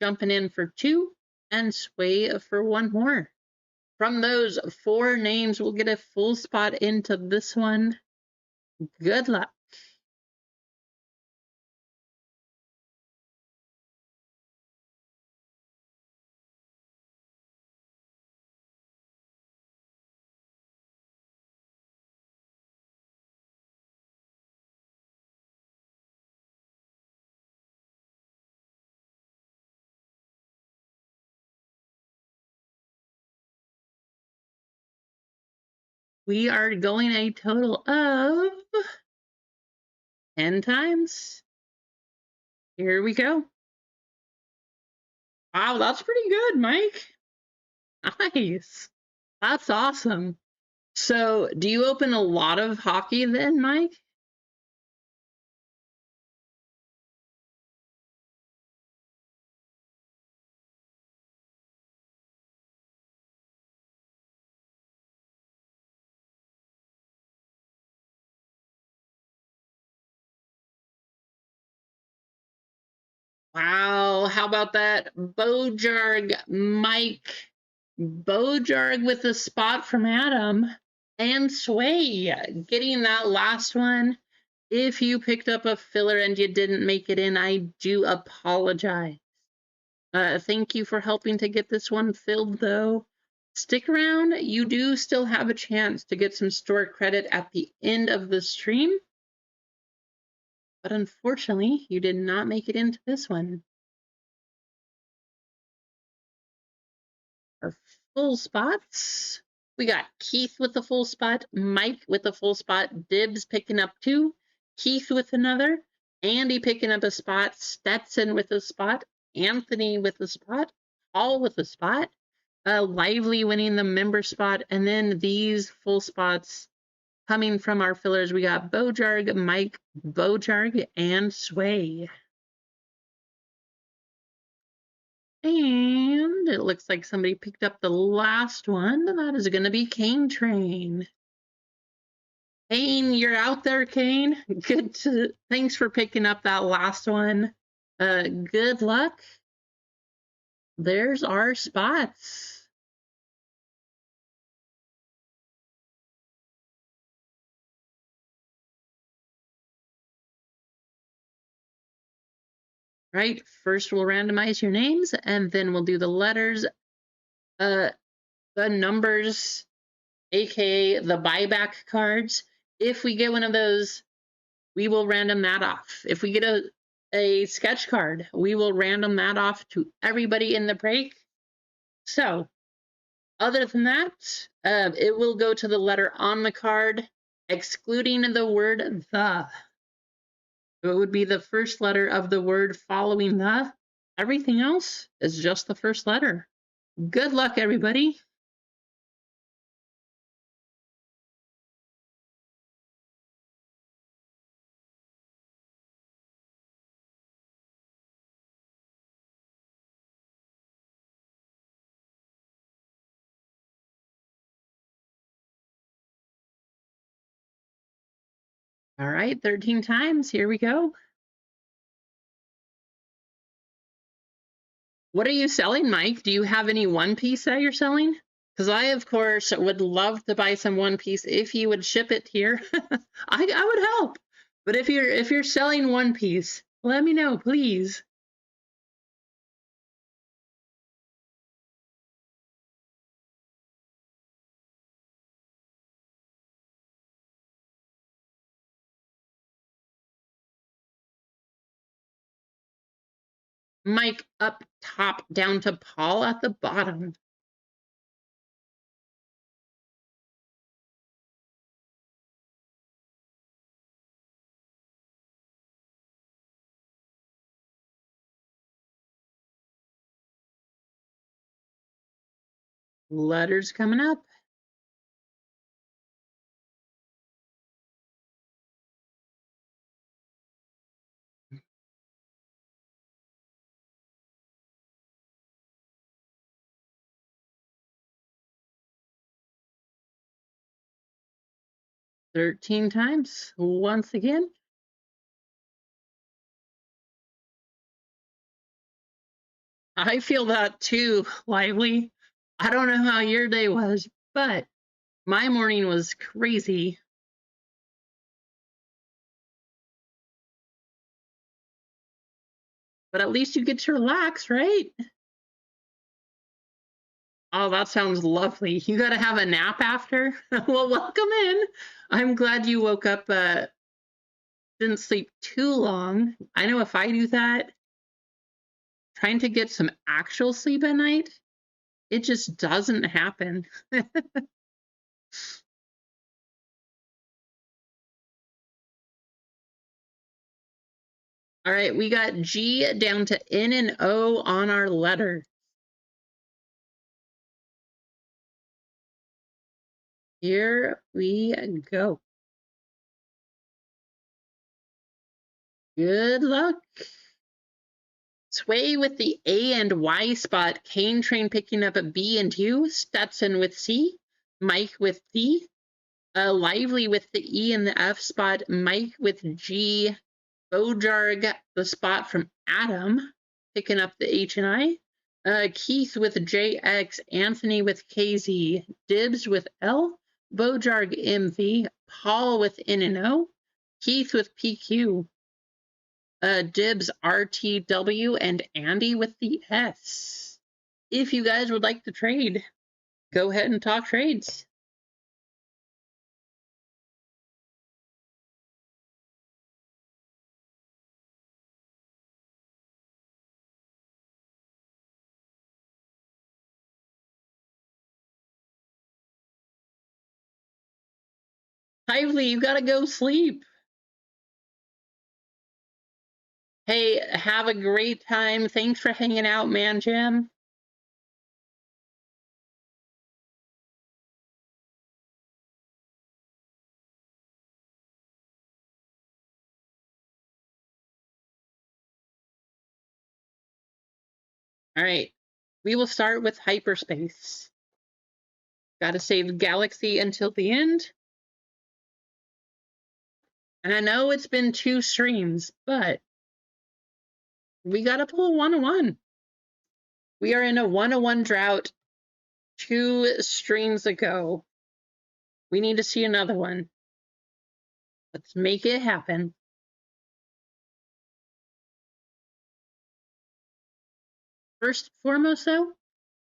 A: jumping in for 2. And Sway for 1 more. From those 4 names, we'll get a full spot into this one. Good luck. We are going a total of 10 times. Here we go. Wow, that's pretty good, Mike. Nice. That's awesome. So, do you open a lot of hockey then, Mike? Wow, how about that? Bojarg, Mike. Bojarg with the spot from Adam. And Sway getting that last one. If you picked up a filler and you didn't make it in, I do apologize. Thank you for helping to get this one filled, though. Stick around. You do still have a chance to get some store credit at the end of the stream. But unfortunately, you did not make it into this one. Our full spots. We got Keith with the full spot, Mike with the full spot, Dibs picking up 2, Keith with another, Andy picking up a spot, Stetson with a spot, Anthony with a spot, Paul with a spot, Lively winning the member spot, and then these full spots coming from our fillers. We got Bojarg, Mike, Bojarg, and Sway. And it looks like somebody picked up the last one. That is going to be Kane Train. Kane, you're out there, Kane. Thanks for picking up that last one. Good luck. There's our spots. Right, first we'll randomize your names, and then we'll do the letters, the numbers, aka the buyback cards. If we get one of those, we will random that off. If we get a sketch card, we will random that off to everybody in the break. So, other than that, it will go to the letter on the card, excluding the word the. It would be the first letter of the word following the. Everything else is just the first letter. Good luck, everybody. All right, 13 times. Here we go. What are you selling, Mike? Do you have any One Piece that you're selling? Because I, of course, would love to buy some One Piece if you would ship it here. I would help. But if you're selling One Piece, let me know, please. Mike up top, down to Paul at the bottom. Letters coming up. "13 times once again. I feel that too, Lively. I don't know how your day was, but my morning was crazy. But at least you get to relax, right? Oh, that sounds lovely. You got to have a nap after? Well, welcome in. I'm glad you woke up, didn't sleep too long. I know if I do that, trying to get some actual sleep at night, it just doesn't happen. All right, we got G down to N and O on our letter. Here we go. Good luck. Sway with the A and Y spot. Cane Train picking up a B and U. Stetson with C. Mike with D. Lively with the E and the F spot. Mike with G. Bojarg, the spot from Adam, picking up the H and I. Keith with JX. Anthony with KZ. Dibs with L. Bojarg MV. Paul with N and O. Keith with PQ. Dibs RTW, and Andy with the S. If you guys would like to trade, go ahead and talk trades. Lively, you gotta go sleep. Hey, have a great time. Thanks for hanging out, man, Jim. All right, we will start with hyperspace. Gotta save Galaxy until the end. And I know it's been 2 streams, but we gotta pull 101. We are in a 101 drought 2 streams ago. We need to see another one. Let's make it happen. First and foremost, though,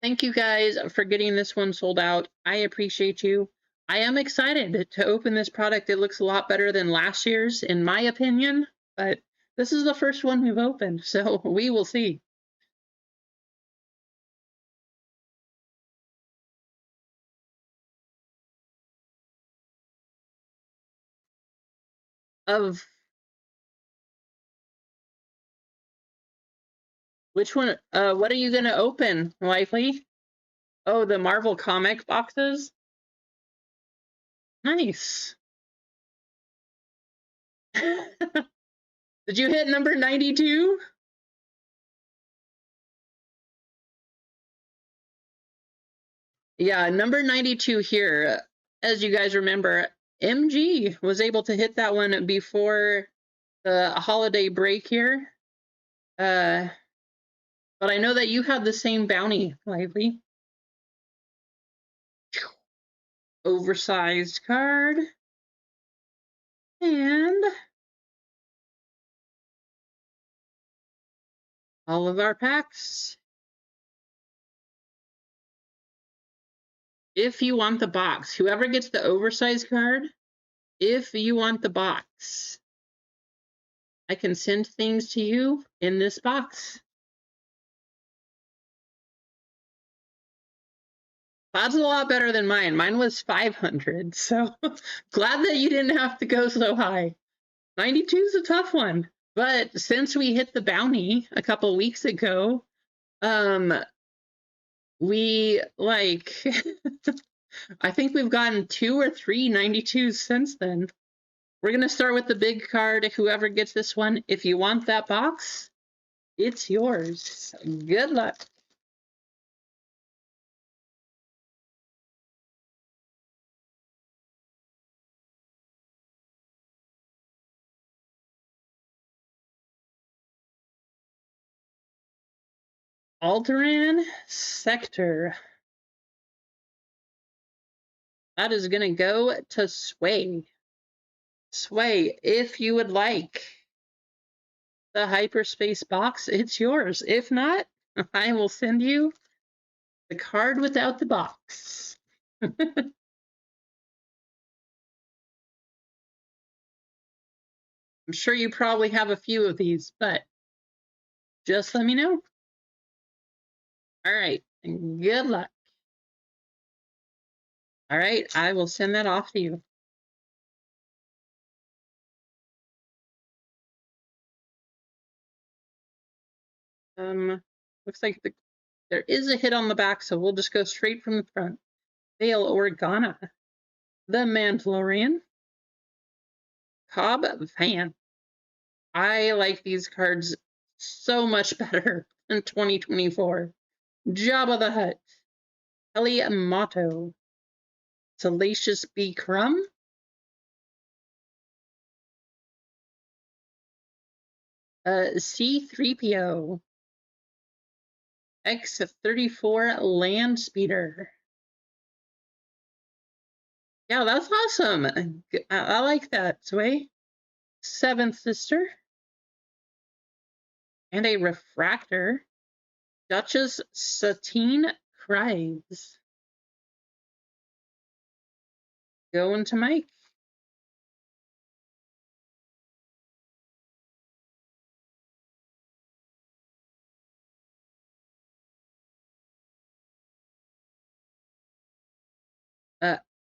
A: thank you guys for getting this one sold out. I appreciate you. I am excited to open this product. It looks a lot better than last year's, in my opinion, but this is the first one we've opened, so we will see. Of which one? What are you going to open, Lively? Oh, the Marvel comic boxes? Nice. Did you hit number 92? Yeah, number 92 here. As you guys remember, MG was able to hit that one before the holiday break here. But I know that you have the same bounty, Lively. Oversized card. And all of our packs. If you want the box, whoever gets the oversized card, if you want the box, I can send things to you in this box. That's a lot better than mine. Mine was 500, so glad that you didn't have to go so high. 92 is a tough one, but since we hit the bounty a couple weeks ago, we like I think we've gotten 2 or 3 92s since then. We're going to start with the big card. Whoever gets this one, if you want that box, it's yours. Good luck. Alderaan Sector. That is going to go to Sway. Sway, if you would like the hyperspace box, it's yours. If not, I will send you the card without the box. I'm sure you probably have a few of these, but just let me know. All right, and good luck. All right, I will send that off to you. Looks like there is a hit on the back, so we'll just go straight from the front. Bail Organa, the Mandalorian, Cobb Van. I like these cards so much better than 2024. Jabba the Hutt, Ellie Motto, Salacious B. Crumb, C-3PO, X-34 Land Speeder. Yeah, that's awesome. I like that, Sway. Seventh Sister. And a refractor. Duchess Satine Kryze. Going to Mike.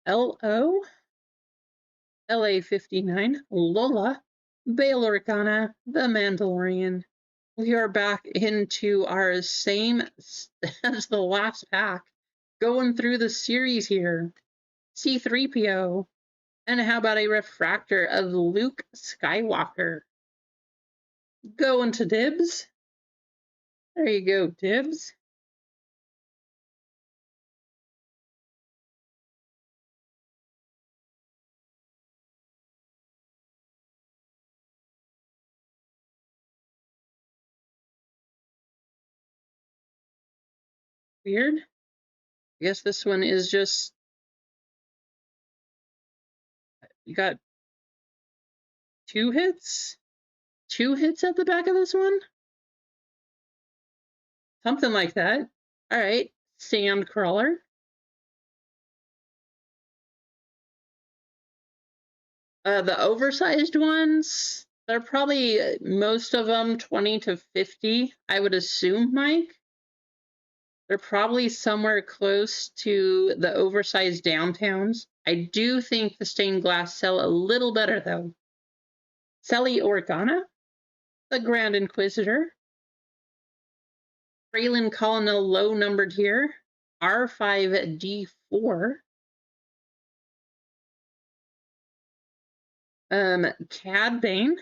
A: L.O. LA-59, Lola, Bail Organa, the Mandalorian. We are back into our same as the last pack, going through the series here. C-3PO, and how about a refractor of Luke Skywalker? Going to Dibs. There you go, Dibs. Weird. I guess this one is just, you got 2 hits? 2 hits at the back of this one? Something like that. All right, Sandcrawler. The oversized ones, they're probably most of them 20 to 50, I would assume, Mike. They're probably somewhere close to the oversized downtowns. I do think the stained glass sell a little better, though. Selly Organa, the Grand Inquisitor. Braylon Colonel low numbered here. R5D4. Cad Bane.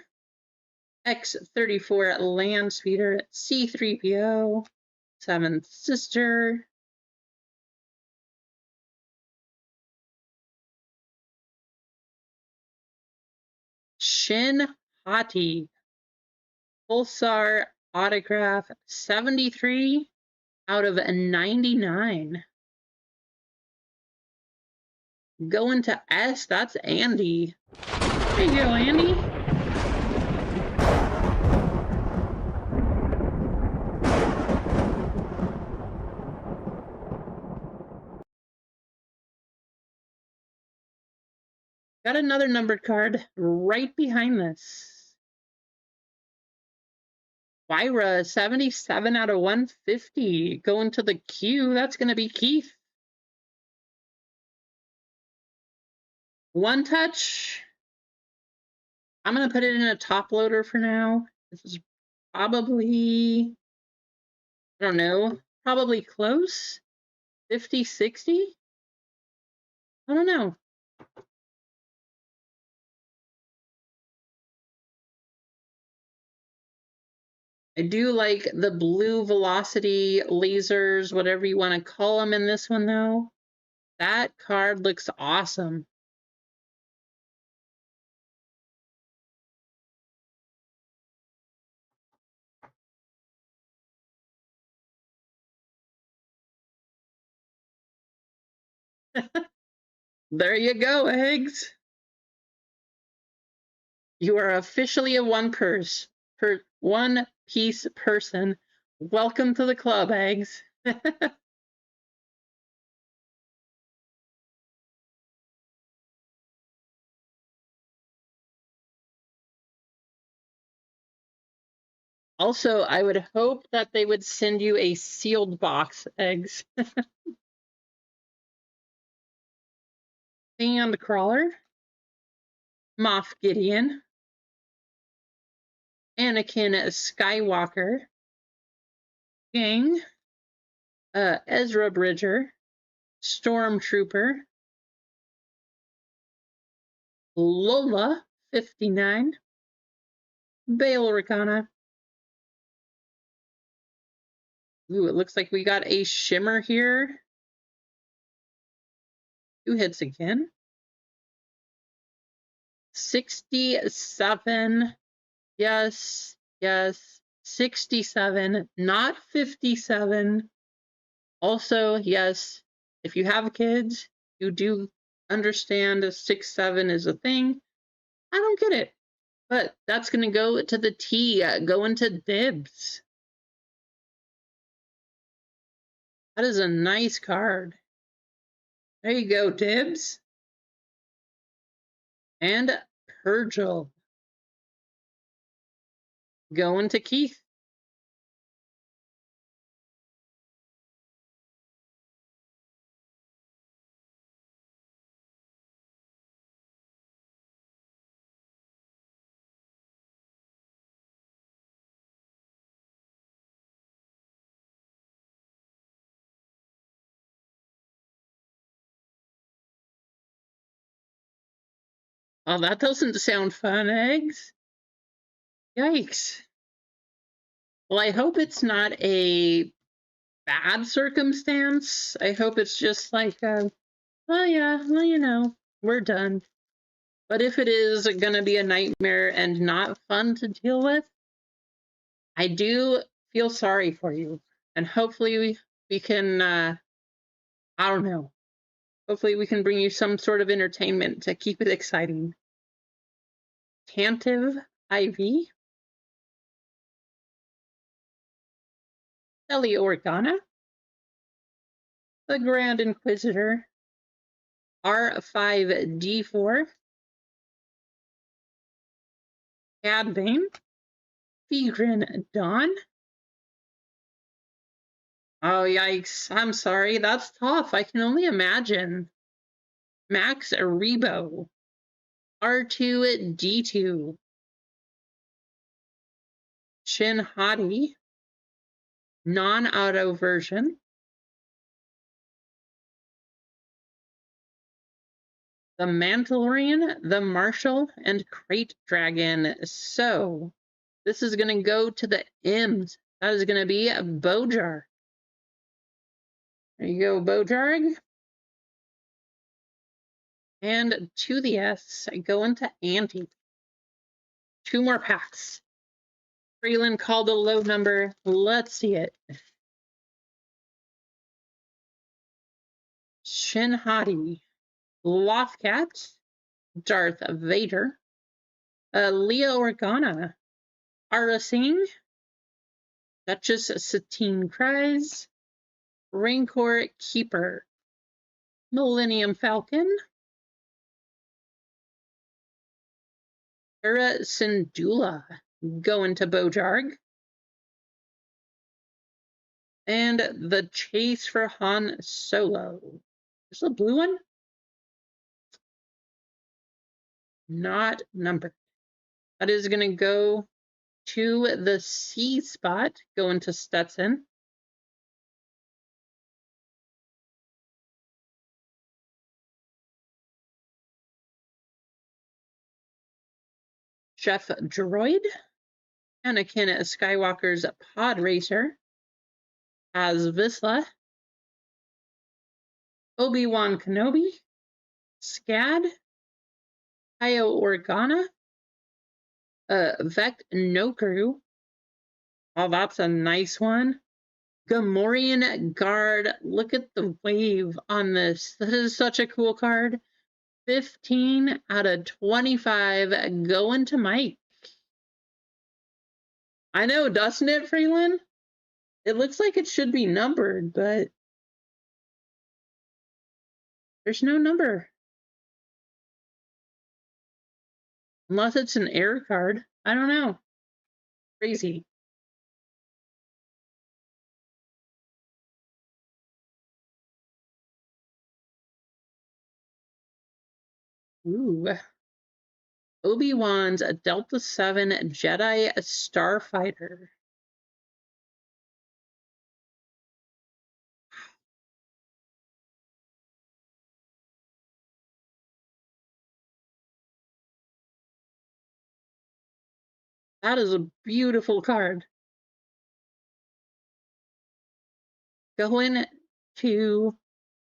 A: X34 Land Speeder. C3PO. Seventh Sister. Shin Hati. Pulsar autograph 73 out of 99. Going to S, that's Andy. There you go, Andy. Got another numbered card right behind this. Wyra, 77 out of 150. Going to the Q, that's going to be Keith. One touch. I'm going to put it in a top loader for now. This is probably, I don't know, probably close. 50, 60? I don't know. I do like the blue velocity lasers, whatever you want to call them in this one, though. That card looks awesome. There you go, Eggs. You are officially a one-piece person. Welcome to the club, Eggs. Also, I would hope that they would send you a sealed box, Eggs. Sandcrawler, Moff Gideon, Anakin Skywalker, Gang, Ezra Bridger, Stormtrooper, Lola, 59, Bail Organa. Ooh, it looks like we got a shimmer here. 2 hits again. 67. Yes, yes. 67, not 57. Also, yes, if you have kids, you do understand 6-7 is a thing. I don't get it. But that's going to go to the T, going to Dibs. That is a nice card. There you go, Dibs. And Purgil. Going to Keith. Oh, that doesn't sound fun, Eggs. Yikes. Well, I hope it's not a bad circumstance. I hope it's just like, oh yeah, well, you know, we're done. But if it is going to be a nightmare and not fun to deal with, I do feel sorry for you. And hopefully we can, I don't know, hopefully we can bring you some sort of entertainment to keep it exciting. Tantive IV. Selly Organa. The Grand Inquisitor. R5D4. Cad Bane. Fegrin Dawn. Oh, yikes. I'm sorry. That's tough. I can only imagine. Max Rebo. R2D2. Shin Hati, non-auto version. The Mandalorian, the Marshall, and Crate Dragon. So this is going to go to the M's. That is going to be a Bojar. There you go, Bojarg. And to the S, I go into Ante. 2 more packs. Freeland called a low number. Let's see it. Shin Hati, Lothcat, Darth Vader, Leah Organa, Ara Singh, Duchess Satine Cries, Rancor Keeper, Millennium Falcon, Hera Syndulla, going to Bojarg, and the Chase for Han Solo. There's a blue one? Not numbered. That is going to go to the C spot, going to Stetson. Chef Droid, Anakin Skywalker's Pod Racer, as Visla, Obi-Wan Kenobi, Scad, Io Organa, Vect Nokru. Oh, that's a nice one. Gamorrean Guard. Look at the wave on this. That is such a cool card. 15 out of 25 going to Mike. I know, doesn't it, Freeland? It looks like it should be numbered, but there's no number. Unless it's an error card. I don't know. Crazy. Ooh. Obi-Wan's a Delta 7 Jedi Starfighter. That is a beautiful card. Going to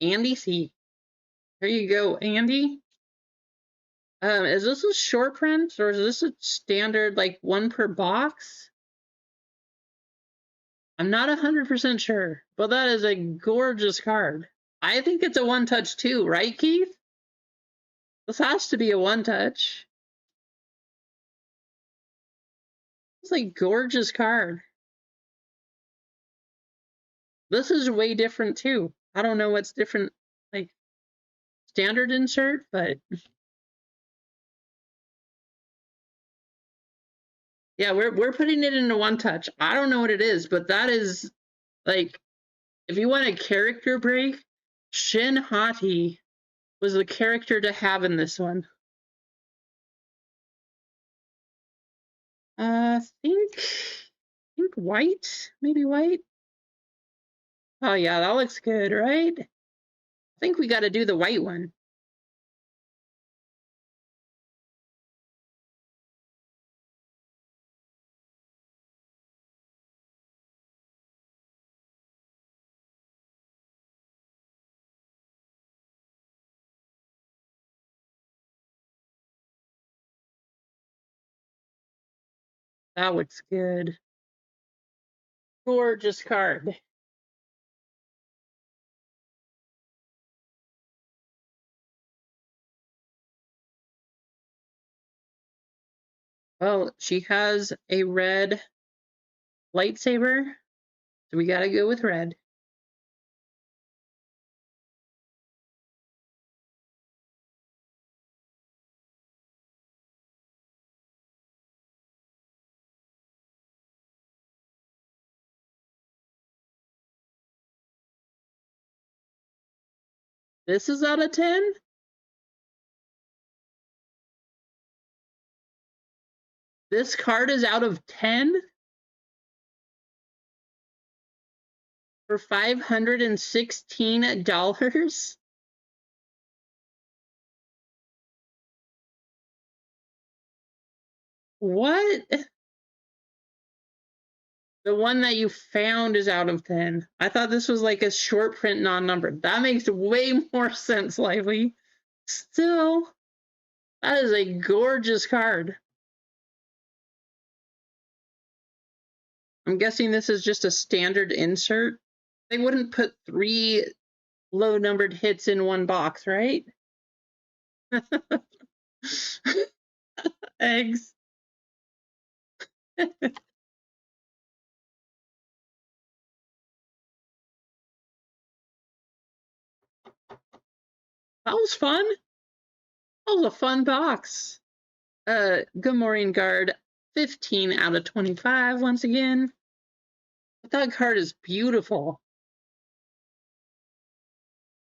A: Andy C. There you go, Andy. Is this a short print or is this a standard, like 1 per box? I'm not 100% sure, but that is a gorgeous card. I think it's a one-touch too, right, Keith? This has to be a one-touch. It's like gorgeous card. This is way different too. I don't know what's different, like standard insert, but yeah, we're putting it into one touch. I don't know what it is, but that is like, if you want a character break, Shin Hati was the character to have in this one. Think white, maybe white. Oh yeah, that looks good, right? I think we got to do the white one. That looks good. Gorgeous card. Well, she has a red lightsaber, so we got to go with red. This is out of 10? This card is out of 10? for $516. What? The one that you found is out of 10. I thought this was like a short print non-numbered. That makes way more sense, Lively. Still, that is a gorgeous card. I'm guessing this is just a standard insert. They wouldn't put 3 low-numbered hits in one box, right? Eggs. That was fun. That was a fun box. Good morning, guard. 15 out of 25 once again. That card is beautiful.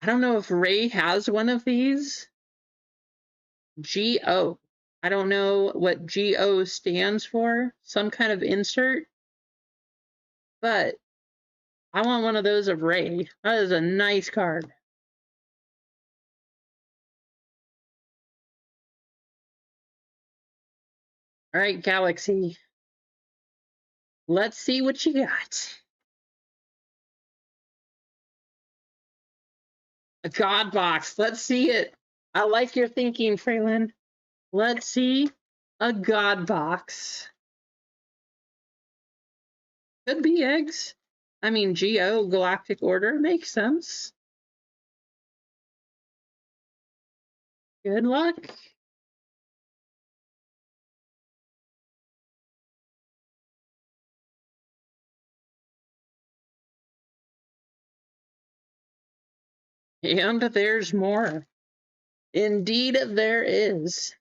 A: I don't know if Ray has one of these. GO. I don't know what GO stands for. Some kind of insert. But I want one of those of Ray. That is a nice card. All right, Galaxy. Let's see what you got. A God box. Let's see it. I like your thinking, Freeland. Let's see a God box. Could be eggs. I mean, GO, Galactic Order, makes sense. Good luck. And there's more. Indeed, there is.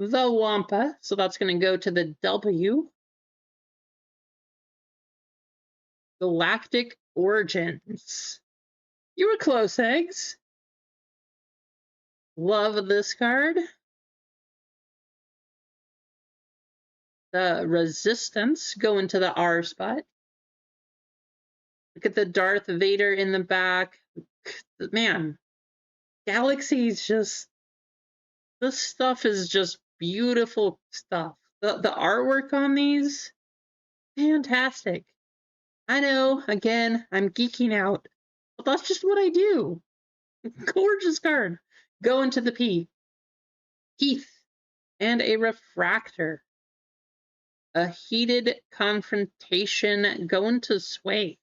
A: The Wampa, so that's going to go to the W. Galactic Origins. You were close, eggs. Love this card. The Resistance going to the R spot. Look at the Darth Vader in the back. Man, Galaxy's just, this stuff is just beautiful stuff. The artwork on these, fantastic. I know, again, I'm geeking out, but that's just what I do. Gorgeous card. Go into the P. Heath. And a Refractor. A Heated Confrontation going to Sway.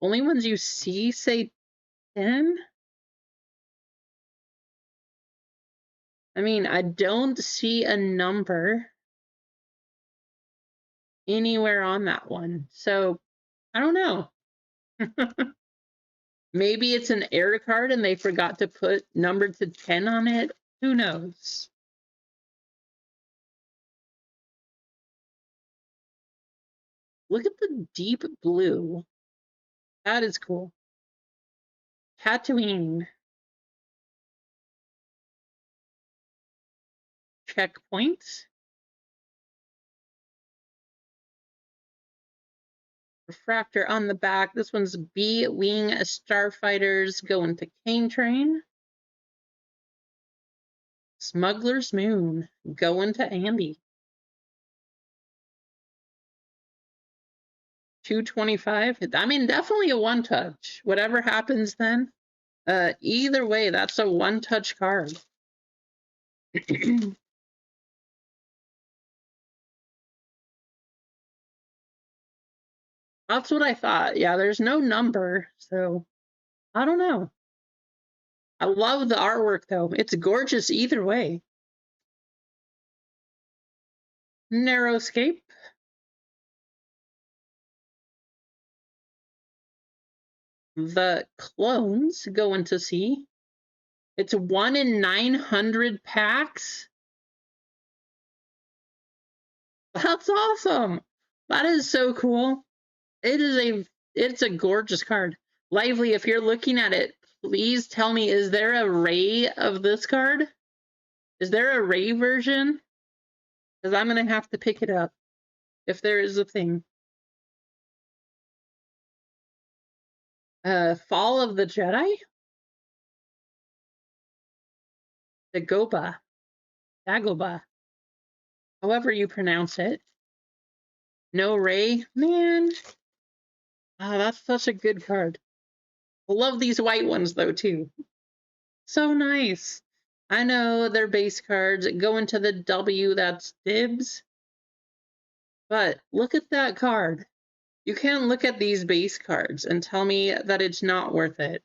A: Only ones you see say 10? I mean, I don't see a number anywhere on that one. So, I don't know. Maybe it's an error card and they forgot to put number to 10 on it. Who knows? Look at the deep blue. That is cool. Tatooine. Checkpoint. Refractor on the back. This one's B-Wing Starfighters going to Cane Train. Smuggler's Moon going to Andy. 225. I mean, definitely a one-touch. Whatever happens then. Either way, that's a one-touch card. That's what I thought. Yeah, there's no number, so I don't know. I love the artwork, though. It's gorgeous either way. Narrowscape. The clones going to see. It's 1 in 900 packs. That's awesome. That is so cool. It's a gorgeous card. Lively, if you're looking at it, please tell me, is there a Ray of this card? Is there a Ray version? Because I'm going to have to pick it up if there is a thing. Fall of the Jedi? Dagobah. Dagobah. However you pronounce it. No Ray? Man. That's such a good card. I love these white ones, though, too. So nice. I know they're base cards. Go into the W, that's dibs. But look at that card. You can't look at these base cards and tell me that it's not worth it.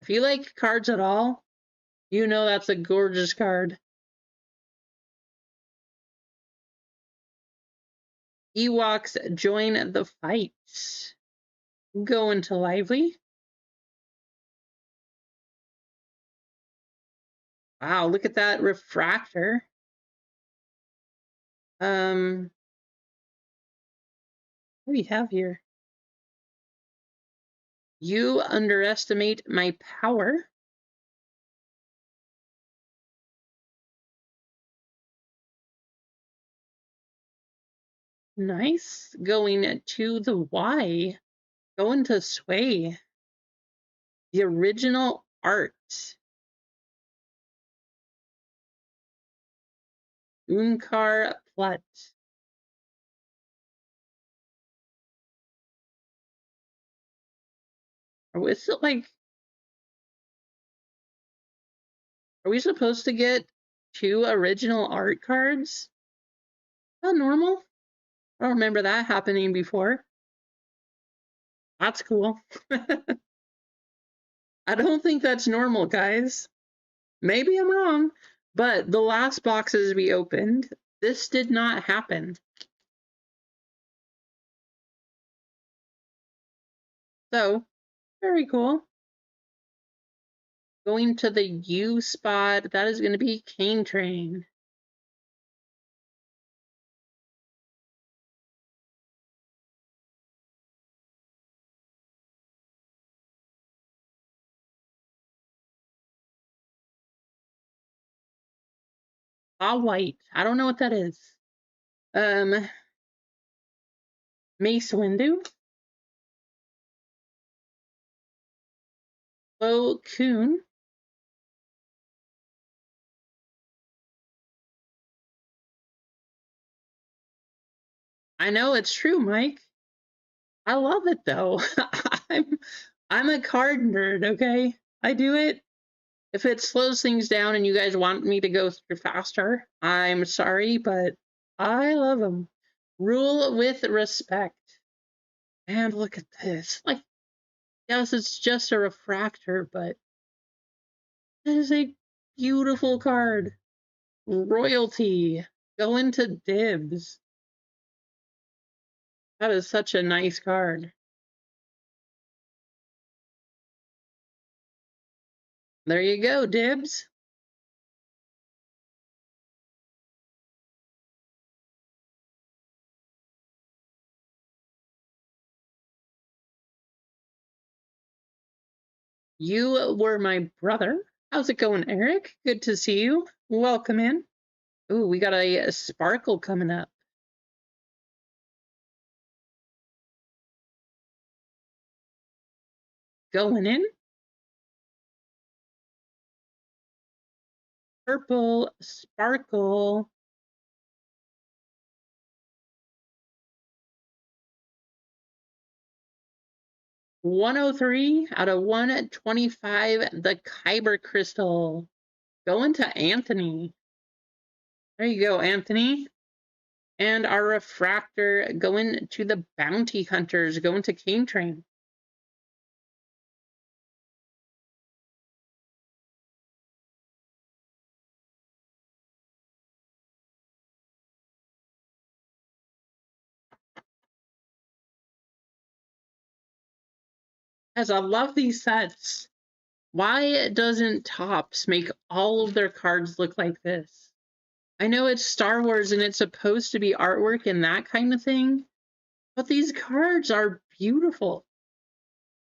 A: If you like cards at all, you know that's a gorgeous card. Ewoks join the fight. Go into Lively. Wow, look at that refractor. What do we have here? You underestimate my power. Nice. Going to the Y. Going to Sway. The original art. Unkar Plut. Are we still like? Are we supposed to get 2 original art cards? Is that normal? I don't remember that happening before. That's cool. I don't think that's normal, guys. Maybe I'm wrong, but the last boxes we opened, this did not happen. So, very cool. Going to the U spot, that is going to be Cane Train. All white. I don't know what that is. Mace Windu. Lo Kun. I know it's true, Mike. I love it though. I'm a card nerd, okay? I do it. If it slows things down and you guys want me to go through faster, I'm sorry, but I love them. Rule with respect. And look at this. Like, yes, it's just a refractor, but it is a beautiful card. Royalty. Go into dibs. That is such a nice card. There you go, dibs. You were my brother. How's it going, Eric? Good to see you. Welcome in. Ooh, we got a sparkle coming up. Going in. Purple sparkle. $103 out of 125. The Kyber crystal. Going to Anthony. There you go, Anthony. And our refractor going to the bounty hunters. Going to Cane Train. As I love these sets. Why doesn't Topps make all of their cards look like this? I know it's Star Wars and it's supposed to be artwork and that kind of thing, but these cards are beautiful.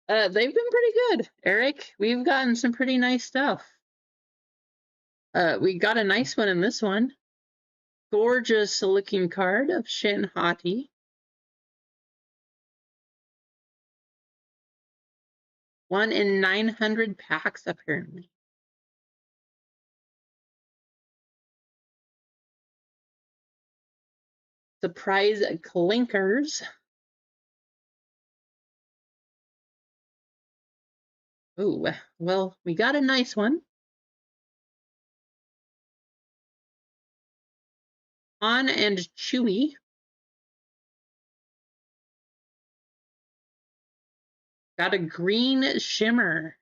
A: They've been pretty good, Eric. We've gotten some pretty nice stuff. We got a nice one in this one. Gorgeous looking card of Shin Hati. 1 in 900 packs, apparently. Surprise clinkers. Ooh, well, we got a nice one. On and chewy. Got a green shimmer.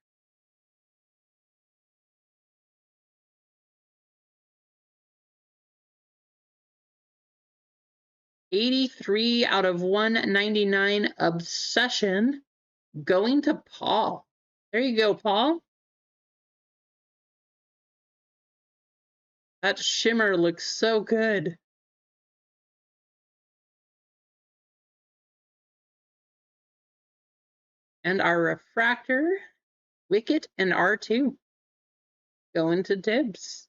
A: $83 out of $199 Obsession. Going to Paul. There you go, Paul. That shimmer looks so good. And our refractor, Wicket, and R2. Going to Dibs.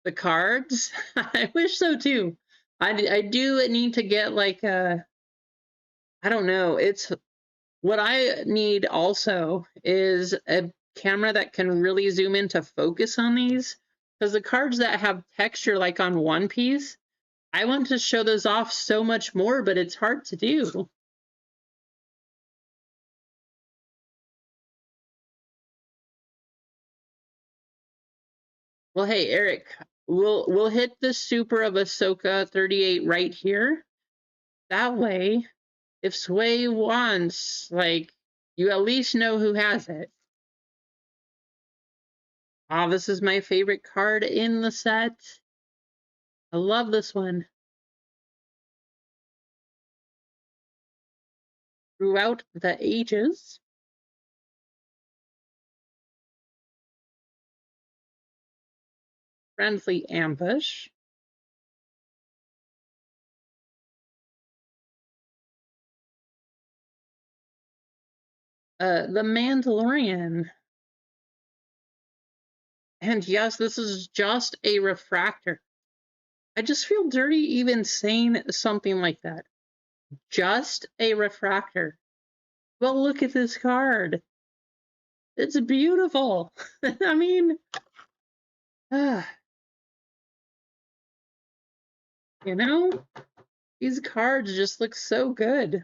A: The cards? I wish so too. I do need to get like a, I don't know. It's what I need also is a camera that can really zoom into focus on these. Because the cards that have texture like on One Piece, I want to show those off so much more, but it's hard to do. Well, hey, Eric, we'll hit the Super of Ahsoka 38 right here. That way, if Sway wants, like, you at least know who has it. Ah, this is my favorite card in the set. I love this one. Throughout the ages. Friendly ambush. The Mandalorian. And yes, this is just a refractor. I just feel dirty even saying something like that. Just a refractor. Well, look at this card. It's beautiful. I mean, you know, these cards just look so good.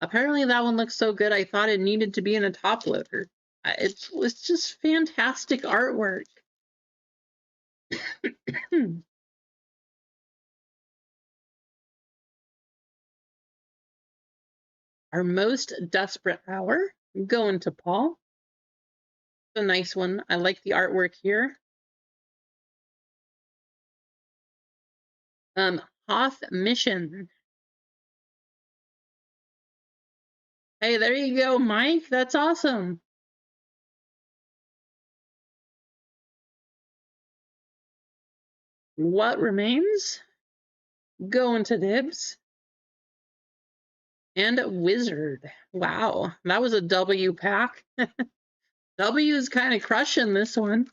A: Apparently that one looks so good, I thought it needed to be in a top loader. It's just fantastic artwork. Our most desperate hour, going to Paul. It's a nice one. I like the artwork here. Hoth Mission. Hey, there you go, Mike. That's awesome. What remains? Going to Dibs. And Wizard. Wow, that was a W pack. W is kind of crushing this one.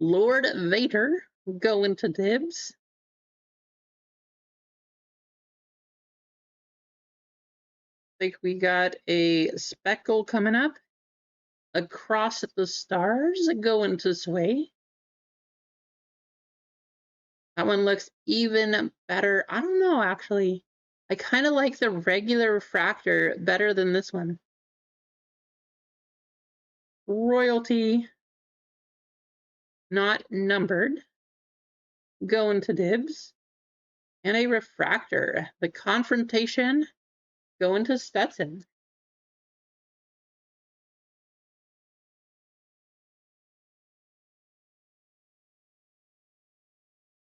A: Lord Vader going to Dibs. I think we got a Speckle coming up. Across the Stars going to Sway. That one looks even better. I don't know, actually. I kind of like the regular refractor better than this one. Royalty, not numbered, going to Dibs. And a refractor, the Confrontation, going to Stetson.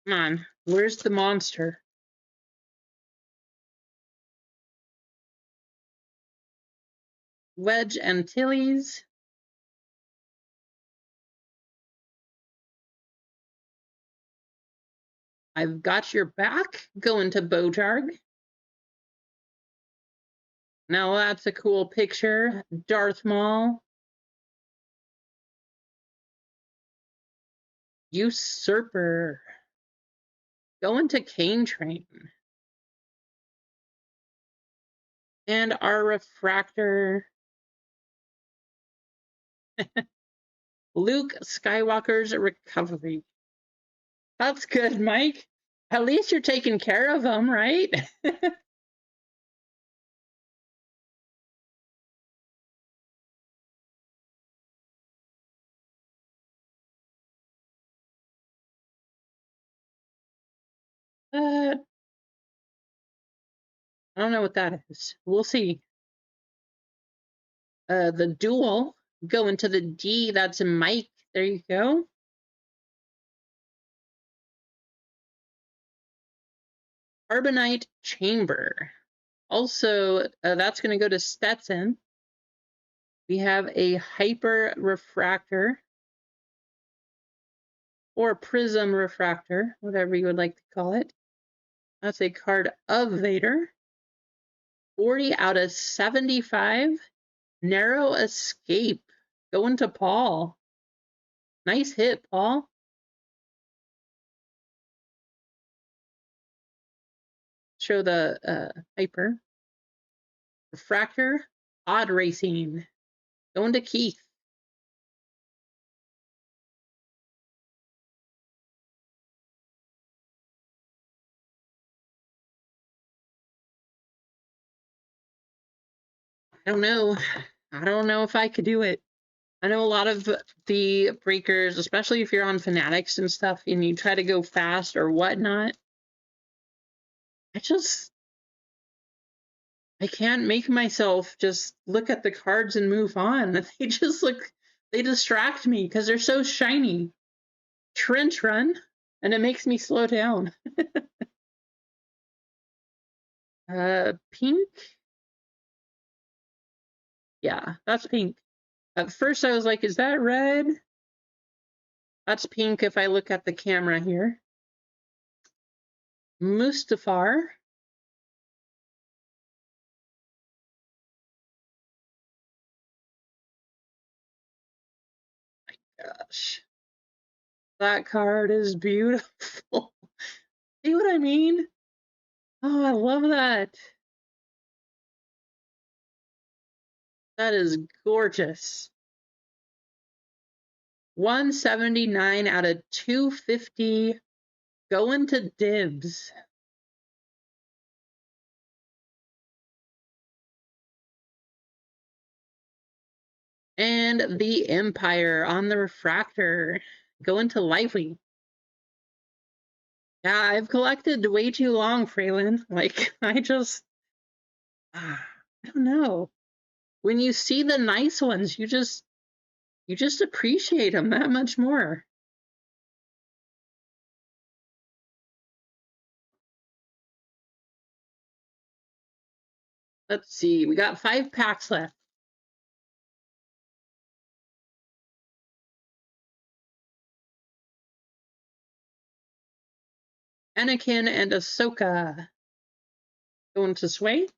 A: Come on, where's the monster? Wedge Antilles. I've got your back. Going to Bojarg. Now that's a cool picture. Darth Maul. Usurper. Going to Cane Train. And our refractor. Luke Skywalker's recovery. That's good, Mike. At least you're taking care of him, right? I don't know what that is. We'll see. The duel. Going to the D. That's Mike. There you go. Carbonite chamber. Also, that's going to go to Stetson. We have a hyper refractor or prism refractor, whatever you would like to call it. That's a card of Vader. 40 out of 75. Narrow escape. Going to Paul. Nice hit, Paul. Show the hyper. Refractor. Odd racing. Going to Keith. I don't know. I don't know if I could do it. I know a lot of the breakers, especially if you're on Fanatics and stuff, and you try to go fast or whatnot. I can't make myself just look at the cards and move on. They distract me because they're so shiny. Trench run, and it makes me slow down. Pink? Yeah, that's pink. At first I was like, is that red? That's pink if I look at the camera here. Mustafar. Gosh. That card is beautiful. See what I mean? Oh, I love that. That is gorgeous. 179 out of 250. Going to Dibs. And the Empire on the refractor. Going to Lively. Yeah, I've collected way too long, Fraylin. Like, I don't know. When you see the nice ones, you just appreciate them that much more. Let's see, we got 5 packs left. Anakin and Ahsoka. Going to Sway.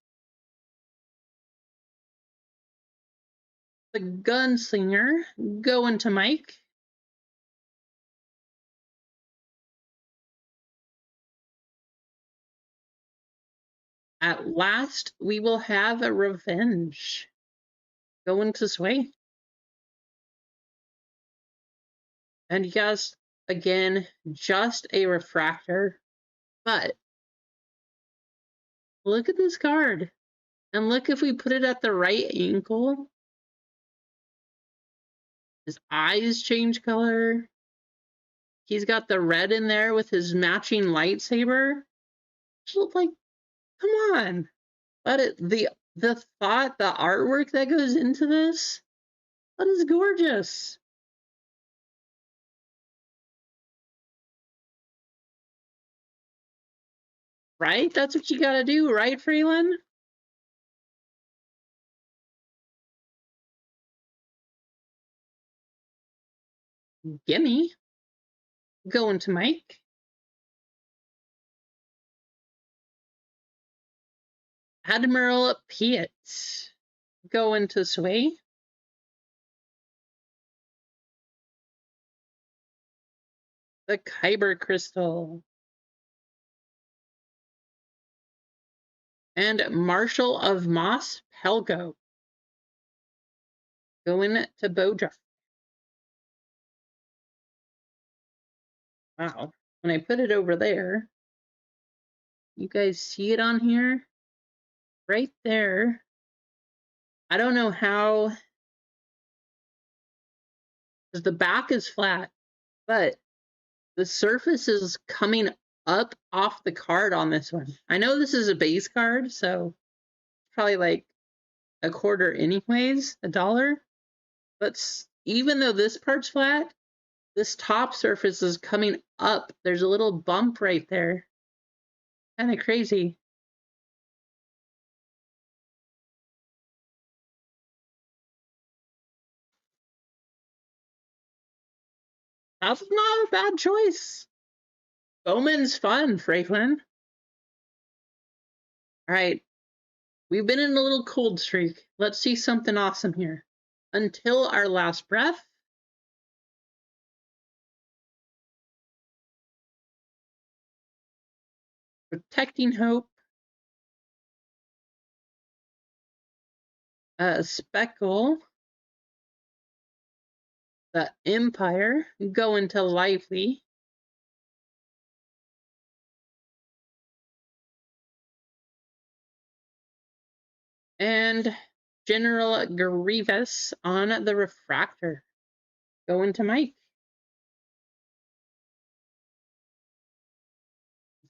A: The Gunslinger. Going to Mike. At last, we will have a revenge. Going to Sway. And yes, again, just a refractor. But look at this card. And look, if we put it at the right angle, his eyes change color. He's got the red in there with his matching lightsaber. Just like, come on. But the thought, the artwork that goes into this, that is gorgeous. Right? That's what you gotta do, right, Freeland? Gimme. Going to Mike. Admiral Piet. Going to Sway. The Kyber Crystal. And Marshal of Moss Pelgo. Going to Bojar. Wow. When I put it over there, you guys see it on here? Right there. I don't know how, because the back is flat, but the surface is coming up off the card on this one. I know this is a base card, so probably like a quarter anyways, $1. But even though this part's flat, this top surface is coming up. There's a little bump right there. Kind of crazy. That's not a bad choice. Bowman's fun, Franklin. All right. We've been in a little cold streak. Let's see something awesome here. Until our last breath. Protecting Hope. Speckle. The Empire. Go into Lively. And General Grievous on the Refractor. Go into Mike.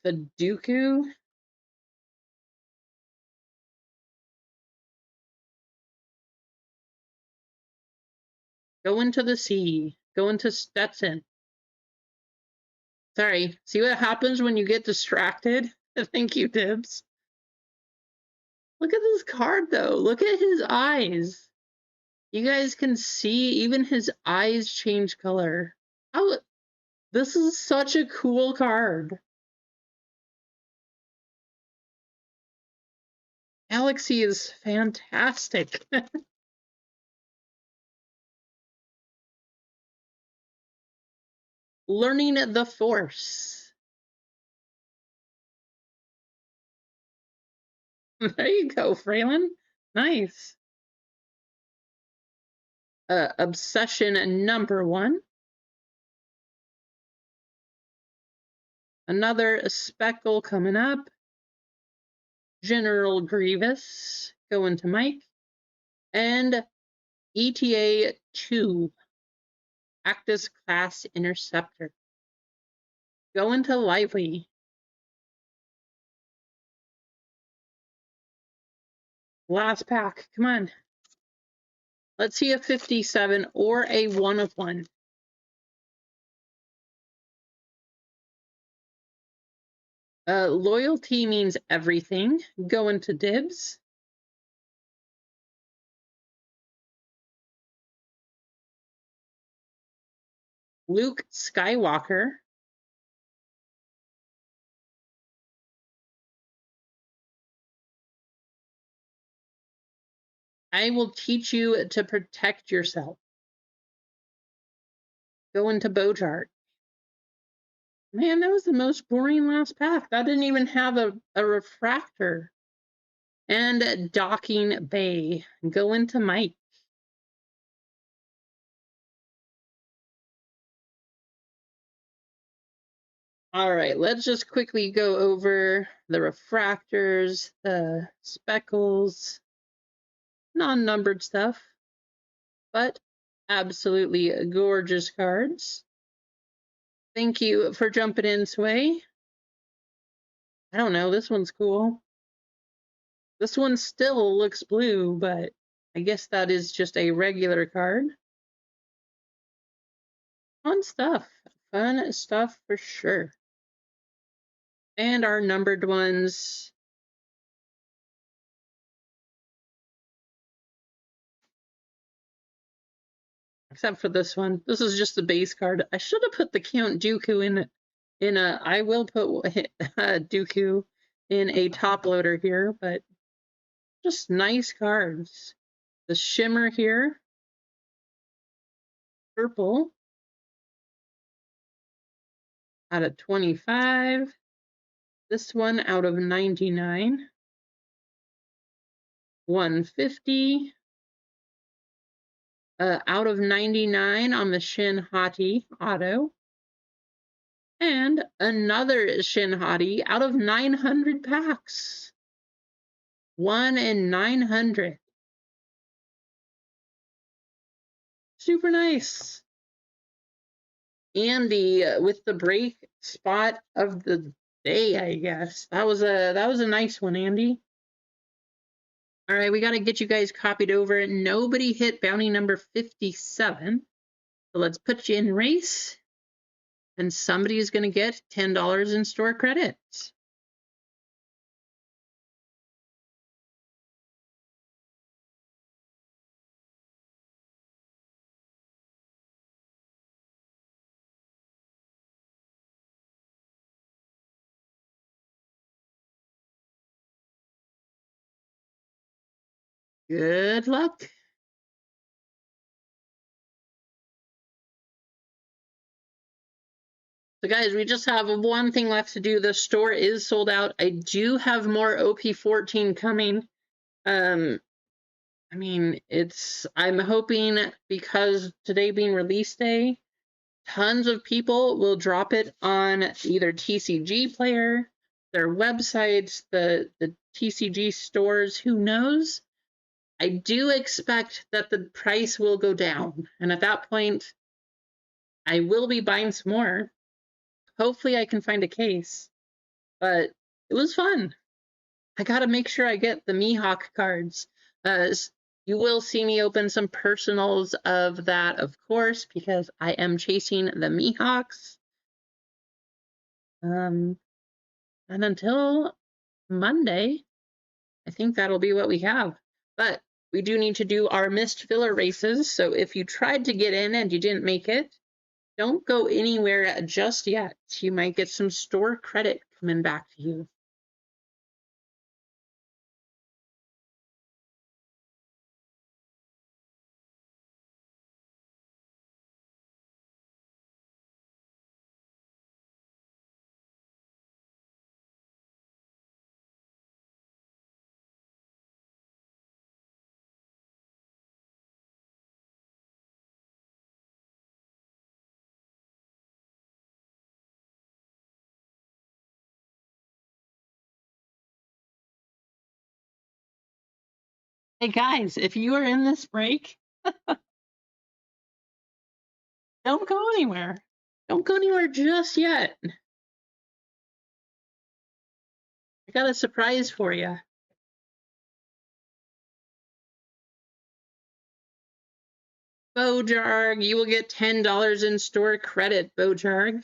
A: The Dooku. Go into the sea. Go into Stetson. Sorry. See what happens when you get distracted? Thank you, Tibbs. Look at this card, though. Look at his eyes. You guys can see even his eyes change color. Oh, this is such a cool card. Galaxy is fantastic. Learning the Force. There you go, Fraylin. Nice. Obsession number 1. Another Speckle coming up. General Grievous going to Mike. And ETA 2. Actus Class Interceptor. Going to Lively. Last pack. Come on. Let's see a 57 or a 1 of 1. Loyalty means everything. Going to Dibs. Luke Skywalker. I will teach you to protect yourself. Going to Bojart. Man, that was the most boring last pack. That didn't even have a refractor. And Docking Bay. Going to Mike. All right, let's just quickly go over the refractors, the speckles, non-numbered stuff, but absolutely gorgeous cards. Thank you for jumping in, Sway. I don't know, this one's cool. This one still looks blue, but I guess that is just a regular card. Fun stuff for sure. And our numbered ones. Except for this one. This is just the base card. I should have put the Count Dooku in a, I will put Dooku in a top loader here, but just nice cards. The shimmer here, purple, out of 25. This one out of 99. 150. Out of 99 on the Shin Hati auto. And another Shin Hati out of 900 packs. 1 in 900. Super nice. Andy with the break spot of the day, I guess. That was a nice one, Andy. All right, we got to get you guys copied over. Nobody hit bounty number 57. So let's put you in race. And somebody is going to get $10 in store credits. Good luck. So guys, we just have one thing left to do. The store is sold out. I do have more OP14 coming. I mean, I'm hoping because today being release day, tons of people will drop it on either TCG Player, their websites, the TCG stores, who knows? I do expect that the price will go down. And at that point, I will be buying some more. Hopefully I can find a case. But it was fun. I gotta make sure I get the Mihawk cards. You will see me open some personals of that, of course, because I am chasing the Mihawks. And until Monday, I think that'll be what we have. But we do need to do our missed filler races, so if you tried to get in and you didn't make it, don't go anywhere just yet. You might get some store credit coming back to you. Hey guys, if you are in this break, don't go anywhere. Don't go anywhere just yet. I got a surprise for you. Bojarg, you will get $10 in store credit, Bojarg.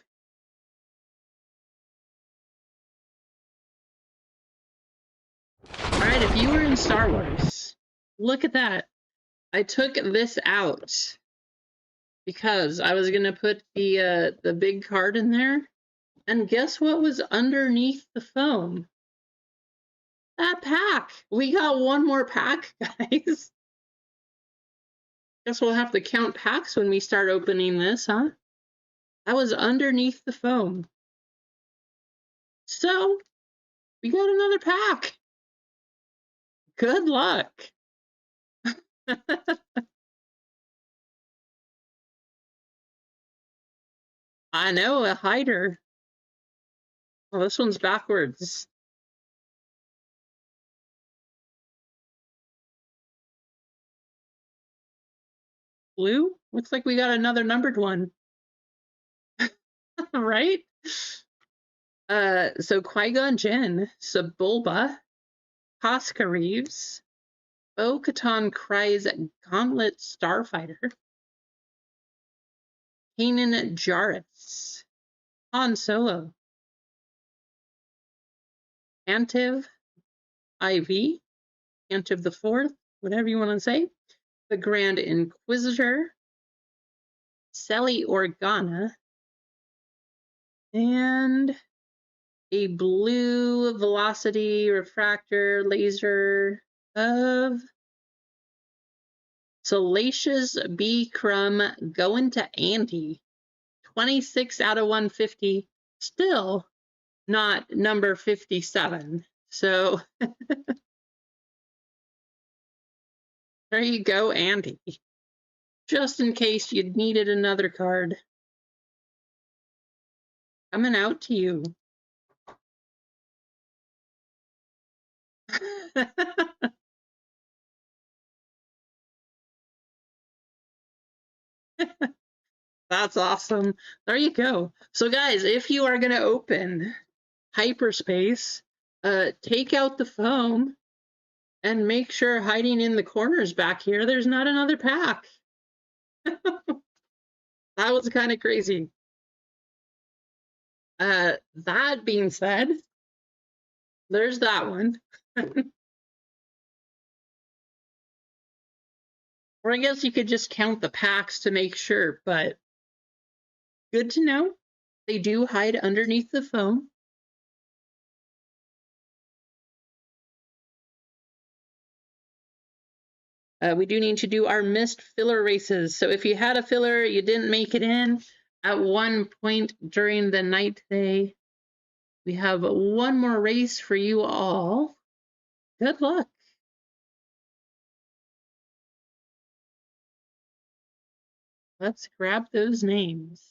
A: All right, if you were in Star Wars, look at that. I took this out because I was gonna put the big card in there, and guess what was underneath the foam? That pack. We got one more pack, guys. Guess we'll have to count packs when we start opening this, huh? That was underneath the foam. So, we got another pack. Good luck. I know, a hider. Well, this one's backwards. Blue? Looks like we got another numbered one. Right? So Qui-Gon Jinn, Sebulba, Casca Reeves, Bo-Katan Kryze Gauntlet Starfighter, Kanan Jarrus, Han Solo, Antiv IV, Antiv the Fourth, whatever you want to say, the Grand Inquisitor, Sally Organa, and a blue velocity refractor laser of Salacious B. Crumb going to Andy. 26 out of 150. Still not number 57. So there you go, Andy. Just in case you needed another card. Coming out to you. That's awesome. There you go. So guys, if you are going to open hyperspace, take out the foam and make sure hiding in the corners back here, there's not another pack. That was kind of crazy. That being said, there's that one. Or I guess you could just count the packs to make sure, but good to know. They do hide underneath the foam. We do need to do our missed filler races. So if you had a filler, you didn't make it in at one point during the night today, we have one more race for you all. Good luck. Let's grab those names.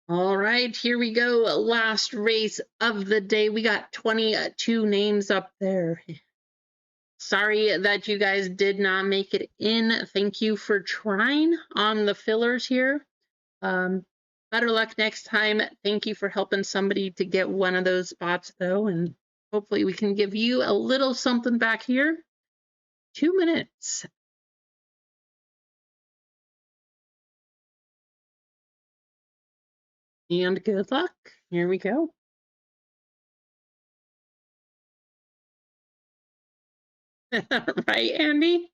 A: All right, here we go. Last race of the day. We got 22 names up there. Sorry that you guys did not make it in. Thank you for trying on the fillers here. Better luck next time. Thank you for helping somebody to get one of those spots, though, and hopefully we can give you a little something back here. 2 minutes. And good luck. Here we go. Right, Andy?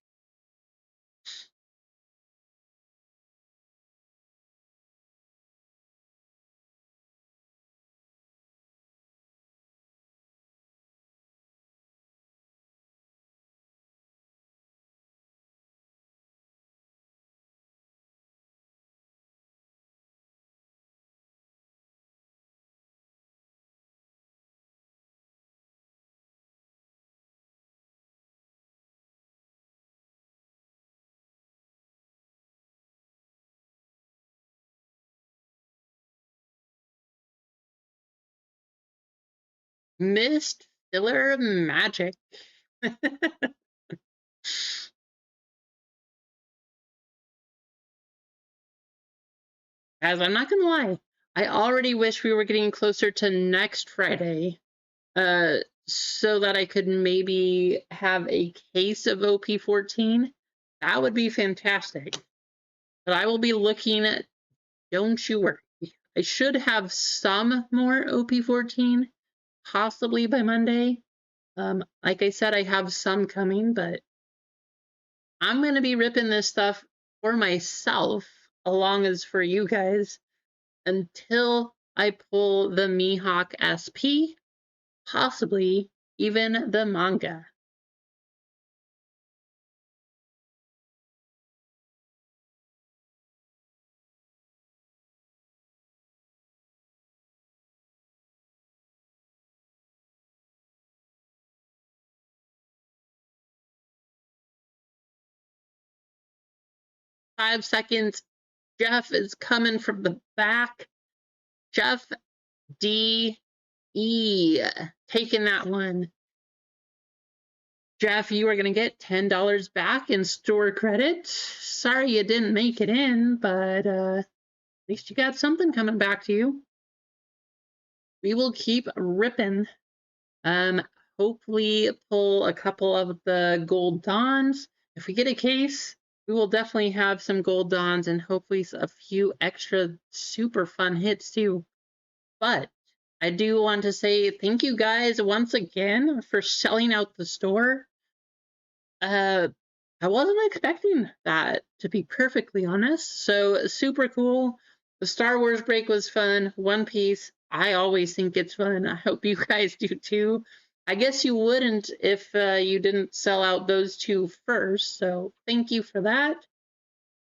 A: Missed filler magic. Guys, I'm not gonna lie. I already wish we were getting closer to next Friday, so that I could maybe have a case of OP14. That would be fantastic. But I will be looking at, don't you worry. I should have some more OP14, possibly by Monday. Like I said, I have some coming, but I'm going to be ripping this stuff for myself, along as for you guys, until I pull the Mihawk SP, possibly even the manga. Five seconds. Jeff is coming from the back. Jeff D. E. taking that one. Jeff, you are going to get $10 back in store credit. Sorry you didn't make it in, but at least you got something coming back to you. We will keep ripping. Um, Hopefully pull a couple of the gold dons. If we get a case, we will definitely have some gold dons and hopefully a few extra super fun hits too. But I do want to say thank you guys once again for selling out the store. I wasn't expecting that, to be perfectly honest. So super cool. The Star Wars break was fun. One Piece, I always think it's fun. I hope you guys do too. I guess you wouldn't if you didn't sell out those two first. So thank you for that.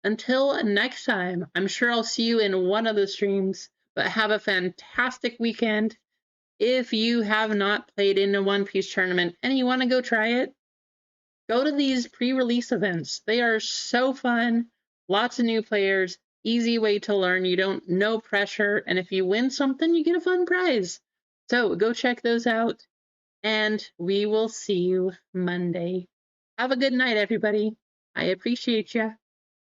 A: Until next time, I'm sure I'll see you in one of the streams. But have a fantastic weekend. If you have not played in a One Piece tournament and you want to go try it, go to these pre-release events. They are so fun. Lots of new players. Easy way to learn. You don't, no pressure. And if you win something, you get a fun prize. So go check those out. And we will see you Monday. Have a good night, everybody. I appreciate you.